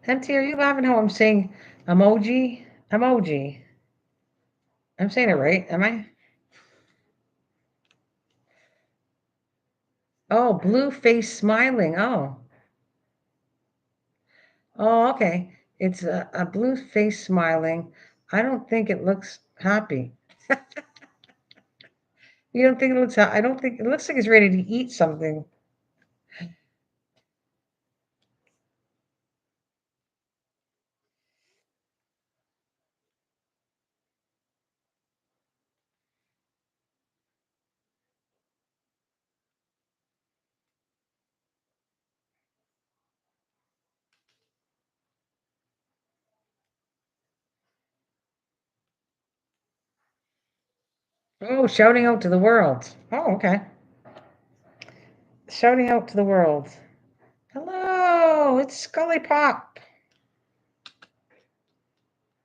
S1: MT, are you laughing how I'm saying emoji? Emoji. I'm saying it right, am I? Oh, blue face smiling. Oh. Oh, okay. It's a blue face smiling. I don't think it looks happy. You don't think it looks I don't think it looks like it's ready to eat something. Oh, shouting out to the world. Oh, okay. Shouting out to the world. Hello, it's Scully Pop.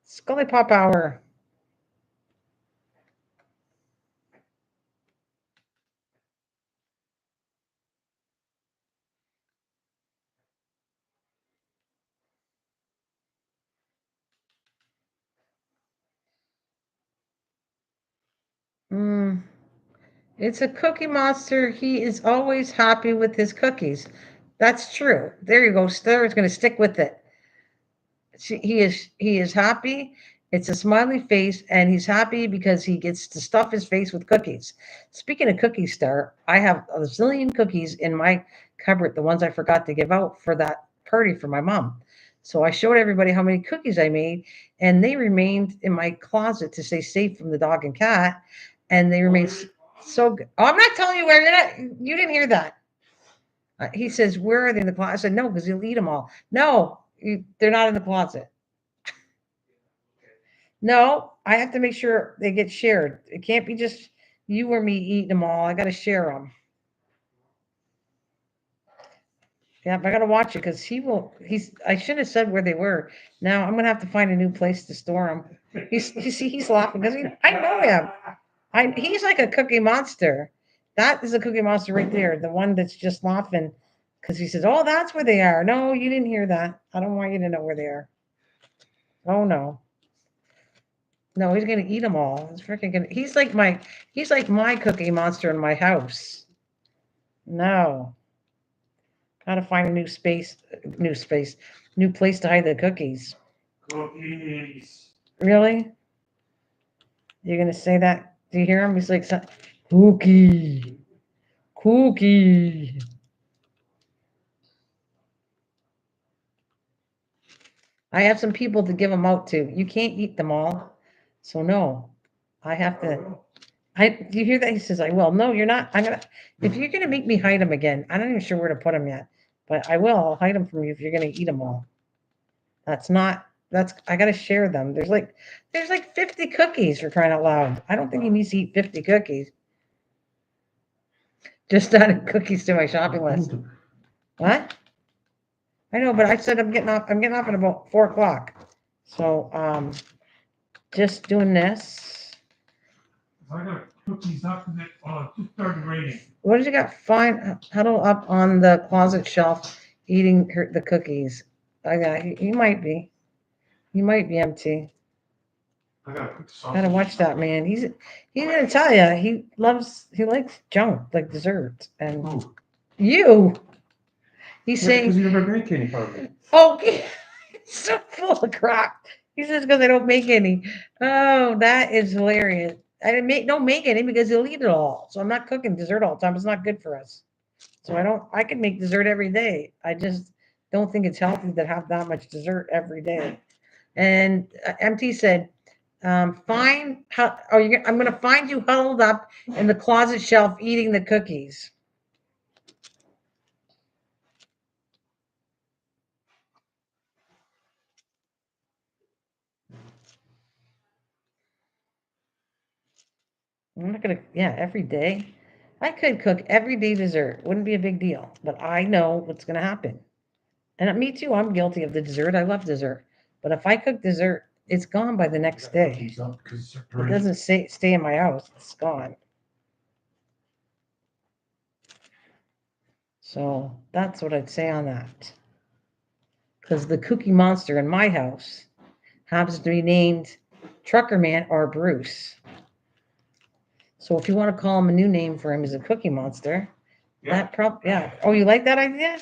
S1: Scully Pop hour. Mm, it's a Cookie Monster. He is always happy with his cookies. That's true. There you go. Star is going to stick with it. He is happy. It's a smiley face, and he's happy because he gets to stuff his face with cookies. Speaking of Cookie Star, I have a zillion cookies in my cupboard, the ones I forgot to give out for that party for my mom. So I showed everybody how many cookies I made, and they remained in my closet to stay safe from the dog and cat, and they remained so good. Oh, I'm not telling you where. You didn't hear that. He says, "Where are they in the closet?" I said, "No, because he'll eat them all." No, they're not in the closet. No, I have to make sure they get shared. It can't be just you or me eating them all. I got to share them. Yeah, I got to watch it because he will. I should have said where they were. Now I'm gonna have to find a new place to store them. You see, he's laughing because I know him. He's like a Cookie Monster. That is a Cookie Monster right there. The one that's just laughing because he says, "Oh, that's where they are." No, you didn't hear that. I don't want you to know where they are. Oh no. No, he's gonna eat them all. He's freaking gonna. He's like my Cookie Monster in my house. No, gotta find a new place to hide the cookies. Cookies. Really? You're gonna say that? Do you hear him? He's like, cookie, cookie. I have some people to give them out to. You can't eat them all, so no. I have to. Do you hear that? He says, "I will." No, you're not. I'm gonna. If you're gonna make me hide them again, I'm not even sure where to put them yet, but I will. I'll hide them from you if you're gonna eat them all. That's not. That's. I gotta share them. There's like 50 cookies for crying out loud. I don't think he needs to eat 50 cookies. Just added cookies to my shopping list. What? I know, but I said I'm getting off. I'm getting off at about 4 o'clock. So just doing this.
S2: I got cookies up and it just started raining.
S1: What did you got? Fine, huddle up on the closet shelf, eating the cookies. I got. He might be. He might be empty.
S2: I gotta put the sausage.
S1: Gotta watch that man. He's gonna tell you he likes junk like desserts and
S2: Ooh.
S1: you. He's
S2: Yeah,
S1: saying
S2: because you never make any for me.
S1: okay. So full of crap. He says because I don't make any. Oh, that is hilarious. I don't make any because he'll eat it all. So I'm not cooking dessert all the time. It's not good for us. So I can make dessert every day. I just don't think it's healthy to have that much dessert every day. And MT said, find how, I'm going to find you huddled up in the closet shelf eating the cookies. I'm not going to, yeah, every day. I could cook every day dessert. Wouldn't be a big deal. But I know what's going to happen. And me too, I'm guilty of the dessert. I love dessert. But if I cook dessert, it's gone by the next day. It doesn't stay in my house. It's gone. So that's what I'd say on that. Because the Cookie Monster in my house happens to be named Trucker Man or Bruce. So if you want to call him a new name for him is a Cookie Monster, yeah. Yeah. Oh, you like that idea?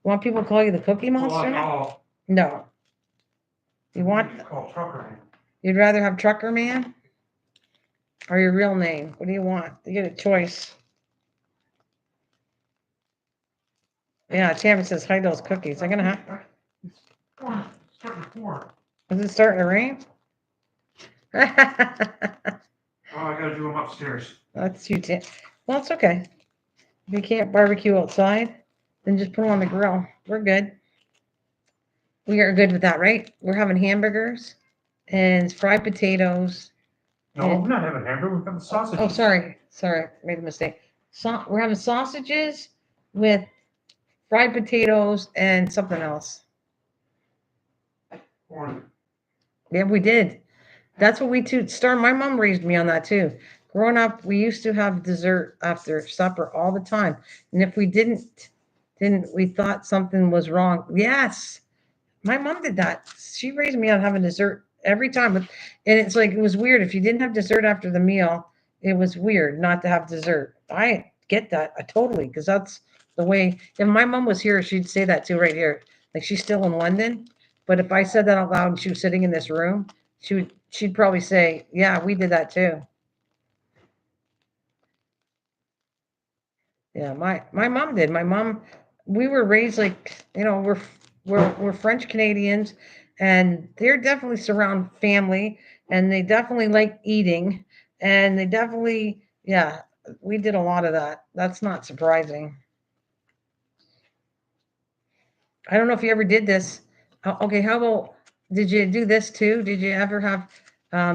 S1: Want people to call you the Cookie Monster? No. You want?
S2: Call Trucker Man.
S1: You'd rather have Trucker Man or your real name? What do you want? You get a choice. Yeah, Tammy says hide those cookies. I'm gonna have.
S2: It's starting to pour.
S1: Is it starting to rain?
S2: Oh, I gotta do them upstairs.
S1: That's you, Tim. Well, it's okay. If you can't barbecue outside, then just put them on the grill. We're good. We are good with that, right? We're having hamburgers and fried potatoes.
S2: No, we're not having hamburger. We're having sausages.
S1: Oh, sorry, made a mistake. We're having sausages with fried potatoes and something else.
S2: Corn.
S1: Yeah, we did. That's what we too. My mom raised me on that too. Growing up, we used to have dessert after supper all the time, and if we didn't we thought something was wrong. Yes, my mom did that. She raised me on having dessert every time, and it's like it was weird if you didn't have dessert after the meal. It was weird not to have dessert. I get that totally because that's the way. If my mom was here, she'd say that too right here. Like she's still in London, but if I said that out loud and she was sitting in this room, she'd probably say, "Yeah, we did that too." Yeah, my mom did. My mom, we were raised like we're French Canadians, and they're definitely surround family, and they definitely like eating, and they definitely yeah, we did a lot of that. That's not surprising. I don't know if you ever did this. Okay, how about did you do this too? Did you ever have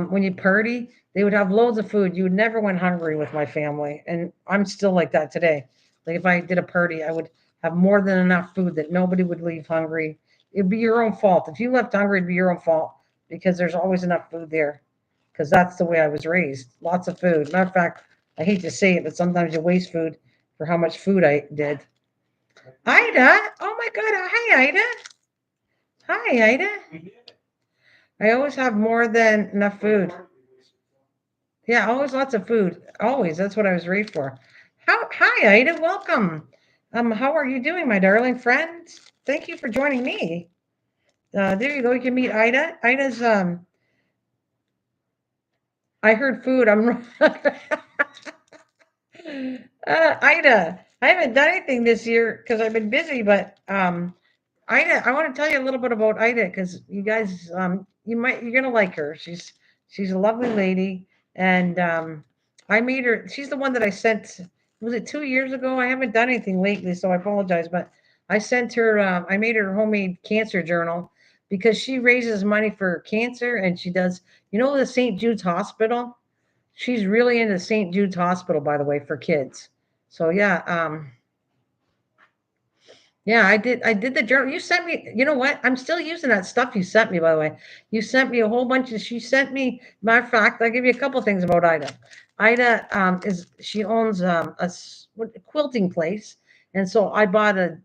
S1: when you party? They would have loads of food. You would never went hungry with my family, and I'm still like that today. Like if I did a party, I would have more than enough food that nobody would leave hungry. It'd be your own fault if you left hungry. It'd be your own fault because there's always enough food there. Because that's the way I was raised. Lots of food. Matter of fact, I hate to say it, but sometimes you waste food for how much food I did. Ida, oh my God, hi Ida. Hi, Ida. I always have more than enough food. Yeah, always lots of food. Always. That's what I was raised for. Hi, Ida. Welcome. How are you doing, my darling friends? Thank you for joining me. There you go. You can meet Ida. Ida's I heard food. I'm Ida. I haven't done anything this year because I've been busy, but Ida, I want to tell you a little bit about Ida because you guys, you're gonna like her. She's a lovely lady, and I made her. She's the one that I sent. Was it 2 years ago? I haven't done anything lately, so I apologize. But I sent her. I made her a homemade cancer journal because she raises money for cancer, and she does. You know the St. Jude's Hospital. She's really into St. Jude's Hospital, by the way, for kids. So yeah, yeah, I did the journal. You sent me, you know what? I'm still using that stuff you sent me, by the way. You sent me a whole bunch of, she sent me, matter of fact, I'll give you a couple things about Ida. Ida she owns a quilting place. And so I bought a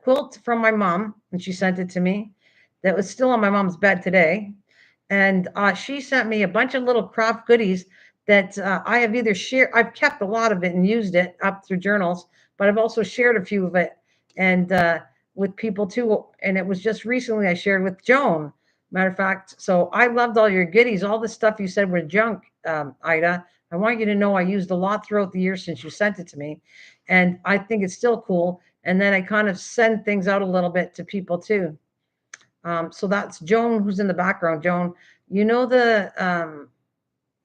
S1: quilt from my mom and she sent it to me. That was still on my mom's bed today. And she sent me a bunch of little craft goodies that I have either shared, I've kept a lot of it and used it up through journals, but I've also shared a few of it and with people too. And it was just recently I shared with Joan. Matter of fact, so I loved all your goodies, all the stuff you said were junk, Ida. I want you to know I used a lot throughout the year since you sent it to me, and I think it's still cool. And then I kind of send things out a little bit to people too. So that's Joan who's in the background. Joan, you know the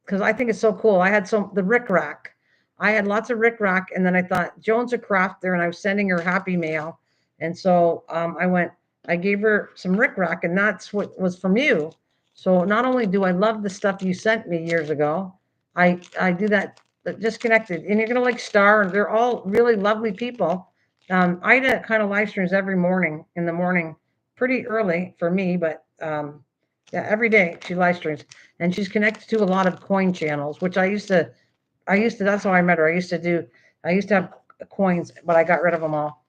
S1: because I think it's so cool. I had the Rick Rack. I had lots of Rick Rack, and then I thought Joan's a crafter, and I was sending her happy mail, and so I gave her some Rick Rack, and that's what was from you. So not only do I love the stuff you sent me years ago, I do that just connected, and you're gonna like Star, and they're all really lovely people. Ida kind of live streams every morning in the morning, pretty early for me, but yeah, every day she live streams and she's connected to a lot of coin channels, which I used to, that's how I met her. I used to have coins, but I got rid of them all.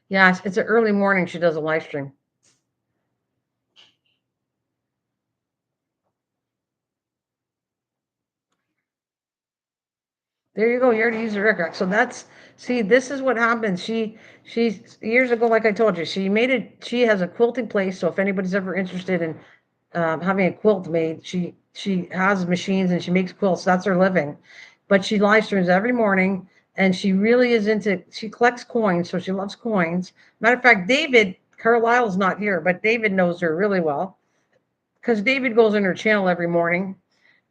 S1: Yeah, it's an early morning. She does a live stream. There you go. You already used the Rick. So see, this is what happens. She years ago, like I told you, she made it. She has a quilting place. So if anybody's ever interested in having a quilt made, she has machines and she makes quilts. That's her living. But she live streams every morning, and she really is into. She collects coins, so she loves coins. Matter of fact, David Carlisle's not here, but David knows her really well because David goes in her channel every morning,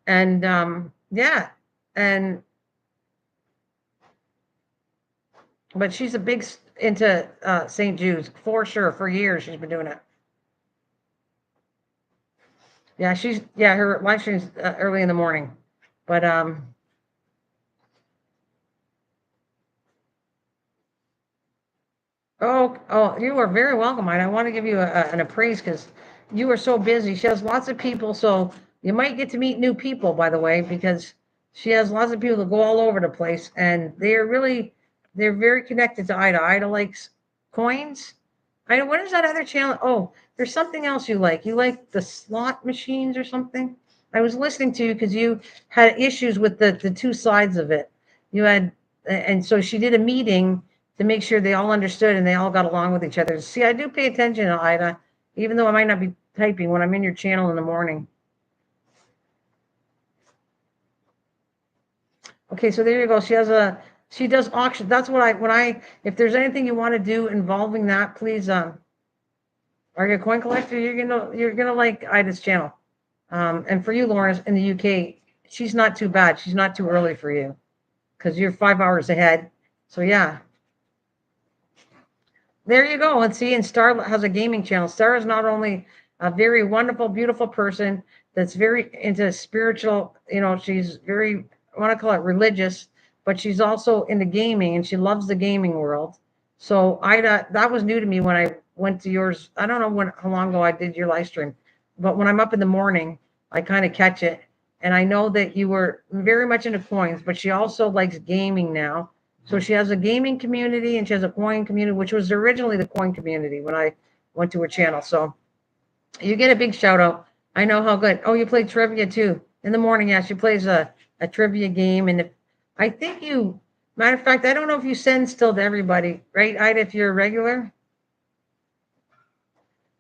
S1: and yeah, and but she's a big into St. Jude's for sure. For years, she's been doing it. Yeah, her live streams early in the morning, but oh, you are very welcome. I want to give you an appraise because you are so busy. She has lots of people, so you might get to meet new people, by the way, because she has lots of people that go all over the place, and they're very connected to Ida. Ida likes coins. Ida, what is that other channel? Oh, there's something else you like. You like the slot machines or something? I was listening to you because you had issues with the two sides of it. You had, and so she did a meeting to make sure they all understood and they all got along with each other. See, I do pay attention to Ida, even though I might not be typing when I'm in your channel in the morning. Okay, so there you go. She does auction. That's what if there's anything you want to do involving that, please, are you a coin collector? You're gonna like Ida's channel. And for you, Lawrence, in the UK, she's not too bad. She's not too early for you because you're 5 hours ahead. So yeah, there you go. And see, and Star has a gaming channel. Star is not only a very wonderful, beautiful person that's very into spiritual, she's very, I want to call it religious, but she's also into gaming and she loves the gaming world. So Ida, that was new to me when I went to yours. I don't know how long ago I did your live stream, but when I'm up in the morning, I kind of catch it. And I know that you were very much into coins, but she also likes gaming now, so she has a gaming community and she has a coin community, which was originally the coin community when I went to her channel. So you get a big shout out. I know how good. Oh, you play trivia too in the morning. Yeah, she plays a trivia game. And I think matter of fact, I don't know if you send still to everybody, right, Ida, if you're a regular.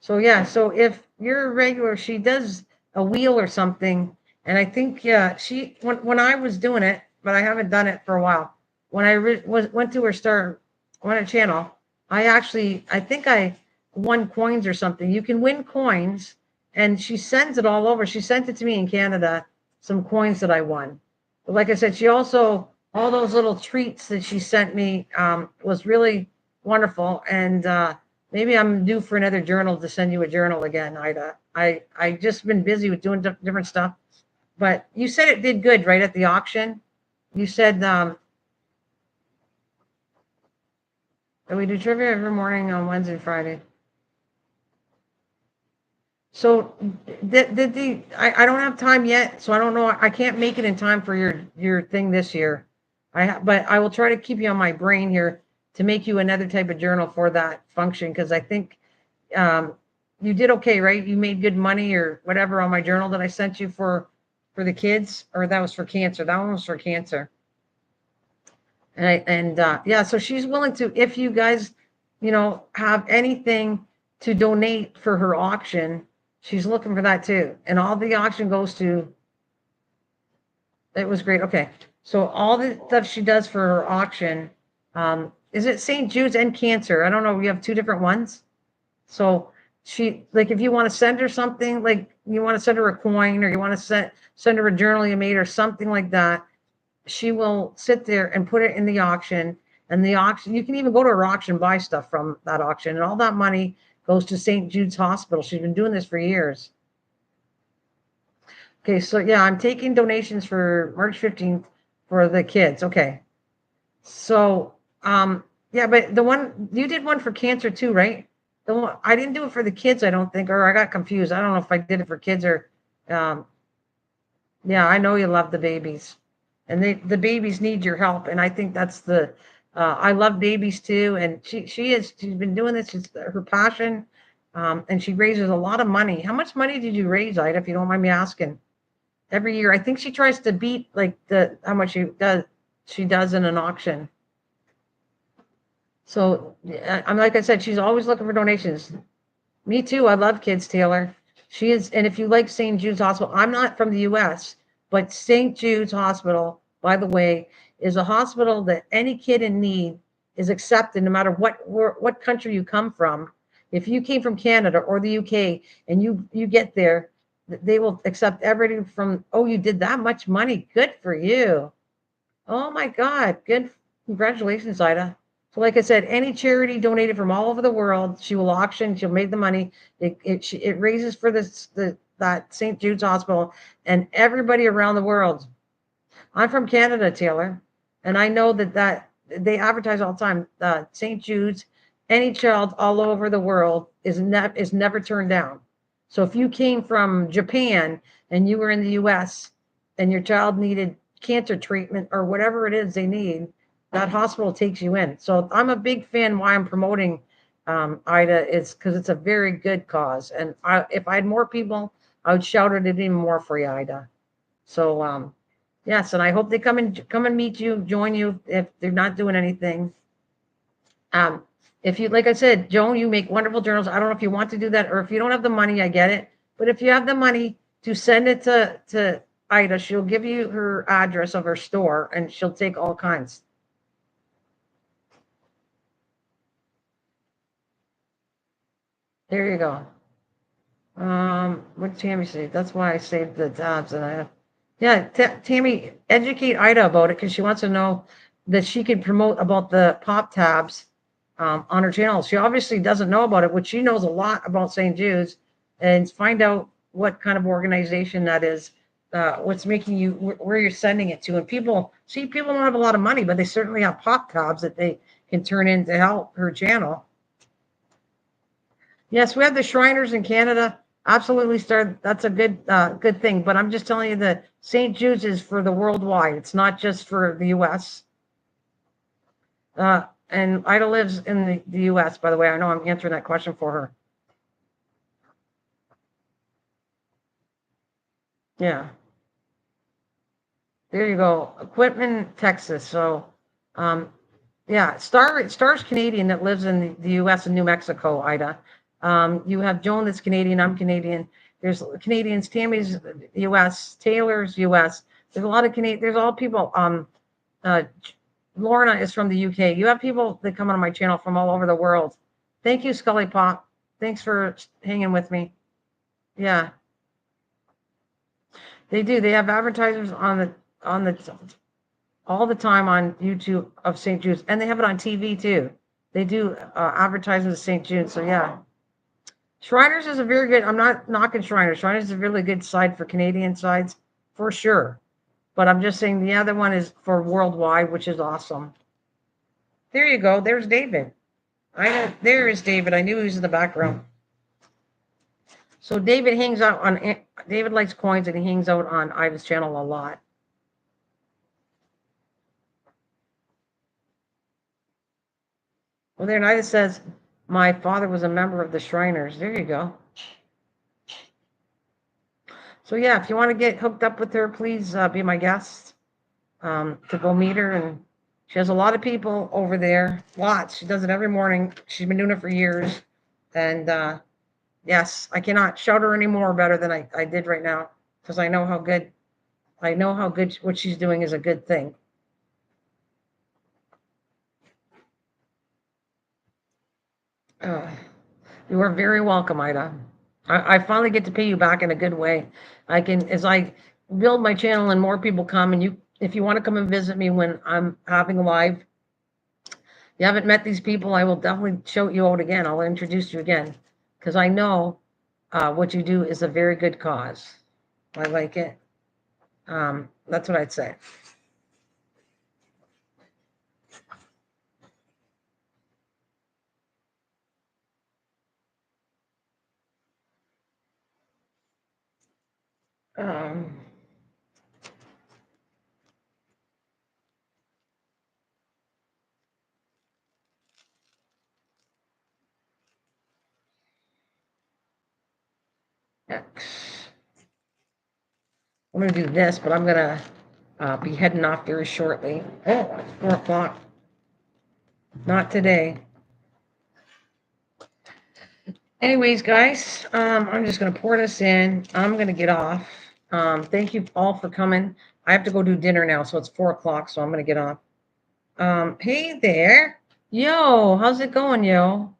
S1: So yeah, so if you're a regular, she does a wheel or something. And I think, yeah, when I was doing it, but I haven't done it for a while. When I went to her went her channel, I think I won coins or something. You can win coins, and she sends it all over. She sent it to me in Canada, some coins that I won. But like I said, she also all those little treats that she sent me was really wonderful. And maybe I'm due for another journal to send you a journal again, Ida. I just been busy with doing different stuff. But you said it did good, right, at the auction? You said And we do trivia every morning on Wednesday and Friday. So I don't have time yet, so I don't know. I can't make it in time for your thing this year. But I will try to keep you on my brain here to make you another type of journal for that function because I think um, you did okay, right? You made good money or whatever on my journal that I sent you for the kids, or that was for cancer. That one was for cancer. And yeah, so she's willing to, if you guys, have anything to donate for her auction, she's looking for that too. And all the auction goes to, it was great. Okay. So all the stuff she does for her auction, is it St. Jude's and cancer? I don't know. We have two different ones. So she, like, if you want to send her something, like you want to send her a coin or you want to send her a journal you made or something like that, she will sit there and put it in the auction. And the auction, you can even go to her auction, buy stuff from that auction, and all that money goes to St. Jude's Hospital. She's been doing this for years. Okay, so yeah, I'm taking donations for March 15th for the kids. Okay. So yeah, but the one you did one for cancer too, right? The one I didn't do it for the kids, I don't think, or I got confused. I don't know if I did it for kids or um yeah, I know you love the babies, and the babies need your help, and I think that's the. I love babies too, and she's been doing this. It's her passion, and she raises a lot of money. How much money did you raise, Ida? If you don't mind me asking, every year I think she tries to beat like the how much she does in an auction. So I'm like I said, she's always looking for donations. Me too. I love kids, Taylor. She is, and if you like St. Jude's Hospital, I'm not from the US, but St. Jude's Hospital, by the way, is a hospital that any kid in need is accepted no matter what country you come from. If you came from Canada or the UK and you get there, they will accept everything from, oh, you did that much money. Good for you. Oh my God. Good. Congratulations, Ida. So, like I said, any charity donated from all over the world, she will auction. She'll make the money. It raises for that St. Jude's Hospital and everybody around the world. I'm from Canada, Taylor, and I know that they advertise all the time. St. Jude's, any child all over the world is never turned down. So if you came from Japan and you were in the U.S. and your child needed cancer treatment or whatever it is they need, that hospital takes you in. So I'm a big fan. Why I'm promoting Ida is because it's a very good cause, and if I had more people, I would shout it even more for you, Ida. So yes, and I hope they come and meet you, join you if they're not doing anything. Um, if you, like I said, Joan, you make wonderful journals. I don't know if you want to do that or if you don't have the money, I get it. But if you have the money to send it to Ida, she'll give you her address of her store and she'll take all kinds. There you go. What Tammy said. That's why I saved the tabs and yeah, Tammy, educate Ida about it because she wants to know that she can promote about the pop tabs on her channel. She obviously doesn't know about it, which she knows a lot about St. Jude's, and find out what kind of organization that is, what's making you, where you're sending it to. And people don't have a lot of money, but they certainly have pop tabs that they can turn in to help her channel. Yes, we have the Shriners in Canada. Absolutely, start. That's a good thing. But I'm just telling you that St. Jude's is for the worldwide. It's not just for the U.S. And Ida lives in the U.S. By the way, I know I'm answering that question for her. Yeah, there you go. Equipment, Texas. So, um, yeah, Star's Canadian that lives in the U.S. and New Mexico. Ida, you have Joan that's Canadian. I'm Canadian. There's Canadians. Tammy's U.S. Taylor's U.S. There's a lot of Canadian. There's all people. Uh, Lorna is from the UK. You have people that come on my channel from all over the world. Thank you, Scully Pop. Thanks for hanging with me. Yeah, they do. They have advertisers on the all the time on YouTube of St. Jude's, and they have it on TV too. They do advertisements of St. Jude. So yeah, Shriners is a very good. I'm not knocking Shriners. Shriners is a really good side for Canadian sides for sure. But I'm just saying the other one is for worldwide, which is awesome. There you go. There's David. I know, there is David. I knew he was in the background. So David hangs out on, David likes coins and he hangs out on Ida's channel a lot. Well, there, Ida says, my father was a member of the Shriners. There you go. So yeah, if you want to get hooked up with her, please be my guest to go meet her. And she has a lot of people over there, lots. She does it every morning. She's been doing it for years. And yes, I cannot shout her any more better than I did right now because I know how good what she's doing is a good thing. You are very welcome, Ida. I finally get to pay you back in a good way. I can, as I build my channel and more people come, and if you want to come and visit me when I'm having a live, you haven't met these people, I will definitely show you out again. I'll introduce you again because I know what you do is a very good cause. I like it. That's what I'd say. Um, X. I'm going to do this, but I'm going to be heading off very shortly. Oh, it's 4 o'clock. Not today. Anyways, guys, I'm just going to pour this in. I'm going to get off. Thank you all for coming. I have to go do dinner now, so it's 4 o'clock, so I'm going to get off. Hey there. Yo, how's it going, yo?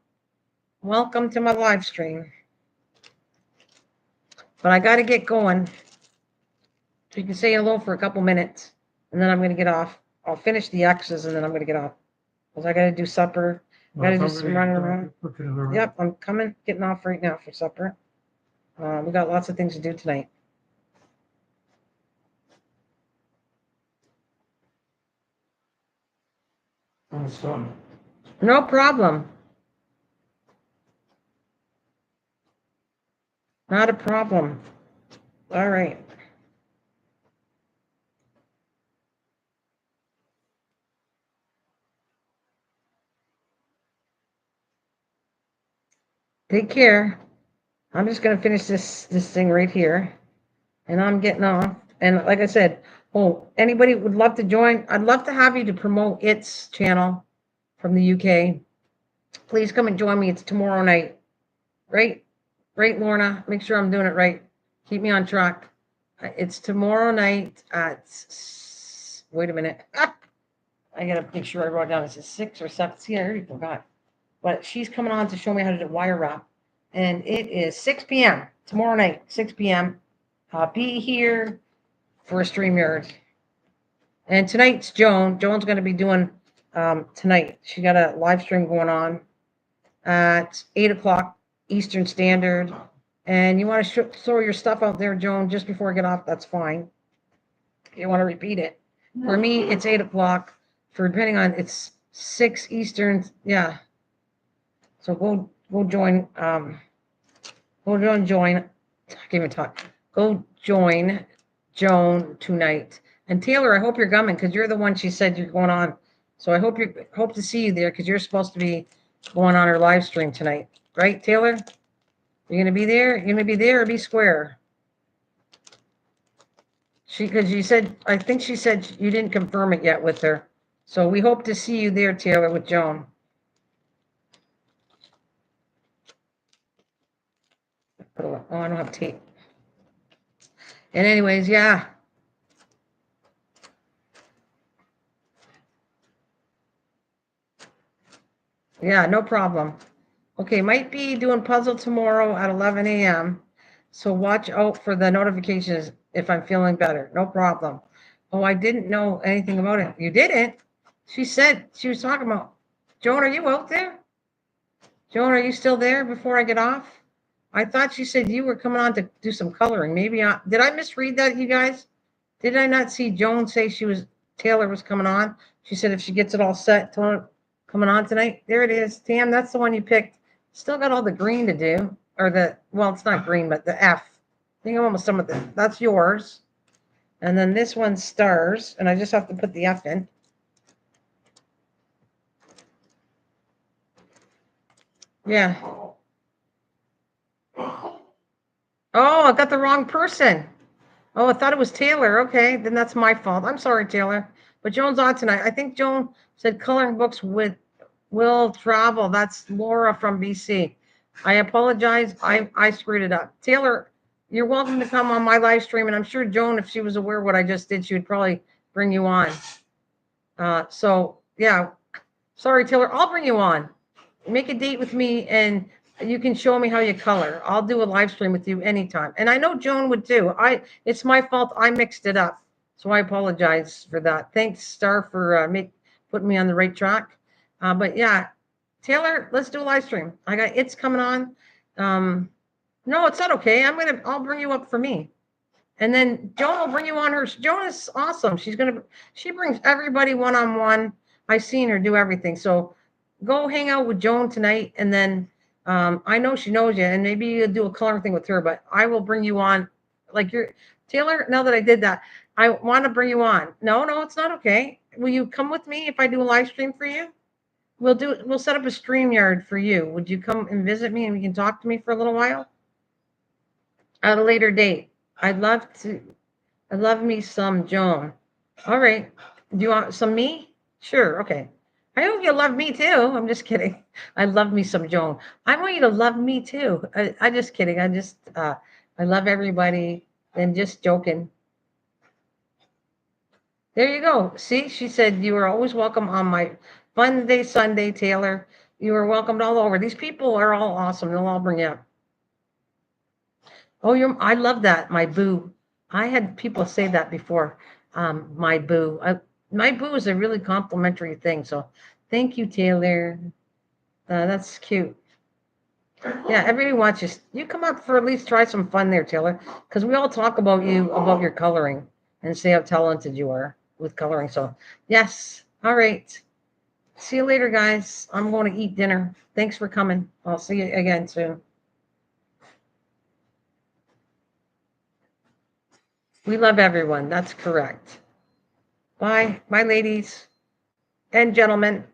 S1: Welcome to my live stream. But I got to get going. So you can say hello for a couple minutes, and then I'm going to get off. I'll finish the X's, and then I'm going to get off. Because I got to do supper. Got to do some running around. Yep, I'm coming, getting off right now for supper. We got lots of things to do tonight. No problem. Not a problem. All right. Take care. I'm just going to finish this thing right here. And I'm getting off. And like I said, anybody would love to join? I'd love to have you to promote its channel from the UK. Please come and join me. It's tomorrow night. Right? Right, Lorna? Make sure I'm doing it right. Keep me on track. It's tomorrow night at, wait a minute. I got to make sure I wrote down. Is it 6 or 7? See, I already forgot. But she's coming on to show me how to do wire wrap. And it is 6 p.m. tomorrow night, 6 p.m. Be here for a StreamYard. And tonight's Joan. Joan's going to be doing tonight. She got a live stream going on at 8 o'clock Eastern Standard. And you want to throw your stuff out there, Joan, just before I get off, that's fine. If you want to repeat it. For me, it's 8 o'clock. For depending on, it's 6 Eastern. Yeah. So go join. Join. I can't even talk. Go join Joan tonight. And Taylor, I hope you're coming because you're the one she said you're going on. So I hope to see you there because you're supposed to be going on her live stream tonight, right, Taylor? You're gonna be there. You're gonna be there or be square. Because you said, I think she said you didn't confirm it yet with her. So we hope to see you there, Taylor, with Joan. Oh, I don't have tape. And anyways, yeah. Yeah, no problem. Okay, might be doing puzzle tomorrow at 11 a.m. So watch out for the notifications if I'm feeling better. No problem. Oh, I didn't know anything about it. You didn't? She said she was talking about. Joan, are you out there? Joan, are you still there before I get off? I thought she said you were coming on to do some coloring. Maybe did I misread that, you guys? Did I not see Joan say Taylor was coming on? She said if she gets it all set, coming on tonight. There it is. Tam, that's the one you picked. Still got all the green to do. Or the, well, it's not green, but the F. I think I'm almost done with it. That's yours. And then this one's stars. And I just have to put the F in. Yeah. Oh, I got the wrong person. Oh, I thought it was Taylor. Okay, then that's my fault. I'm sorry, Taylor. But Joan's on tonight. I think Joan said coloring books with will travel. That's Laura from BC. I apologize. I screwed it up. Taylor, you're welcome to come on my live stream, and I'm sure Joan, if she was aware of what I just did, she would probably bring you on. So yeah, sorry, Taylor. I'll bring you on. Make a date with me, and you can show me how you color. I'll do a live stream with you anytime. And I know Joan would too. It's my fault. I mixed it up. So I apologize for that. Thanks, Star, for putting me on the right track. But yeah, Taylor, let's do a live stream. I got it's coming on. No, it's not okay. I'll bring you up for me. And then Joan will bring you on her. Joan is awesome. She brings everybody one-on-one. I've seen her do everything. So go hang out with Joan tonight. And then I know she knows you, and maybe you'll do a coloring thing with her, but I will bring you on. Like you're Taylor, now that I did that, I want to bring you on. No, it's not okay. Will you come with me if I do a live stream for you? We'll set up a StreamYard for you. Would you come and visit me and we can talk to me for a little while? At a later date. I love me some Joan. All right. Do you want some me? Sure. Okay. I hope you love me too. I'm just kidding. I love me some Joan. I want you to love me too. I just kidding. I love everybody and just joking. There you go. See, she said you are always welcome on my fun day Sunday, Taylor. You are welcomed all over. These people are all awesome. They'll all bring you up. Oh, I love that. My boo. I had people say that before. My boo. My boo is a really complimentary thing. So thank you, Taylor. That's cute. Yeah, everybody wants you. You come up for at least try some fun there, Taylor, because we all talk about you, about your coloring, and say how talented you are with coloring. So yes. All right. See you later, guys. I'm going to eat dinner. Thanks for coming. I'll see you again soon. We love everyone. That's correct. Bye. Bye, ladies and gentlemen.